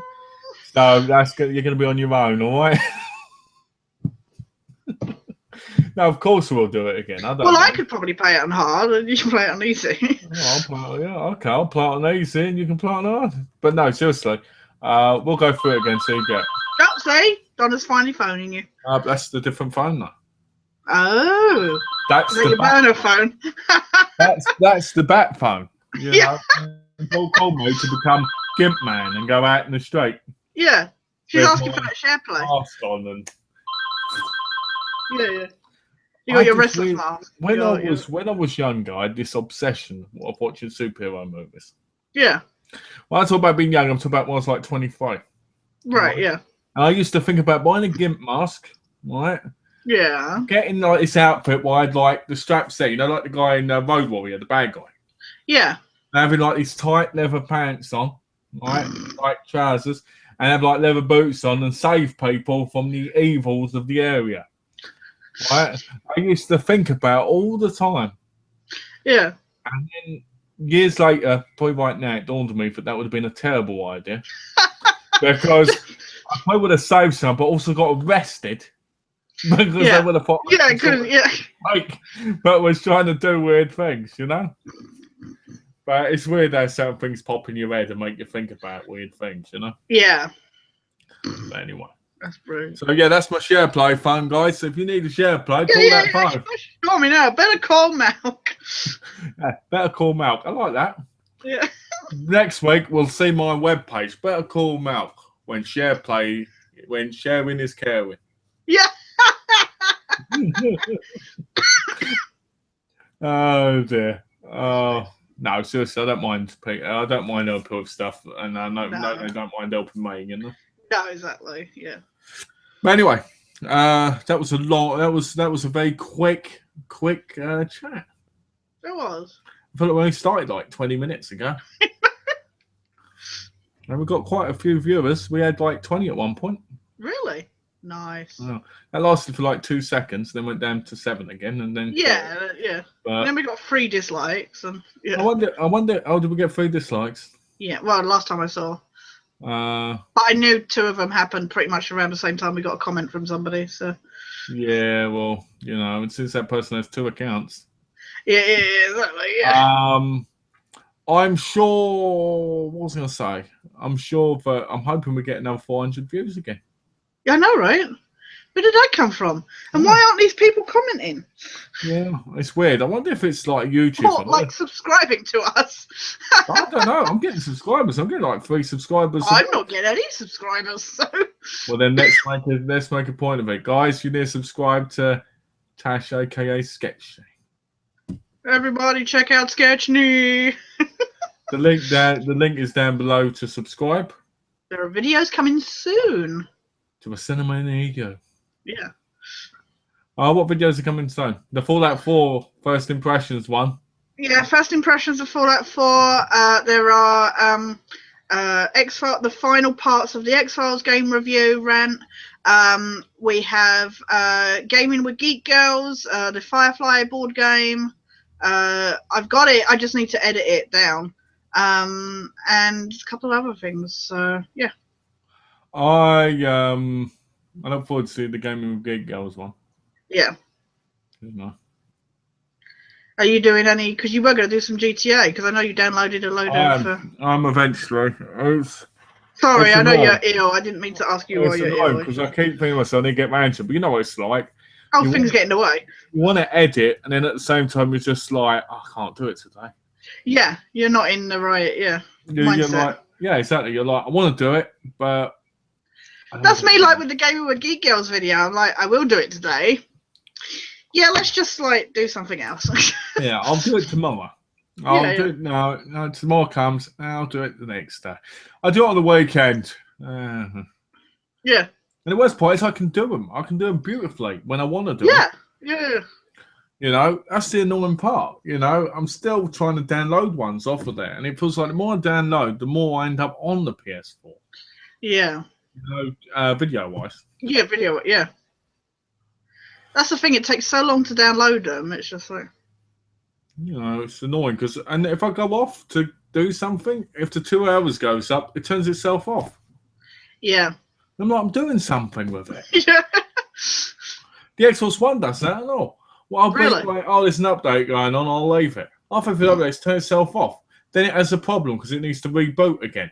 So you're going to be on your own, all right? No, of course we'll do it again. I could probably play it on hard and you can play it on easy. I'll play it on easy and you can play it on hard. But no, seriously, we'll go through it again so you get. Don't say Donna's finally phoning you. That's the different phone though. Oh, that's the burner phone. that's the bat phone. Yeah. Paul called me to become Gimp Man and go out in the street. Yeah, she's asking for that share play. Mask on and. Yeah. You got your wrestler's mask. When I was younger, I had this obsession of watching superhero movies. Yeah. When I talk about being young, I'm talking about when I was like 23. Right. Yeah. And I used to think about buying a Gimp mask, right? Yeah. Getting like this outfit where I'd like the straps there, like the guy in Road Warrior, the bad guy. Yeah. And having like these tight leather pants on, right? Like trousers, and have like leather boots on and save people from the evils of the area. Right? I used to think about all the time. Yeah. And then years later, probably right now, it dawned on me that would have been a terrible idea. Because I probably would have saved some, but also got arrested. Because they would have thought, but was trying to do weird things, But it's weird how certain things pop in your head and make you think about weird things, Yeah. But anyway. That's brilliant. So yeah, that's my share play phone, guys. So if you need a share play, call that phone. Call me now. Better call Malk. Better call Malk. I like that. Yeah. Next week we'll see my webpage. Better call Malk when sharing is caring. Yeah. Oh dear. Oh no, seriously, I don't mind. I don't mind helping with stuff, and I know No. they don't mind helping me. You know. No, exactly. Yeah. But anyway, that was a long. That was a very quick chat. It was. I feel like we only started like 20 minutes ago. And we got quite a few viewers. We had like 20 at one point. Really? Nice. Oh, that lasted for like 2 seconds, then went down to 7 again, and then Yeah, yeah. But And then we got 3 dislikes, and yeah. I wonder. Oh, did we get 3 dislikes? Yeah. Well, last time I saw. But I knew 2 of them happened pretty much around the same time we got a comment from somebody. So. Yeah, well, you know, and since that person has 2 accounts. Yeah, exactly. Yeah. I'm sure. What was I going to say? I'm sure that I'm hoping we get another 400 views again. Yeah, I know, right? Where did that come from? And why aren't these people commenting? Yeah, it's weird. I wonder if it's like YouTube. Or like subscribing to us. I don't know. I'm getting subscribers. I'm getting like 3 subscribers. I'm not getting any subscribers. So. Well, then let's make a point of it, guys. You need to subscribe to Tash, aka Sketchney. Everybody, check out Sketchney. The link is down below to subscribe. There are videos coming soon. To a cinema in ego. Yeah. What videos are coming soon? The Fallout 4 first impressions one. Yeah, first impressions of Fallout 4. There are X-Files, the final parts of the X-Files game review rant. We have Gaming with Geek Girls, the Firefly board game. I've got it. I just need to edit it down. And a couple of other things. So yeah. I look forward to seeing the Gaming with Geek Girls one. Yeah. You know. Are you doing any? Because you were going to do some GTA. Because I know you downloaded a load of. I'm eventually. Sorry, I know you're ill. I didn't mean to ask you why you're ill. Because I keep thinking myself, I need to get round to it. But you know what it's like. Oh, things get in the way. You want to edit, and then at the same time, you're just like, I can't do it today. Yeah, you're not in the right. Yeah. You're like, yeah, exactly. You're like, I want to do it, but. That's me, like with the Gaming with Geek Girls video. I'm like, I will do it today. Yeah, let's just like do something else. Yeah, I'll do it tomorrow. I'll do it. No, tomorrow comes. I'll do it the next day. I'll do it on the weekend. Yeah. And the worst part is I can do them. I can do them beautifully when I want to do them. Yeah. You know, that's the annoying part. You know, I'm still trying to download ones off of there, and it feels like the more I download, the more I end up on the PS4. Yeah. You know, video-wise. Yeah, video. Yeah. That's the thing. It takes so long to download them. It's just like. You know, it's annoying because, and if I go off to do something, if the 2 hours goes up, it turns itself off. Yeah. I'm like, I'm doing something with it. Yeah. The Xbox One does that at all. Well, I'll be like, oh, there's an update going on, I'll leave it. After the updates turn itself off, then it has a problem because it needs to reboot again.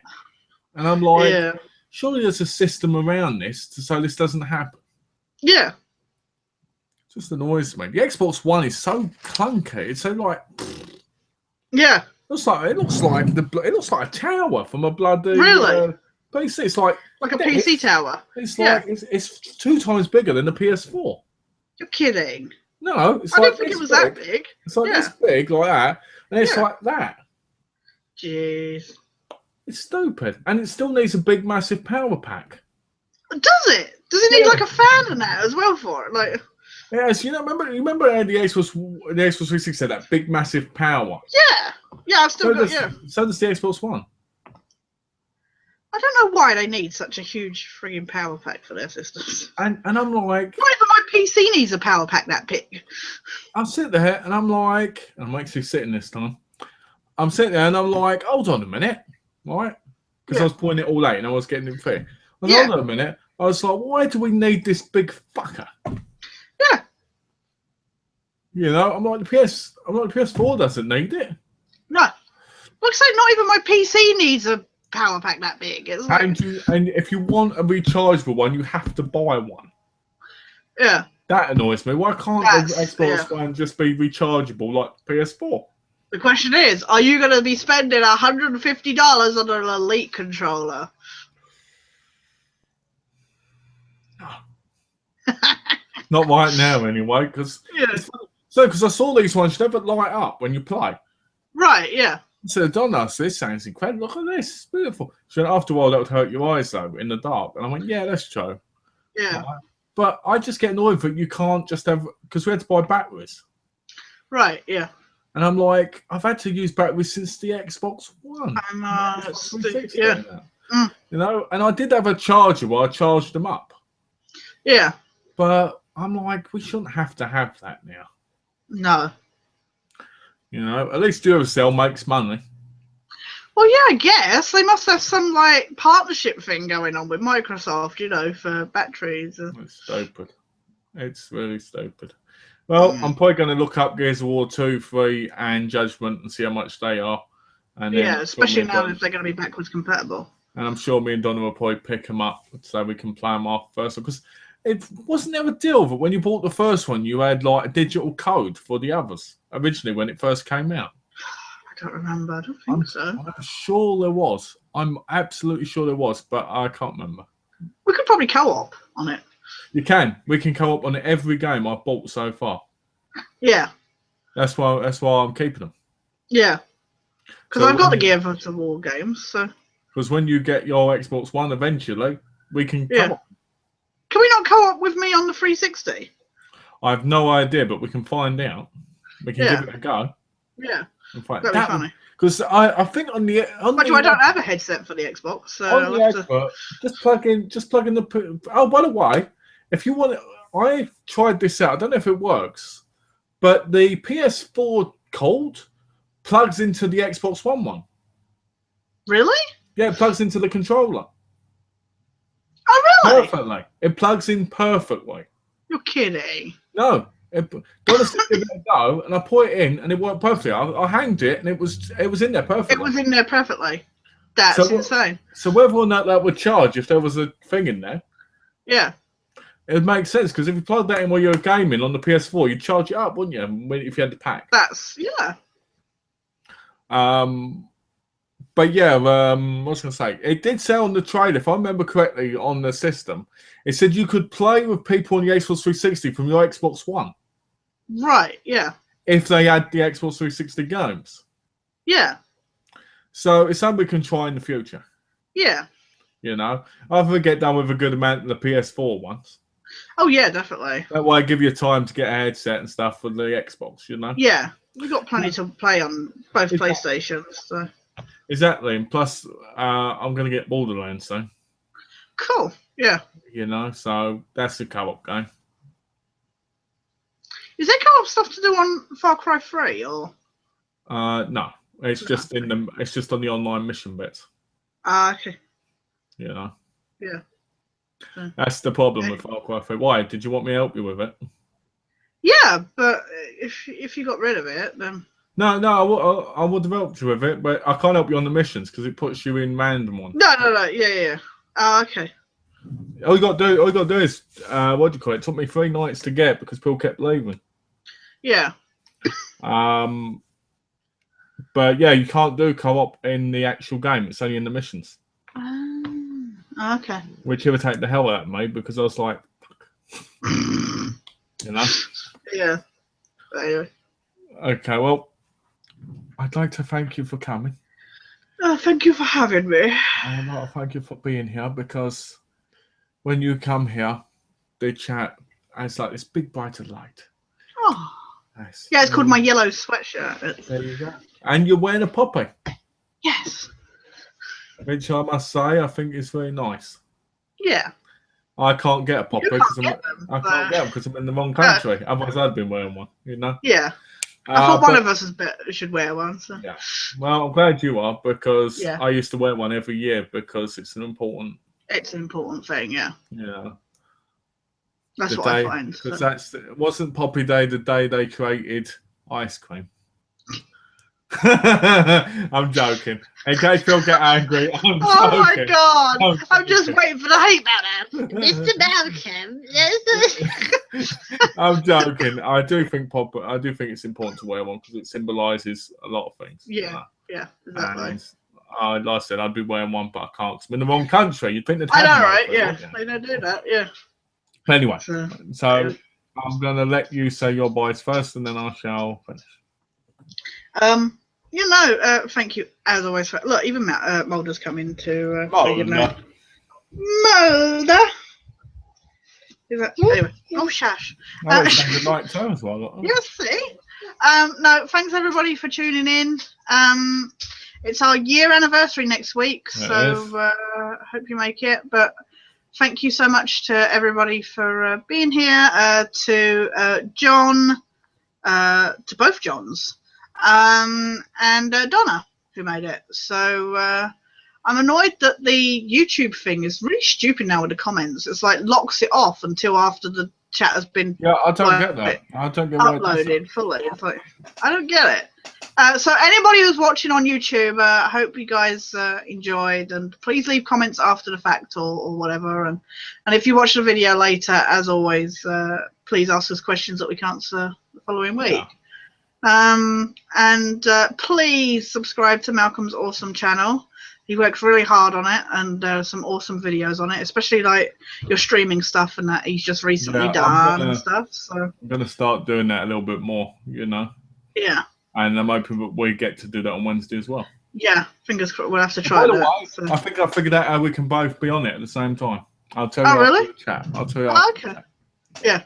And I'm like, surely there's a system around this so this doesn't happen. Yeah. It just annoys me. The Xbox One is so clunky. It's so like, yeah. It looks like a tower from a bloody PC. It's like a PC tower. It's like it's 2 times bigger than the PS4. You're kidding. No, I didn't think it was that big. It's like this big, like that, and it's like that. Jeez. It's stupid, and it still needs a big, massive power pack. Does it? Does it need like a fan and that as well for it? Like. Yes, you know. Remember the Xbox 360 had that big, massive power. Yeah. I've still got. So does the Xbox One. I don't know why they need such a huge frigging power pack for their systems. And I'm like, not even my PC needs a power pack that big. I sit there and I'm like, I'm actually sitting this time. I'm sitting there and I'm like, hold on a minute, right? Because I was pointing it all out and I was getting it fit. Hold on a minute. I was like, why do we need this big fucker? Yeah. You know, I'm like the PS4 doesn't need it. No. Looks like not even my PC needs a power pack that big. It's like... and if you want a rechargeable one, you have to buy one. Yeah. That annoys me. Why can't the Xbox One just be rechargeable like PS4? The question is, are you going to be spending $150 on an Elite controller? Not right now, anyway. Because I saw these ones never light up when you play. Right. Yeah. So Donna, this sounds incredible. Look at this, it's beautiful. So after a while, that would hurt your eyes though in the dark. And I went, yeah, that's true. Yeah. But I just get annoyed that you can't just have, because we had to buy batteries. Right. Yeah. And I'm like, I've had to use batteries since the Xbox One. Xbox 360, You know, and I did have a charger where I charged them up. Yeah. But I'm like, we shouldn't have to have that now. No. You know, at least Duracell makes money. Well, yeah, I guess they must have some like partnership thing going on with Microsoft, you know, for batteries. It's stupid. It's really stupid. Well, I'm probably going to look up Gears of War 2, 3, and Judgment and see how much they are. And then yeah, especially now if they're going to be backwards compatible. And I'm sure me and Donna will probably pick them up so we can play them off first. Because it wasn't ever a deal that when you bought the first one, you had like a digital code for the others originally when it first came out. I don't remember. I don't think so. I'm sure there was. I'm absolutely sure there was, but I can't remember. We could probably co-op on it. You can. We can co-op on every game I've bought so far. Yeah. That's why I'm keeping them. Yeah. Because I've got the Gears of War games, so. Because when you get your Xbox One eventually, we can co-op. Can we not co-op with me on the 360? I have no idea, but we can find out. We can give it a go. Yeah. That'd be funny. Because I think on the I don't have a headset for the Xbox, so on the Xbox, just plug in the. Oh, by the way, if you want, I tried this out. I don't know if it works, but the PS4 Cold plugs into the Xbox One. Really? Yeah, it plugs into the controller. Oh, really? Perfectly. It plugs in perfectly. You're kidding. No. Honestly, give it a go, and I put it in, and it worked perfectly. I hanged it, and it was in there perfectly. It was in there perfectly. That's insane. So whether or not that would charge, if there was a thing in there, yeah, it makes sense. Because if you plug that in while you're gaming on the PS4, you'd charge it up, wouldn't you? If you had the pack. That's But yeah, what was I going to say? It did say on the trailer, if I remember correctly, on the system, it said you could play with people on the Xbox 360 from your Xbox One. Right, yeah. If they had the Xbox 360 games. Yeah. So it's something we can try in the future. Yeah. You know? Either we get done with a good amount of the PS4 ones. Oh, yeah, definitely. That way give you time to get a headset and stuff for the Xbox, you know? Yeah. We've got plenty to play on both PlayStations, so... Exactly, and plus, I'm going to get Borderlands soon. Cool, yeah. You know, so that's the co-op game. Is there co-op stuff to do on Far Cry 3, or? No, it's just it's just on the online mission bits. Okay. You know. Yeah. That's the problem with Far Cry 3. Why? Did you want me to help you with it? Yeah, but if you got rid of it, then. No, I would have helped you with it, but I can't help you on the missions because it puts you in random ones. No, yeah. Oh, okay. All you got to do is what do you call it? It took me 3 nights to get because people kept leaving. Yeah. But yeah, you can't do co-op in the actual game. It's only in the missions. Okay. Which irritated the hell out of me because I was like, you know. Yeah. But anyway. Okay, well. I'd like to thank you for coming. Thank you for having me. I'd like to thank you for being here because when you come here, they chat, and it's like this big bright of light. Oh. Nice. Yeah, it's called my yellow sweatshirt. There you go. And you're wearing a poppy. Yes. Which I must say, I think is very nice. Yeah. I can't get a poppy because I can't get them because I'm in the wrong country. Otherwise, I'd been wearing one, you know? Yeah. I thought one of us should wear one. So. Yeah. Well, I'm glad you are because I used to wear one every year because it's an important. It's an important thing, yeah. Yeah. That's what I find. Because wasn't Poppy Day the day they created ice cream? I'm joking. In case people get angry, I'm joking. Oh my god! I'm just waiting for the hate mail. Mr. Malcolm. I'm joking. I do think it's important to wear one because it symbolises a lot of things. Yeah, exactly. And, like I said, I'd be wearing one, but I can't because I'm in the wrong country. You'd think they'd have I know, right? Yeah, they don't do that. Yeah. Anyway, So I'm going to let you say your boys first, and then I shall finish. Thank you as always. Look, even Mulder's coming to Mulder. Mulder. Anyway, shush. I like saying good night to as well. You'll see. No, thanks everybody for tuning in. It's our year anniversary next week, so hope you make it. But thank you so much to everybody for being here. To John, to both Johns, and Donna, who made it. So I'm annoyed that the YouTube thing is really stupid now with the comments. It's like locks it off until after the chat has been I don't get that. I don't get uploaded fully. It's like, I don't get it. So anybody who's watching on YouTube, I hope you guys enjoyed, and please leave comments after the fact or whatever. And if you watch the video later, as always, please ask us questions that we can answer the following week. And please subscribe to Malcolm's awesome channel. He works really hard on it, and some awesome videos on it, especially like your streaming stuff and that he's just recently done and stuff. So I'm gonna start doing that a little bit more, Yeah. And I'm hoping that we get to do that on Wednesday as well. Yeah, fingers crossed. We'll have to try that. I think I figured out how we can both be on it at the same time. I'll tell you after the chat. I'll tell you after the chat. Yeah.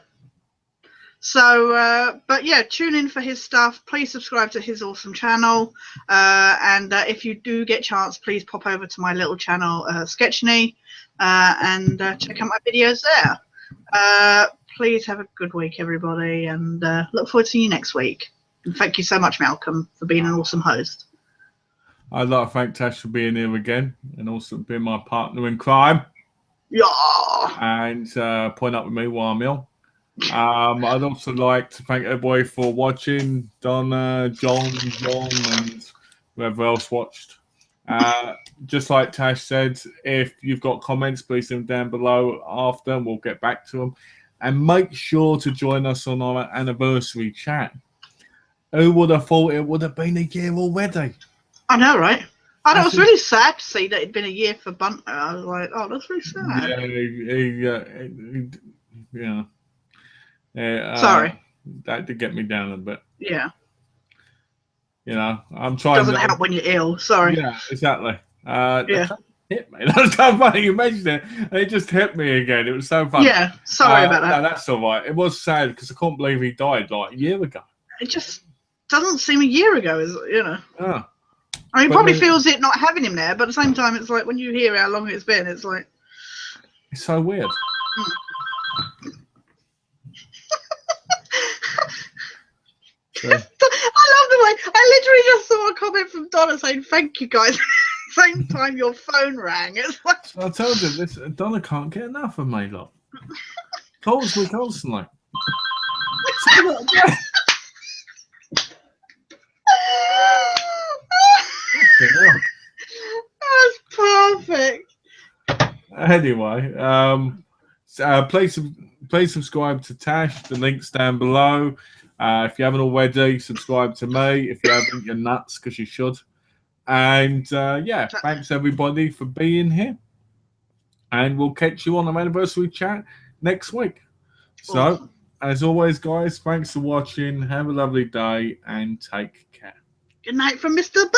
So, but yeah, tune in for his stuff. Please subscribe to his awesome channel. And if you do get a chance, please pop over to my little channel, Sketchney, and check out my videos there. Please have a good week, everybody, and look forward to seeing you next week. And thank you so much, Malcolm, for being an awesome host. I'd like to thank Tash for being here again and also being my partner in crime. Yeah. And point up with me while I'm ill. I'd also like to thank everybody for watching. Donna, John, and whoever else watched. Just like Tash said, if you've got comments, please leave them down below after, and we'll get back to them. And make sure to join us on our anniversary chat. Who would have thought it would have been a year already? I know, right? I was really sad to see that it'd been a year for Bunter. I was like, oh, that's really sad. Yeah. Sorry. That did get me down a bit. Yeah. I'm trying. Doesn't help when you're ill. Sorry. Yeah, exactly. That hit me. That's so funny you mentioned it. And it just hit me again. It was so funny. Yeah. Sorry about that. No, that's all right. It was sad because I couldn't believe he died like a year ago. It just doesn't seem a year ago, Yeah. I mean, he probably feels it not having him there, but at the same time, it's like when you hear how long it's been, it's like it's so weird. I love the way I literally just saw a comment from Donna saying thank you guys. Same time your phone rang. It's like I told you this. Donna can't get enough of me, look. Calls me constantly. That's perfect. Anyway, please subscribe to Tash. The link's down below. If you haven't already, subscribe to me. If you haven't, you're nuts because you should. And thanks everybody for being here. And we'll catch you on the anniversary chat next week. So, as always, guys, thanks for watching. Have a lovely day and take care. Good night from Mr.